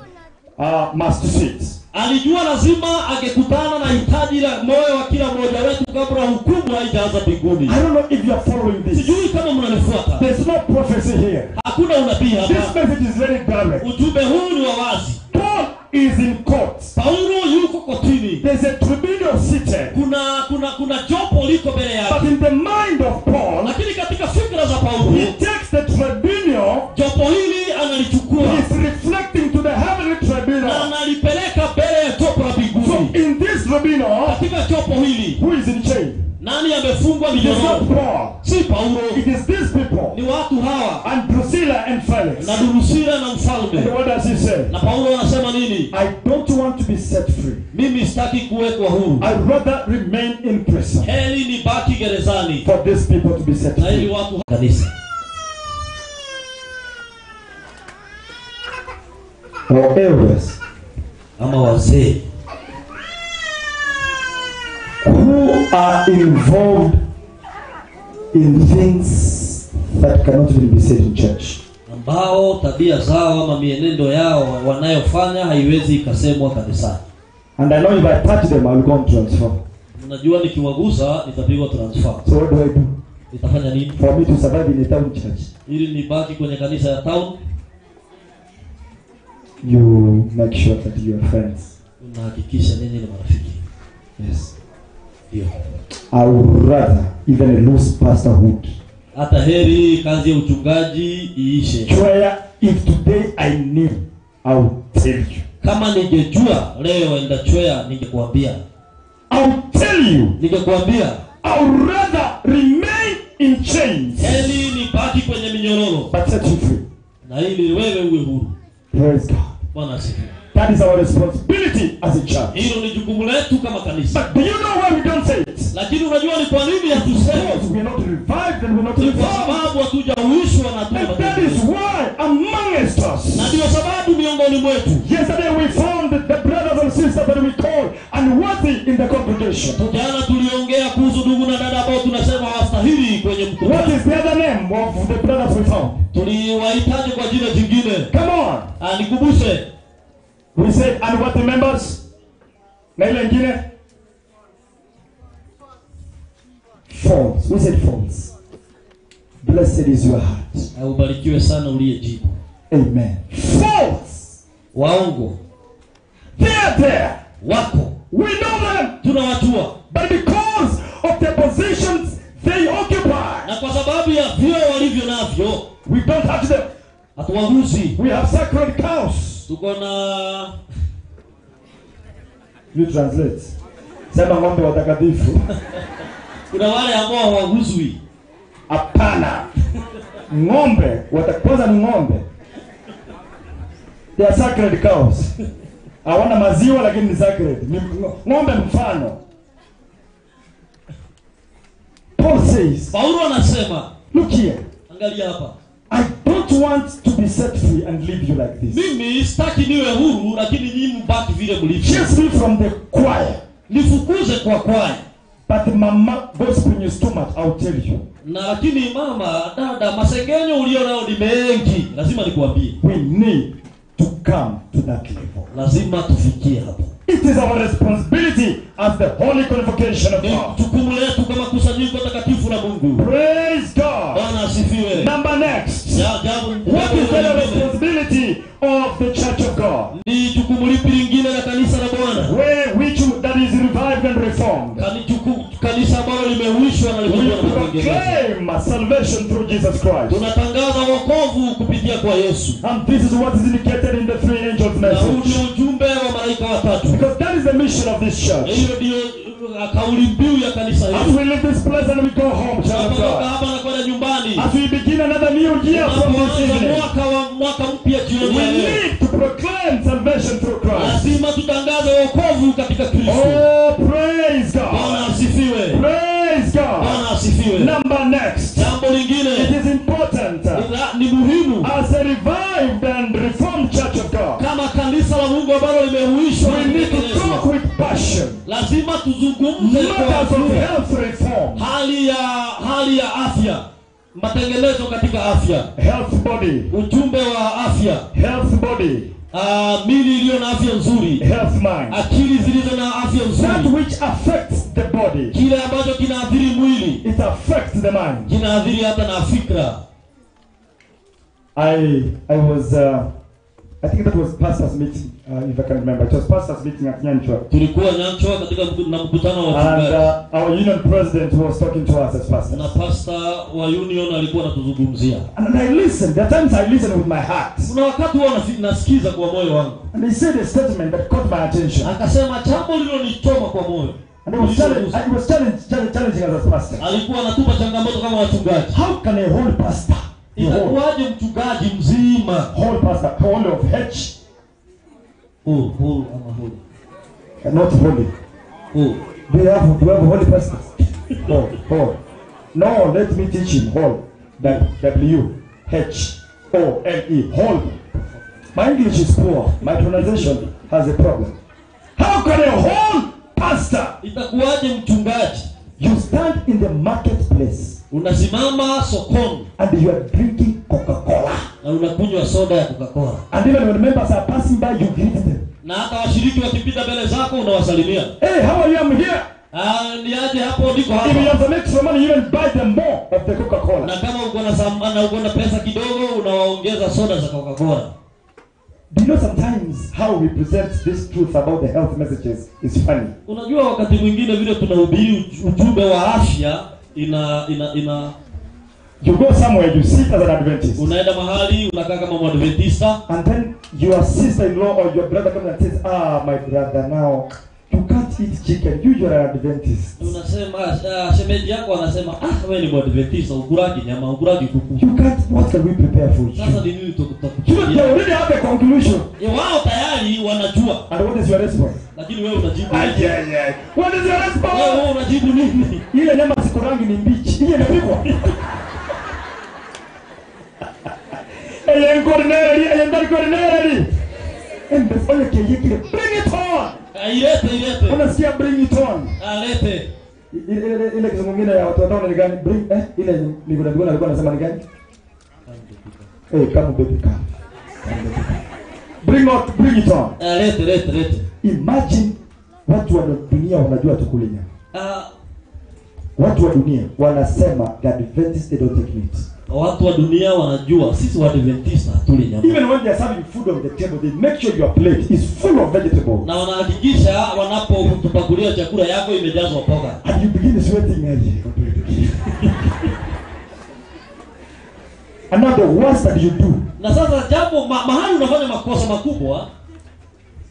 must sit. Alijua lazima angekutana na hitaji la moyo wa kila mmoja wetu kabla hukumu haijaanza mbinguni. I don't know if you are following this. Sijui kama mnanifuata. There's no prophecy here. Hakuna unabii This hapa. message is very direct. Ujumbe huu ni wa wazi. Paul is in court. Paulo yuko kotini. There's a tribunal seated. Kuna jopo liko mbele But yake. in the mind of Paul, Lakini katika fikra za Paulo, he takes the tribunal jopo hili. Who is in chain? Nani amefungwa It is not minyororo? Paul. Si Paulo. It is these people. Ni watu hawa. And Drusilla and Felix. Na Drusilla na mfalme. And what does he say? Na Paulo anasema nini? I don't want to be set free. Mimi sitaki kuwekwa huru. I rather remain in prison. Heri nibaki gerezani. For these people to be set Na ili free. watu kanisa. Or elders. Ama wazee. Who are involved in things that cannot even be said in church. Ambao tabia zao ama mienendo yao wanayofanya haiwezi ikasemwa kanisani. And I know if I touch them, I will go on transfer. Unajua nikiwagusa nitapigwa transfer. So what do I do? Nitafanya nini? For me to survive in a town church. Ili nibaki kwenye kanisa ya town. You make sure that you are friends. Unahakikisha ninyi ni marafiki. Yes. Ndio. I would rather even lose pastorhood. Hata heri kazi ya uchungaji iishe. Where if today I knew, I would tell you. Kama ningejua leo enda chwea ningekuambia. I would tell you. Ningekuambia. I would rather remain in chains. Heri nibaki kwenye minyororo. But set you free. Na ili wewe uwe huru. Praise God. Bwana asifiwe. That is our responsibility as a church. Hilo ni jukumu letu kama kanisa. But do you know why we don't say it? Lakini unajua ni kwa nini hatusemi? We are not revived and we are not Kwa reformed. sababu hatujahuishwa na And that is why amongst us. Na ndio sababu miongoni mwetu. Yesterday we found the brothers and sisters that we call unworthy in the congregation. Jana tuliongea kuhusu ndugu na dada ambao tunasema hawastahili kwenye mkutano. What is the other name of the brothers we found? Tuliwahitaji kwa jina jingine. Come on. Nikumbushe. We said unworthy members. Na ile nyingine? False. We said false. Blessed is your heart. Ubarikiwe sana uliyejibu. Amen. False. Waongo. They are there. Wako. We know them. Tunawajua. But because of the positions they occupy. Na kwa sababu ya vyeo walivyo navyo. We don't touch them. Hatuwaguzi. We have sacred cows. Tuko na You translate. Sema ng'ombe watakatifu. Kuna wale ambao hawaguzwi. Hapana. Ng'ombe watakwaza ni ng'ombe. They are sacred cows. Hawana maziwa lakini ni sacred. Ni ng'ombe mfano. Paul says, Paulo anasema, look here. Angalia hapa. I don't want to be set free and leave you like this. Mimi sitaki niwe huru lakini nyinyi mbaki vile mlivyo. Chase me from the choir. Nifukuze kwa kwaya. But mama gospel is too much, I'll tell you. Na lakini mama, dada, masengenyo ulio nao ni mengi. Lazima nikuambie. We need to come to that level. Lazima tufikie hapo. It is our responsibility as the holy convocation of God. Jukumu letu kama kusanyiko takatifu la Mungu. Praise God. Bwana asifiwe. Number next. What is the responsibility of the church of God? Ni jukumu lipi lingine la kanisa la Bwana? Which that is revived and reformed. Kanisa ambalo limehuishwa na limeongoza na proclaim salvation through Jesus Christ. Tunatangaza wokovu kupitia kwa Yesu. And this is what is indicated in the three angels message. Na huu ni ujumbe wa malaika watatu. Because that is the mission of this church. Hiyo ndio kauli mbiu ya kanisa hili. As we leave this place and we go home, child of God. Hapa na kwenda nyumbani. As we begin another new year from this evening. Mwaka mpya jioni. We need to proclaim salvation through Christ. Lazima tutangaze wokovu katika Kristo. Oh, praise God. Bwana asifiwe. Praise God. Bwana asifiwe. Number next. Jambo lingine. It is important. Ni muhimu. As a revived and reformed church of God. Kama kanisa la Mungu ambalo limehuishwa. We need to talk with passion. Lazima tuzungumze kwa health reform. Hali ya afya. Matengenezo katika afya. Health body. Ujumbe wa afya. Health body. Mili iliyo na afya nzuri. Health mind. Akili zilizo na afya nzuri. That which affects the body. Kile ambacho kinaathiri mwili. It affects the mind. Kinaathiri hata na fikra. I was I think that was pastor's meeting, if I can remember. It was pastor's meeting at Nyanchwa. Tulikuwa Nyanchwa katika mkutano wa wachungaji. And our union president was talking to us as pastors. Na pastor wa union alikuwa anatuzungumzia. And I listened. There are times I listen with my heart. Kuna wakati huwa nasikiza kwa moyo wangu. And he said a statement that caught my attention. Akasema jambo lililonichoma kwa moyo. And he was challenging us as pastors. Alikuwa anatupa changamoto kama wachungaji. How can a whole pastor, itakuwaje mchungaji mzima, whole pastor, whole of H, whole ama holy, not holy, do you have holy pastors? Whole. No, let me teach him whole. W-H-O-L-E, whole. My English is poor. My pronunciation has a problem. How can a whole pastor, itakuwaje mchungaji, you stand in the marketplace, unasimama sokoni, and you are drinking Coca-Cola, na unakunywa soda ya Coca-Cola, and even when members are passing by, you greet them, na hata washiriki wakipita mbele zako unawasalimia. Hey, how are you? I'm here. Niaje hapo, niko hapa. If you have to make some money, you even buy them more of the Coca-Cola. Na kama uko na pesa kidogo, unawaongeza soda za Coca-Cola. Do you know sometimes how we present this truth about the health messages is funny? Unajua wakati mwingine vile tunahubiri ujumbe wa afya ina you go somewhere, you sit as an Adventist. Unaenda mahali unakaa kama Mwadventista, and then your sister-in-law or your brother comes and says, my brother, now you can't eat chicken, you are an Adventist. Unasema shemeji yako anasema wewe ni Mwadventista, ukuragi nyama, ukuragi kuku. You can't, what can we prepare for you? Sasa ni nini You they already have a conclusion. Wao tayari wanajua. And what is your response? Lakini wewe unajibu. What is your response? Wewe unajibu nini? Ile nyama siku rangi ni mbichi. Ile imepikwa. Bring it on. Ilete. Unasikia bring it on. Alete. Ile kitu mwingine ya watu wanaona ni gani? Bring ile nilikuwa alikuwa anasema ni gani? Come baby come. Bring it on. Lete. Imagine watu wa dunia wanajua tukule nyama. Watu wa dunia wanasema the Adventists they don't take meat. Watu wa dunia wanajua sisi wa Adventista hatuli nyama. Even when they are serving food on the table, they make sure your plate is full of vegetables. Na wanahakikisha wanapokupakulia chakula yako imejazwa mboga. And you begin sweating early. And now the worst that you do. Na sasa jambo mahali unafanya makosa makubwa,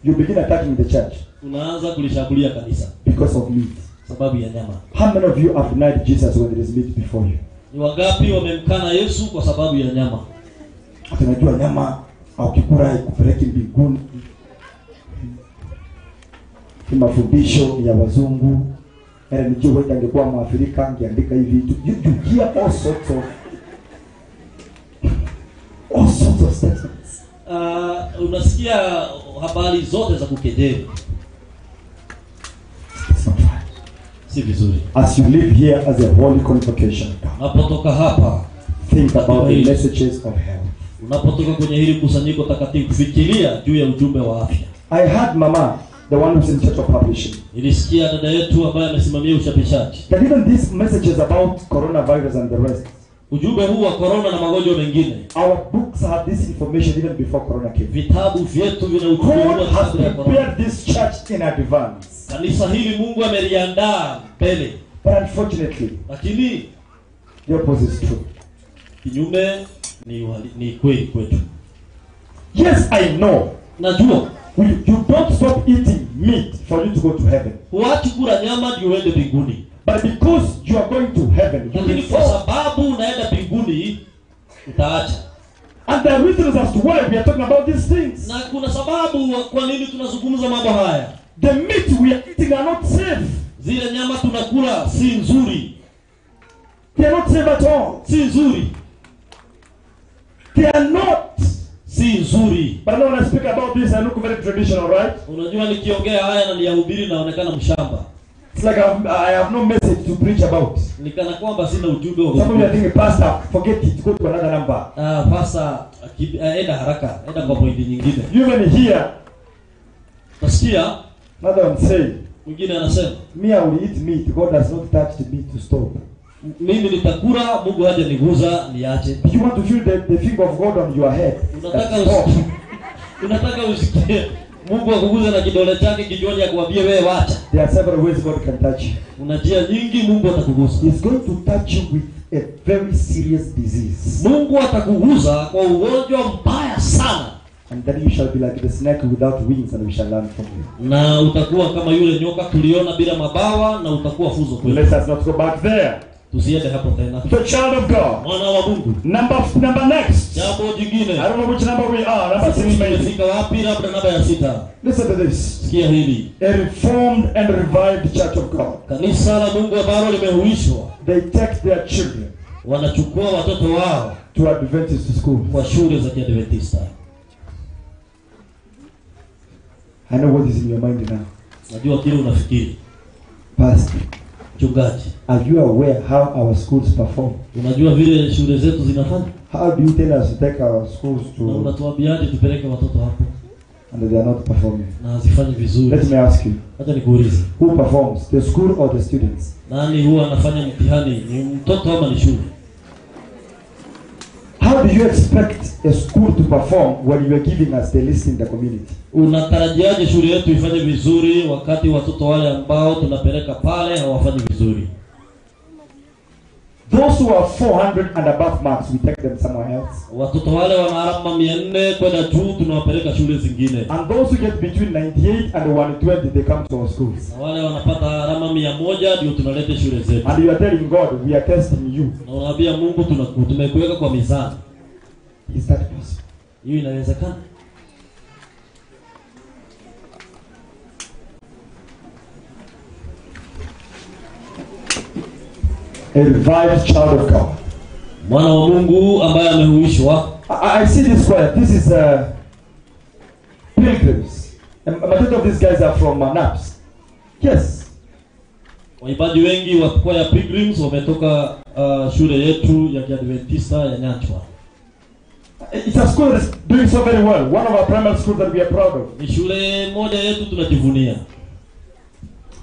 you begin attacking the church. Unaanza kulishambulia kanisa because of meat. Sababu ya nyama. How many of you have denied Jesus when there is meat before you? Ni wangapi wamemkana Yesu kwa sababu ya nyama? Tunajua nyama au kikula ikupeleke mbinguni. Ni mafundisho ya wazungu. Nijue wewe angekuwa Mwafrika angeandika hivi vitu. You hear all sorts of statements. Unasikia habari zote za kukejeli. Si vizuri. As you live here as a holy convocation, unapotoka hapa, think about the messages of health. Unapotoka kwenye hili kusanyiko takatifu, fikiria juu ya ujumbe wa afya. I heard Mama, the one who's in charge of publishing. Nilisikia dada yetu ambaye amesimamia uchapishaji. That even these messages about coronavirus and the rest. Ujumbe huu wa corona na magonjwa mengine. Our books have this information even before corona came. Vitabu vyetu vina ujumbe huu kabla ya corona. Prepared this church in advance. Kanisa hili Mungu ameliandaa mbele. But unfortunately, lakini the opposite is true. Kinyume ni kweli kwetu. Yes, I know. Najua. You don't stop eating meat for you to go to heaven. Huachi kula nyama ndio uende mbinguni. But because you are going to heaven, lakini kwa sababu unaenda mbinguni utaacha. And there are reasons as to why we are talking about these things. Na kuna sababu kwa nini tunazungumza mambo haya. The meat we are eating are not safe. Zile nyama tunakula si nzuri. They are not safe at all. Si nzuri. They are not. Si nzuri. But when I speak about this, I look very traditional, right? Unajua nikiongea haya na niyahubiri naonekana mshamba. It's like I have no message to preach about. Nikana kwamba sina ujumbe wa. Some of you are thinking, Pastor, forget it, go to another number. Pastor, enda haraka, enda kwa point nyingine. You even hear. Nasikia another one say, mwingine anasema, me I will eat meat, God has not touched me to stop. Mimi nitakula, Mungu haja niguza niache. You want to feel the finger of God on your head. Unataka usikie Mungu akuguze na kidole chake kichwani akwambie wewe wacha. There are several ways God can touch you. Una njia nyingi Mungu atakugusa. He's going to touch you with a very serious disease. Mungu atakuguza kwa ugonjwa mbaya sana. And then you shall be like the snake without wings, and we shall learn from you. Na utakuwa kama yule nyoka tuliona bila mabawa, na utakuwa fuzo kwetu. Let us not go back there. Tusiende hapo tena. The child of God. Mwana wa Mungu. Number next. Jambo jingine. I don't know which number we are. Number 6 maybe. Tumefika wapi? Labda namba ya 6. Listen to this. Sikia hili. A reformed and revived church of God. Kanisa la Mungu ambalo limehuishwa. They take their children. Wanachukua watoto wao to Adventist school. Kwa shule za Kiadventista. I know what is in your mind now. Najua kile unafikiri. Pastor, mchungaji, are you aware how our schools perform? Unajua vile shule zetu zinafanya? How do you tell us to take our schools to? Na unatuambiaje tupeleke watoto hapo? And they are not performing. Na hazifanyi vizuri. Let me ask you. Acha nikuulize. Who performs? The school or the students? Nani huwa anafanya mtihani? Ni mtoto ama ni shule? How do you expect a school to perform when you are giving us the list in the community? Unatarajiaje shule yetu ifanye vizuri wakati watoto wale ambao tunapeleka pale hawafanyi vizuri? Those who are 400 and above marks, we take them somewhere else. Watoto wale wana alama 400 kwenda juu tunawapeleka shule zingine. And those who get between 98 and 120, they come to our schools. Na wale wanapata alama 100 ndio tunaleta shule zetu. And you are telling God, we are testing you. Na unaambia Mungu tumekuweka kwa mizani. Is that possible? Hiyo inawezekana? A revived child of God. Mwana wa Mungu ambaye amehuishwa. I see this choir. This is pilgrims. And majority of these guys are from Naps. Yes. Waimbaji wengi wa choir pilgrims wametoka shule yetu ya Kiadventista ya Nyanchwa. It's a school that's doing so very well. One of our primary schools that we are proud of. Ni shule moja yetu tunajivunia.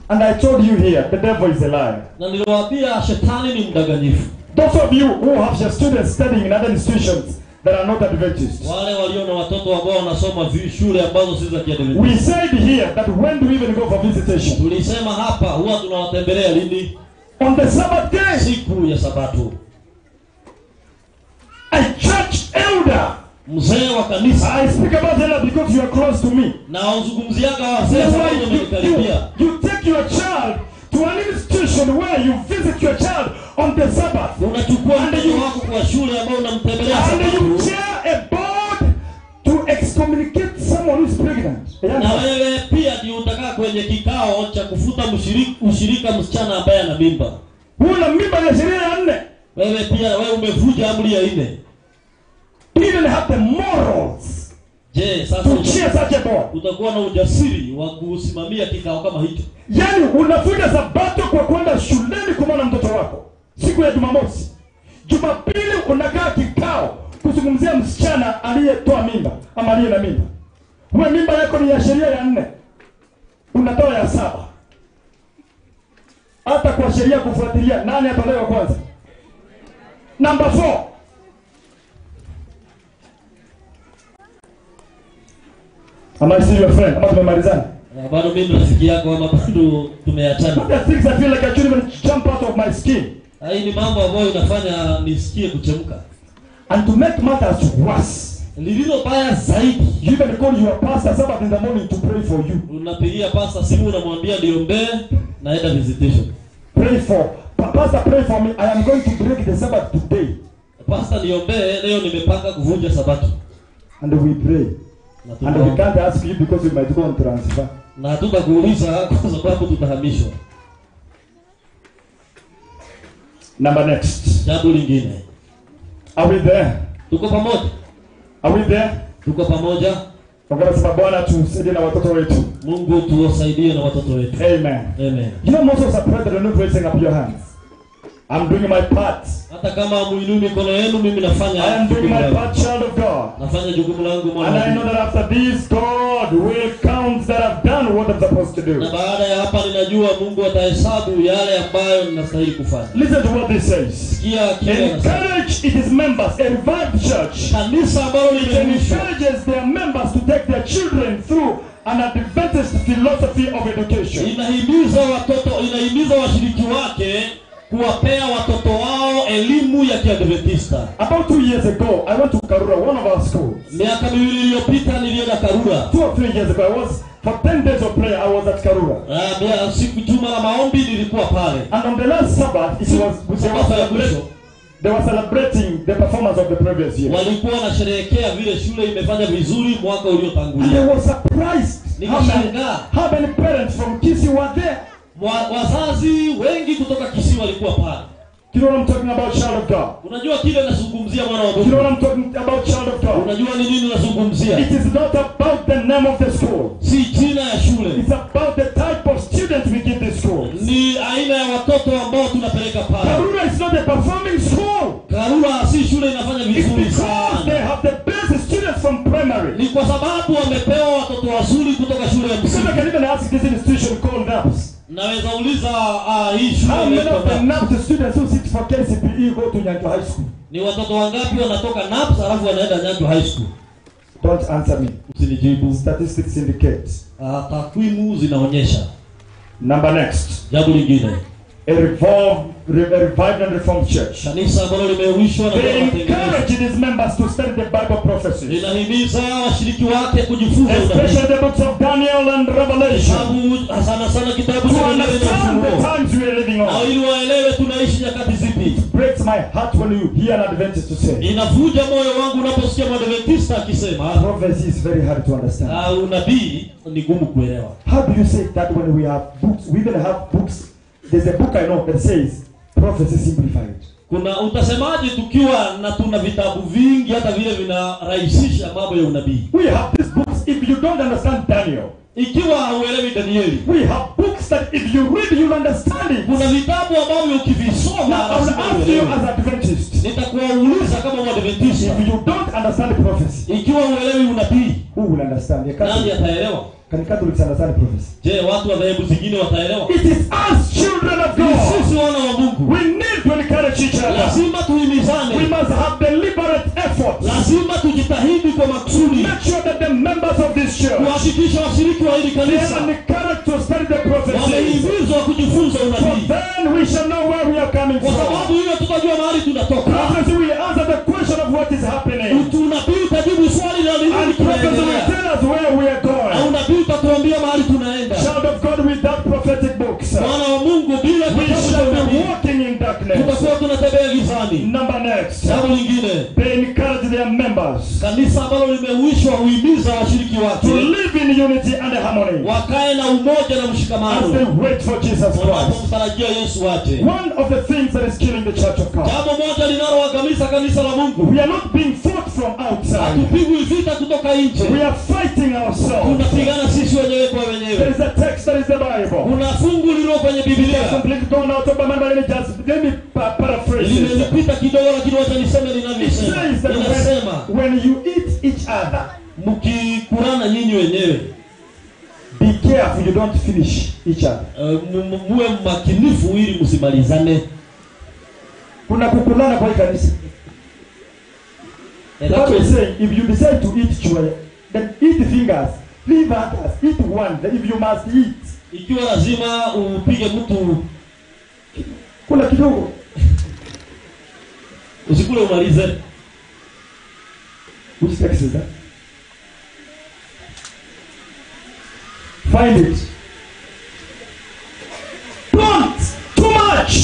And I told you here, the devil is a liar. Na niliwaambia shetani ni mdanganyifu. Those of you who have your students studying in other institutions that are not Adventist. Wale walio na watoto ambao wanasoma shule ambazo si za Kiadventista. We said here that when do we even go for visitation? Tulisema hapa huwa tunawatembelea lini? On the Sabbath day. Siku ya Sabato. A church elder. Mzee wa kanisa. I speak about elder because you are close to me. Na uzungumziaga wazee sababu wamenikaribia. You take your child to an institution where you visit your child on the Sabbath. Unachukua mtoto wako kwa shule ambao unamtembelea Sabato. And you chair a board to excommunicate someone who is pregnant. Na wewe pia ndio utakaa kwenye kikao cha kufuta ushirika msichana ambaye ana mimba. Una mimba ya sheria ya 4. Wewe pia umevunja amri ya 4. You even have the morals. Je, sasa utakuwa na ujasiri wa kusimamia kikao kama hicho? Yaani unafunga Sabato kwa kwenda shuleni kumwona mtoto wako. Siku ya Jumamosi. Jumapili unakaa kikao kuzungumzia msichana aliyetoa mimba ama aliye na mimba. Wewe mimba yako ni ya sheria ya 4. Unatoa ya 7. Hata kwa sheria kufuatilia nani atolewa kwanza? Number 4. Am I still your friend? Ama tumemalizana? Bado mimi rafiki yako ama bado tumeachana? But the things I feel like I shouldn't even jump out of my skin. Hii ni mambo ambayo inafanya nisikie kuchemka. And to make matters worse, lililo baya zaidi, you even call your pastor Sabbath in the morning to pray for you. Unapigia pastor simu unamwambia niombee naenda visitation. Pray for pastor, pray for me. I am going to break the Sabbath today. Pastor niombee leo nimepanga kuvunja Sabato. And we pray. And we can't ask you because we might go on transfer. Na tutakuuliza kwa sababu tutahamishwa. Number next. Jambo lingine. Are we there? Tuko pamoja? Are we there? Tuko pamoja? Tunasema Bwana tusaidie na watoto wetu. Mungu tuwasaidie na watoto wetu. Amen. Amen. You know, most of us pray that you're not raising up your hands. I'm doing my part. Hata kama muinui mikono yenu mimi nafanya. I am doing my part, child of God. Nafanya jukumu langu mwana. And I know that after this God will count that I've done what I'm supposed to do. Na baada ya hapa ninajua Mungu atahesabu yale ambayo ninastahili kufanya. Listen to what this says. Encourage its members, a revived church. Kanisa ambalo limehuishwa. Encourages their members to take their children through an Adventist philosophy of education. Inahimiza washiriki wake kuwapea watoto wao elimu ya Kiadventista. About 2 years ago, I went to Karura, one of our schools. Miaka miwili iliyopita nilienda Karura. 2 or 3 years ago, I was for 10 days of prayer. I was at Karura. Siku juma la maombi nilikuwa pale. And on the last Sabbath, they were celebrating the performance of the previous year. Walikuwa wanasherehekea vile shule imefanya vizuri mwaka uliotangulia. And I was surprised how many parents from Kisii were there. Wazazi wengi kutoka Kisii walikuwa pale. You know what I'm talking about, child of God? Unajua kile nazungumzia mwana wa Mungu. You know what I'm talking about, child of God? Unajua ni nini nazungumzia? It is not about the name of the school. Si jina ya shule. It's about the type of students we give this school. Ni aina ya watoto ambao tunapeleka pale. Karura is not a performing school. Karura si shule inafanya vizuri sana. They have the best students from primary. Ni kwa sababu wamepewa watoto wazuri kutoka shule ya msingi. I can even ask this institution called NAPS. Naweza uliza hii shule how many of the NAPS students who sit for KCPE go to Nyanjo High School? Ni watoto wangapi wanatoka NAPS alafu wanaenda Nyanjo High School? Don't answer me. Usinijibu. Statistics indicate. Takwimu zinaonyesha. Number next. Jambo lingine. A revived and reformed church. Kanisa ambalo limeuishwa na they encourage its members to study the Bible prophecies. Linahimiza washiriki wake kujifunza especially the books of Daniel and Revelation. Sana kitabu cha Daniel na the times we are living on. Na ili waelewe tunaishi nyakati zipi. It breaks my heart when you hear an Adventist to say. Inavuja moyo wangu unaposikia Adventista akisema. Prophecy is very hard to understand. Unabii ni gumu kuelewa. How do you say that when we have books? We even have books. There's a book I know that says prophecy simplified. Kuna utasemaje tukiwa na tuna vitabu vingi hata vile vinarahisisha mambo ya unabii. We have these books if you don't understand Daniel. Ikiwa hauelewi Danieli. We have books that if you read you'll understand it. Kuna vitabu ambavyo ukivisoma ask you as Adventist. Nitakuuliza kama Adventist. If you don't understand prophecy. Ikiwa huelewi unabii. Who will understand? Nani ataelewa? Can Catholics understand prophecy? Je, watu wa dhehebu zingine wataelewa? It is us children of God. Sisi wana wa Mungu. We need to encourage each other. Lazima tuhimizane. We must have deliberate effort. Lazima tujitahidi kwa makusudi. Make sure that the members of this church kuhakikisha washiriki wa hili kanisa are encouraged to study the prophecy. Wamehimizwa kujifunza unabii. Then we shall know where we are coming from. Kwa sababu hiyo tutajua mahali tunatoka. Prophecy will answer the question of what is happening. Unabii utajibu swali la nini kinaendelea. And prophecy will tell us where we are going. Na unabii utatuambia mahali tunaenda. Child of God, without prophetic books, Mwana wa Mungu bila we shall be walking in darkness. Tutakuwa tunatembea gizani. Number next. Jambo lingine. They encourage their members. Kanisa ambalo limeuishwa huimiza washiriki wake. To live in unity and harmony. Wakae na umoja na mshikamano. As they wait for Jesus Christ. Wanapomtarajia Yesu aje. One of the things that is killing the church of God. Jambo moja linaloangamiza kanisa la Mungu. We are not being fought from outside. Hatupigwi vita kutoka nje. We are fighting ourselves. Tunapigana sisi wenyewe kwa wenyewe. There is a text that is the Bible. Kuna fungu lililo kwenye Biblia. Let me paraphrase it. Limenipita kidogo lakini wacha niseme linavyosema. Linasema when you eat each other, mkikurana nyinyi wenyewe, be careful you don't finish each other. Muwe makinifu ili msimalizane. Kuna kukulana kwa kanisa. God is saying if you decide to eat chua, then eat fingers. Leave others. Eat one. If you must eat. Ikiwa lazima upige mtu kula kidogo. Usikule umalize. Which text is that? Find it. Don't! Too much!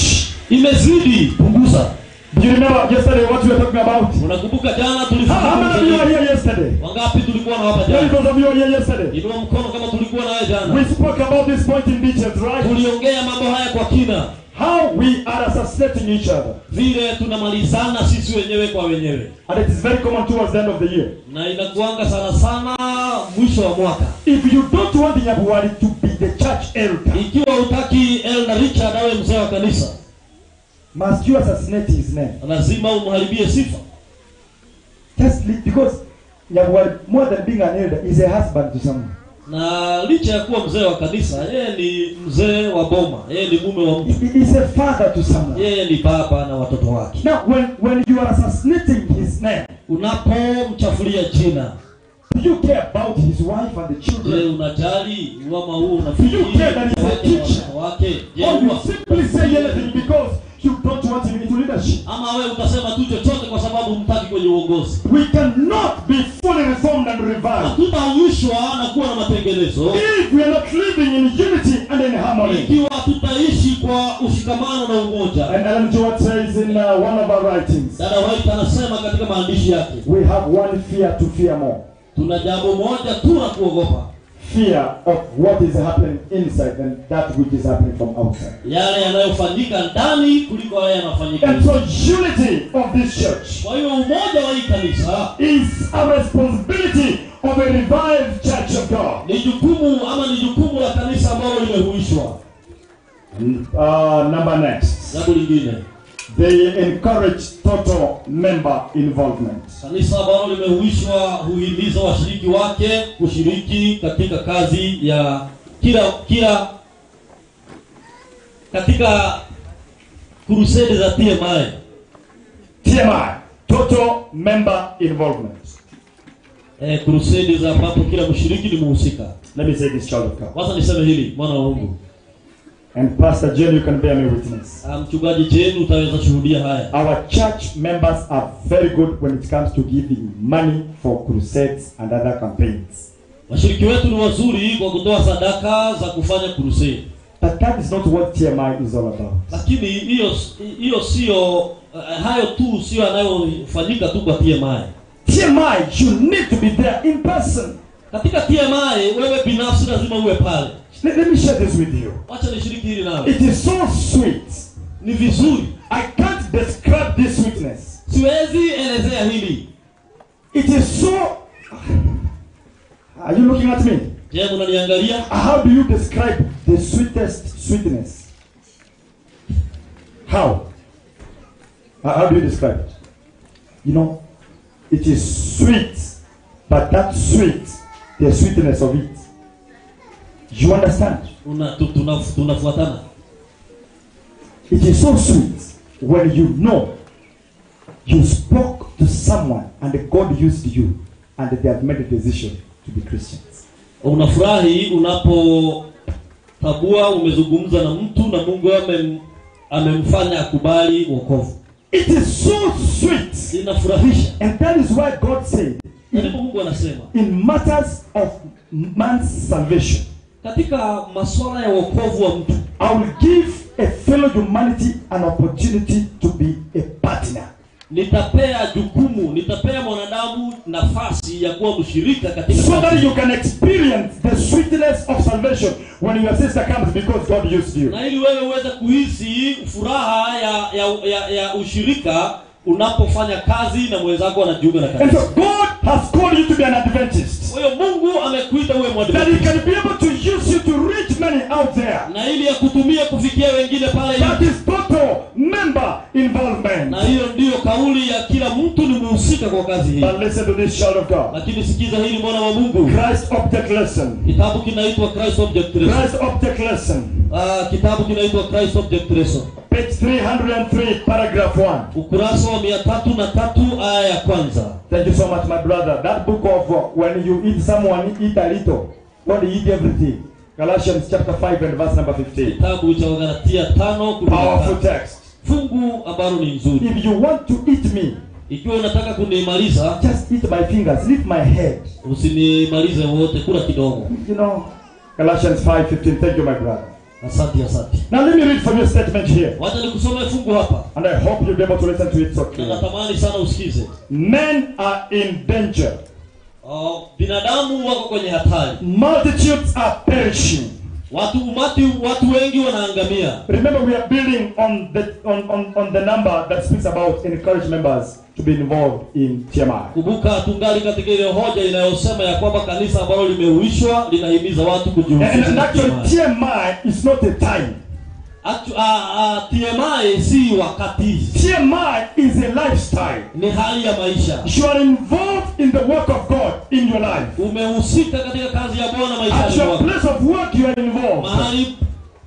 Imezidi, punguza. Do you remember yesterday what we were talking about? Unakumbuka jana tulifanya. How many of you were here yesterday? Wangapi tulikuwa na hapa jana? How many of you were here yesterday? Inua mkono kama tulikuwa na wewe jana. We spoke about this point in detail, right? Tuliongea mambo haya kwa kina. How we are assassinating each other. Vile tunamalizana sisi wenyewe kwa wenyewe. And it is very common towards the end of the year. Na inakuanga sana mwisho wa mwaka. If you don't want Nyabuwari to be the church elder. Ikiwa utaki Elder Richard awe mzee wa kanisa, must you assassinate his name? Lazima umharibie sifa. Just because Nyabuwari, more than being an elder, is a husband to someone. Na licha ya kuwa mzee wa kanisa, yeye ni mzee wa boma, yeye ni mume wa mtu. He is a father to someone. Yeye ni baba na watoto wake. Now when you are assassinating his name, unapomchafulia jina, do you care about his wife and the children? Je, unajali mama huo unafikiri? Do you care that he's a teacher? Wake. Or you simply say anything because you don't want him to leadership. Ama wewe utasema tu chochote kwa sababu mtaki kwenye uongozi. We cannot be fully reformed and revived. Hatutauishwa na kuwa na matengenezo if we are not living in unity and in harmony. Ikiwa tutaishi kwa ushikamano na umoja. And Ellen G. White says in one of our writings, Dada White anasema katika maandishi yake, we have one fear to fear more. Tuna jambo moja tu la kuogopa. Fear of what is happening inside than that which is happening from outside. Yale yanayofanyika ndani kuliko yale yanayofanyika. And so unity of this church. Kwa hiyo umoja wa hii kanisa is a responsibility of a revived church of God. Ni jukumu la kanisa ambalo limehuishwa. Number next. Jambo lingine. They encourage total member involvement. Kanisa ambalo limehuishwa huhimiza washiriki wake kushiriki katika kazi ya kila katika crusade za TMI. TMI, total member involvement. Crusade za ambapo kila mshiriki ni muhusika. Let me say this, child of God. Wacha niseme hili, mwana wa Mungu. And Pastor Jen, you can bear me witness. Mchungaji Jen utaweza shuhudia haya. Our church members are very good when it comes to giving money for crusades and other campaigns. Washiriki wetu ni wazuri kwa kutoa sadaka za kufanya crusade. But that is not what TMI is all about. Lakini hiyo sio hayo tu sio yanayofanyika tu kwa TMI. TMI, you need to be there in person. Katika TMI wewe binafsi lazima uwe pale. Let me share this with you. Wacha nishiriki hili nawe. It is so sweet. Ni vizuri. I can't describe this sweetness. Siwezi elezea hili. It is so. Are you looking at me? Je, unaniangalia? How do you describe the sweetest sweetness? How do you describe it? You know, it is sweet, but that sweet, the sweetness of it. You understand? Tunafuatana. It is so sweet when you know you spoke to someone and God used you and they have made a decision to be Christians. Unafurahi unapotambua umezungumza na mtu na Mungu amemfanya akubali wokovu. It is so sweet. Inafurahisha. And that is why God said, Mungu anasema, in matters of man's salvation, katika masuala ya wokovu wa mtu, I will give a fellow humanity an opportunity to be a partner. Nitapea mwanadamu nafasi ya kuwa mshirika katika so that you can experience the sweetness of salvation when your sister comes because God used you. Na ili wewe uweze kuhisi furaha ya ushirika unapofanya kazi na mwenzako anajiunga na kanisa. And so God has called you to be an Adventist. Kwa hiyo Mungu amekuita uwe mwadventist. That he can be able to use you to reach many out there. Na ili akutumie kufikia wengine pale. That is total member involvement. Na hiyo ndio kauli ya kila mtu ni muhusika kwa kazi hii. But listen to this, child of God. Lakini sikiza hili mwana wa Mungu. Christ Object Lesson. Kitabu kinaitwa Christ Object Lesson. Christ Object Lesson. Kitabu kinaitwa Christ Object Lesson. Page 303, paragraph 1. Ukurasa wa 303 aya ya kwanza. Thank you so much, my brother. That book of when you eat someone, eat a little. Don't eat everything. Galatians chapter 5 and verse number 15. Kitabu cha Wagalatia 5:15. Powerful text. Fungu ambalo ni nzuri. If you want to eat me, ikiwa unataka kunimaliza, just eat my fingers, leave my head. Usinimalize wote, kula kidogo. You know, Galatians 5:15. Thank you, my brother. Asante. Now let me read from your statement here. Wacha nikusomee fungu hapa. And I hope you'll be able to listen to it so clearly. Natamani sana usikize. Men are in danger. Binadamu wako kwenye hatari. Multitudes are perishing. Watu wengi wanaangamia. Remember, we are building on the number that speaks about encourage members to be involved in TMI. Kumbuka tungali katika ile hoja inayosema ya kwamba kanisa ambalo limehuishwa linahimiza watu kujihusisha na TMI. TMI is not a time. TMI si wakati. TMI is a lifestyle. Ni hali ya maisha. You are involved in the work of God in your life. Umehusika katika kazi ya Bwana maishani mwako. At your place of work you are involved. Mahali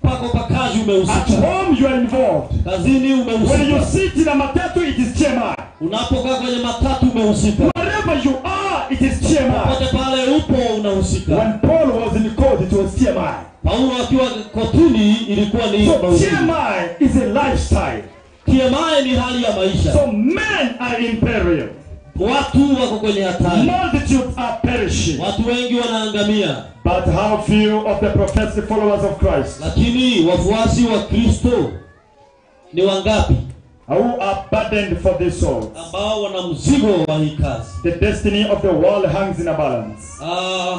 pako pa kazi umehusika. At home you are involved. Kazini umehusika. When you sit in a matatu it is TMI. Unapokaa kwenye matatu umehusika. Wherever you are it is TMI. Popote pale upo unahusika. When Paul was in court it was TMI. Paulo akiwa kotini ilikuwa ni TMI is a lifestyle. TMI ni hali ya maisha. So men are in peril. Watu wako kwenye hatari. Multitudes are perishing. Watu wengi wanaangamia. But how few of the professed followers of Christ? Lakini wafuasi wa Kristo ni wangapi? Who are burdened for this soul? Ambao wana mzigo wa hii kazi. The destiny of the world hangs in a balance.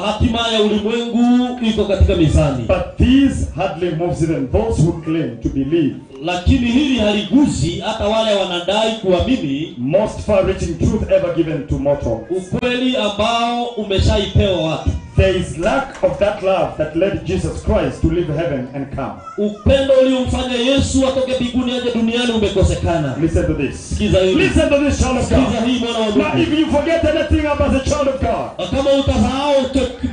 Hatima ya ulimwengu iko katika mizani. But this hardly moves even those who claim to believe. Lakini hili haliguzi hata wale wanadai kuamini. Most far-reaching truth ever given to mortal. Ukweli ambao umeshaipewa watu. There is lack of that love that led Jesus Christ to leave heaven and come. Upendo uliomfanya Yesu atoke mbinguni aje duniani umekosekana. Listen to this. Sikiza hili. Listen to this, child of God. Sikiza hii mwana wa Mungu. Now if you forget anything about the child of God. Kama utasahau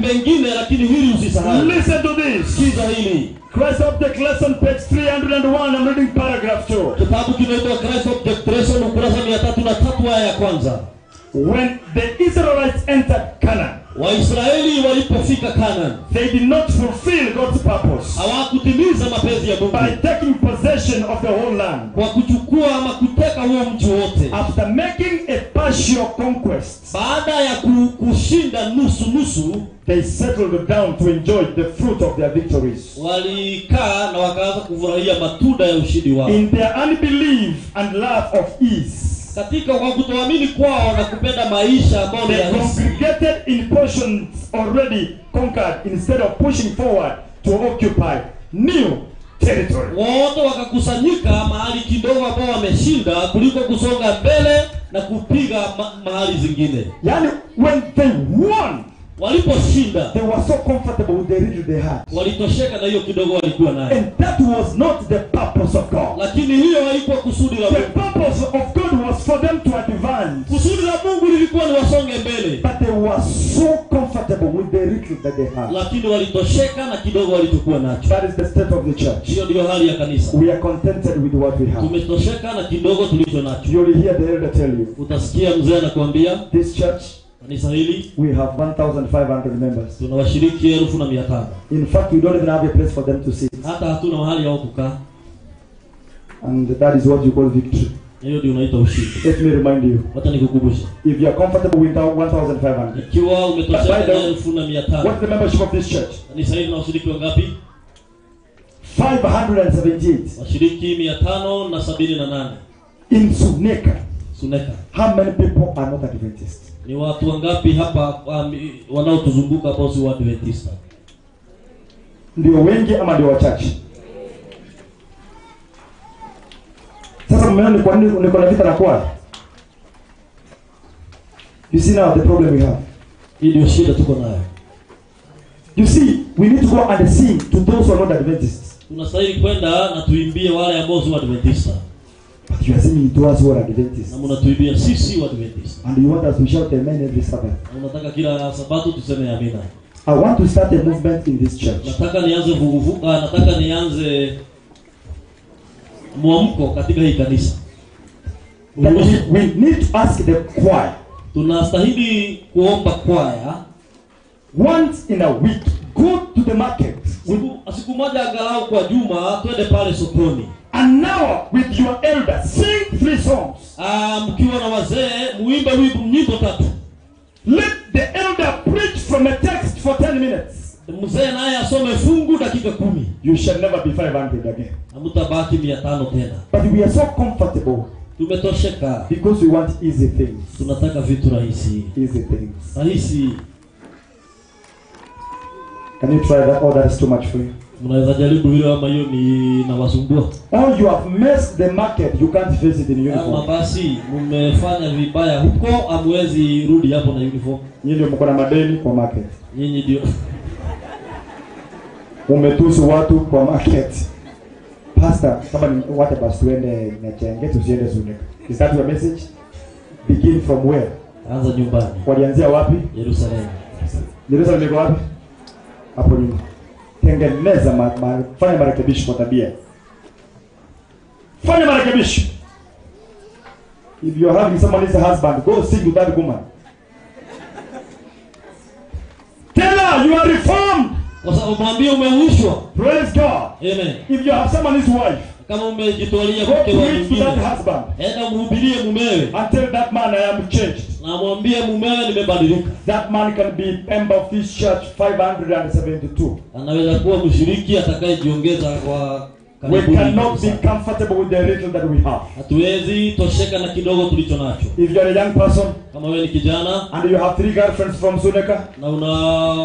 mengine lakini hili usisahau. Listen to this. Sikiza hili. Christ Object Lesson page 301. I'm reading paragraph 2. Kitabu kinaitwa Christ Object Lesson ukurasa 303 aya ya kwanza. When the Israelites entered Canaan, Waisraeli walipofika Canaan, they did not fulfill God's purpose. Hawakutimiza mapenzi ya Mungu. By taking possession of the whole land. Kwa kuchukua ama kuteka huo mji wote. After making a partial conquest. Baada ya kushinda nusu, they settled down to enjoy the fruit of their victories. Walikaa na wakaanza kufurahia matunda ya ushindi wao. In their unbelief and love of ease. Katika kwa kutoamini kwao na kupenda maisha ambao ni rahisi. They congregated in portions already conquered instead of pushing forward to occupy new territory. Wote wakakusanyika mahali kidogo ambao wameshinda kuliko kusonga mbele na kupiga mahali zingine. Yani when they won, waliposhinda, they were so comfortable with the little they had. Walitosheka na hiyo kidogo walikuwa nayo. And that was not the purpose of God. Lakini hiyo haikuwa kusudi la Mungu. The purpose of God was for them to advance. Kusudi la Mungu lilikuwa ni wasonge mbele. But they were so comfortable with the little that they had. Lakini walitosheka na kidogo walichokuwa nacho. That is the state of the church. Hiyo ndio hali ya kanisa. We are contented with what we have. Tumetosheka na kidogo tulicho nacho. You will hear the elder tell you. Utasikia mzee anakuambia, this church, kanisa hili, we have 1,500 members. Tuna washiriki 1500. In fact, we don't even have a place for them to sit. Hata hatuna mahali yao kukaa. And that is what you call victory. Hiyo ndio unaita ushindi. Let me remind you. Wacha nikukumbushe. If you are comfortable with 1,500. Ikiwa umetosheka na 1500. What's the membership of this church? Kanisa hili na washiriki wangapi? 578. Washiriki 578. In Suneka. Suneka. How many people are not Adventists? Ni watu wangapi hapa wanaotuzunguka hapo si Waadventista? Ndio wengi ama ndio wachache? Sasa mmeona ni kwa nini niko na vita na kwaya? You see now the problem we have. Hii ndio shida tuko nayo. You see, we need to go and sing to those who are not Adventists. Tunastahili kwenda na tuimbie wale ambao si Waadventista. But you are singing to us who are Adventists. Na mnatuimbia sisi Waadventista. And you want us to shout amen every Sabbath. Unataka kila sabato tuseme amina. I want to start a movement in this church. Nataka nianze mwamko katika hii kanisa. We need to ask the choir. Tunastahili kuomba kwaya once in a week, go to the market. Siku moja angalau kwa juma twende pale sokoni. And now with your elders, sing 3 songs. Mkiwa na wazee muimbe nyimbo 3. Let the elder preach from a text for 10 minutes. Mzee naye asome fungu dakika 10. You shall never be 500 again. Hamtabaki 500 tena. But we are so comfortable. Tumetosheka because we want easy things. Tunataka vitu rahisi. Easy things. Rahisi. Can you try that? Oh, that is too much for you. Unaweza jaribu hilo ama hiyo ni nawasumbua. Oh, you have messed the market. You can't face it in uniform. Ama basi mmefanya vibaya huko, amwezi rudi hapo na uniform. Nyinyi ndio mko na madeni kwa market. Nyinyi ndio umetusu watu kwa market. Pastor, kama ni what about tuende Nyachenge tusiende Suneka? Is that your message? Begin from where? Anza nyumbani. Walianzia wapi? Yerusalemu. Yerusalemu iko wapi? Hapo nyuma. Tengeneza fanya marekebisho kwa tabia. Fanya marekebisho. If you are having someone as a husband, go sing with that woman. Tell her you are reformed. Kwa sababu mwambie umehuishwa. Praise God. Amen. If you have someone as wife, kama umejitwalia Go mke wa preach to mwingine, that husband enda mhubirie mumewe and tell that man I am changed. na mwambie mumewe nimebadilika. That man can be member of this church 572. Anaweza kuwa mshiriki atakayejiongeza kwa We cannot be comfortable with the little that we have. Hatuwezi tosheka na kidogo tulicho nacho. If you are a young person Kama wewe ni kijana and you have 3 girlfriends from Suneka, na una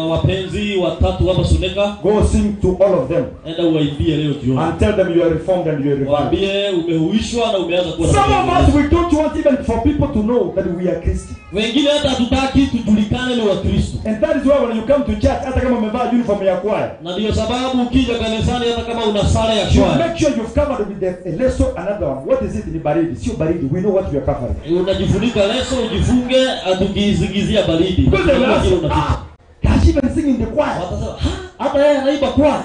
wapenzi watatu hapa Suneka, go sing to all of them. Enda uwaimbie leo jioni. And tell them you are reformed and you are revived. Waambie umehuishwa na umeanza kuwa. Some of us we don't want even for people to know that we are Christians. Wengine hata hatutaki tujulikane ni Wakristo. And that is why when you come to church, hata kama umevaa uniform ya kwaya, na ndio sababu ukija kanisani hata kama una sare ya you kwaya, make sure you've covered with a leso, another one. What is it? Ni baridi. Sio baridi. We know what we are covering. Unajifunika leso, ujifunge, atukizigizia baridi. Because they will ask, does even sing in the choir? Watasema, hata yeye anaiba kwaya.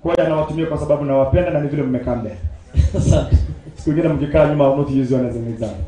Kwaya nawatumia kwa sababu nawapenda na ni vile mmekaa mbele. Asante. Siku nyingine mkikaa nyuma au not use one as an example.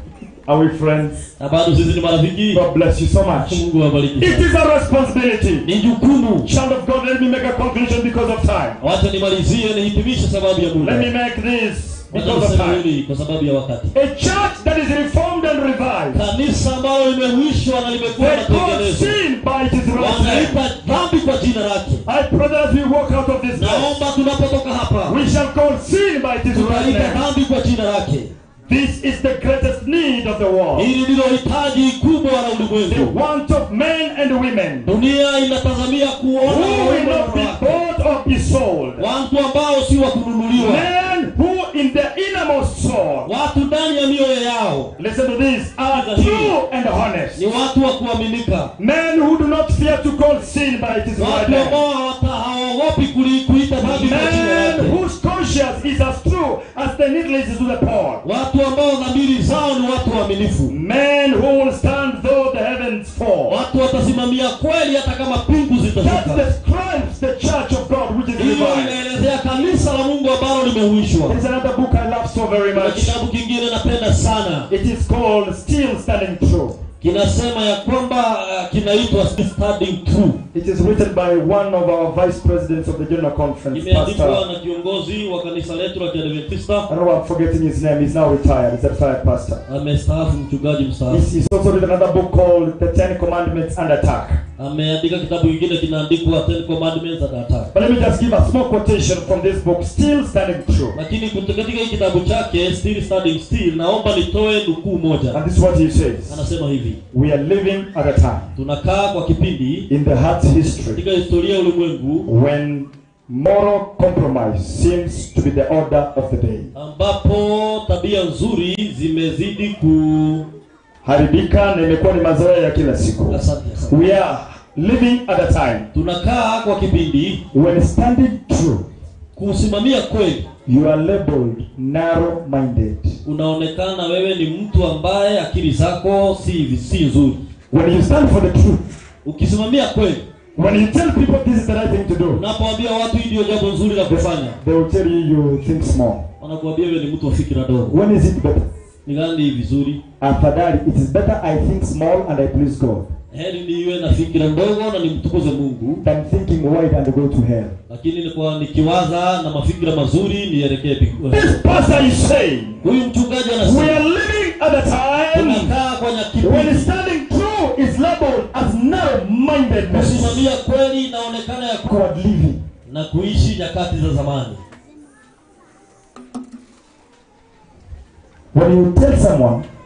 Are we friends? Bado sisi ni marafiki. God bless you so much. Mungu awabariki. It is a responsibility. Ni jukumu. Child of God, let me make a conclusion because of time. Wacha nimalizie nihitimishe sababu ya muda. Let me make this because of time. Kwa sababu ya wakati. A church that is reformed and revived. Kanisa ambalo limehuishwa na limekuwa matengenezo. Sin by its Wanaipa dhambi kwa jina lake. I pray that as we walk out of this naomba tunapotoka hapa, we shall call sin by its right name. Dhambi kwa jina lake. This is the greatest need of the world. Hili ndilo hitaji kubwa la ulimwengu. The want of men and women. Dunia inatazamia kuona who will not be bought or be sold. Watu ambao si wa kununuliwa. Men who in their innermost soul. Watu ndani ya mioyo yao. Listen to this. Are true and honest. Ni watu wa kuaminika. Men who do not fear to call sin by its right name. Watu ambao hawaogopi kuita dhambi kwa jina lake. Men whose conscience is as true as the needle is to the pole. Watu ambao dhamiri zao ni watu waaminifu. Men who will stand though the heavens fall. Watu watasimamia kweli hata kama mbingu zitashuka. That describes the church of God which is revived. Inaelezea kanisa la Mungu ambalo limehuishwa. There's another book I love so very much. Kitabu kingine napenda sana. It is called Still Standing True. Kinasema ya kwamba kinaitwa Standing True. It is written by one of our vice presidents of the General Conference, Imeandikwa Pastor. na kiongozi wa kanisa letu la Kiadventista. I don't know, I'm forgetting his name. He's now retired. He's a retired pastor. Amestaafu, mchungaji mstaafu. He's also written another book called The 10 Commandments and Attack. Ameandika kitabu kingine kinaandikwa 10 Commandments and Attack. But let me just give a small quotation from this book, Still Standing True. Lakini katika hii kitabu chake Still Standing Still, naomba nitoe nukuu moja. And this is what he says. Anasema hivi. We are living at a time. Tunakaa kwa kipindi in the heart's history. Katika historia ya ulimwengu. When moral compromise seems to be the order of the day. Ambapo tabia nzuri zimezidi haribika na imekuwa ni mazoea ya kila siku. Asante. We are living at a time. Tunakaa kwa kipindi when standing true. Kusimamia kweli. You are labeled narrow minded. Unaonekana wewe ni mtu ambaye akili zako si nzuri. When you stand for the truth. Ukisimamia kweli. When you tell people this is the right thing to do. Unapoambia watu hii ndio jambo nzuri la kufanya. They will tell you think small. Wanakuambia wewe ni mtu wa fikra ndogo. When is it better? Ni gani vizuri? Afadhali it is better I think small and I please God. Heri niwe na fikra ndogo na nimtukuze Mungu than thinking wide and go to hell. Lakini nilikuwa nikiwaza na mafikira mazuri nielekee mbinguni. This pastor is saying, huyu mchungaji anasema, we are living at a time tunakaa kwenye kipindi when standing true is labeled as narrow-mindedness. Kusimamia kweli inaonekana ya God living na kuishi nyakati za zamani. When you tell someone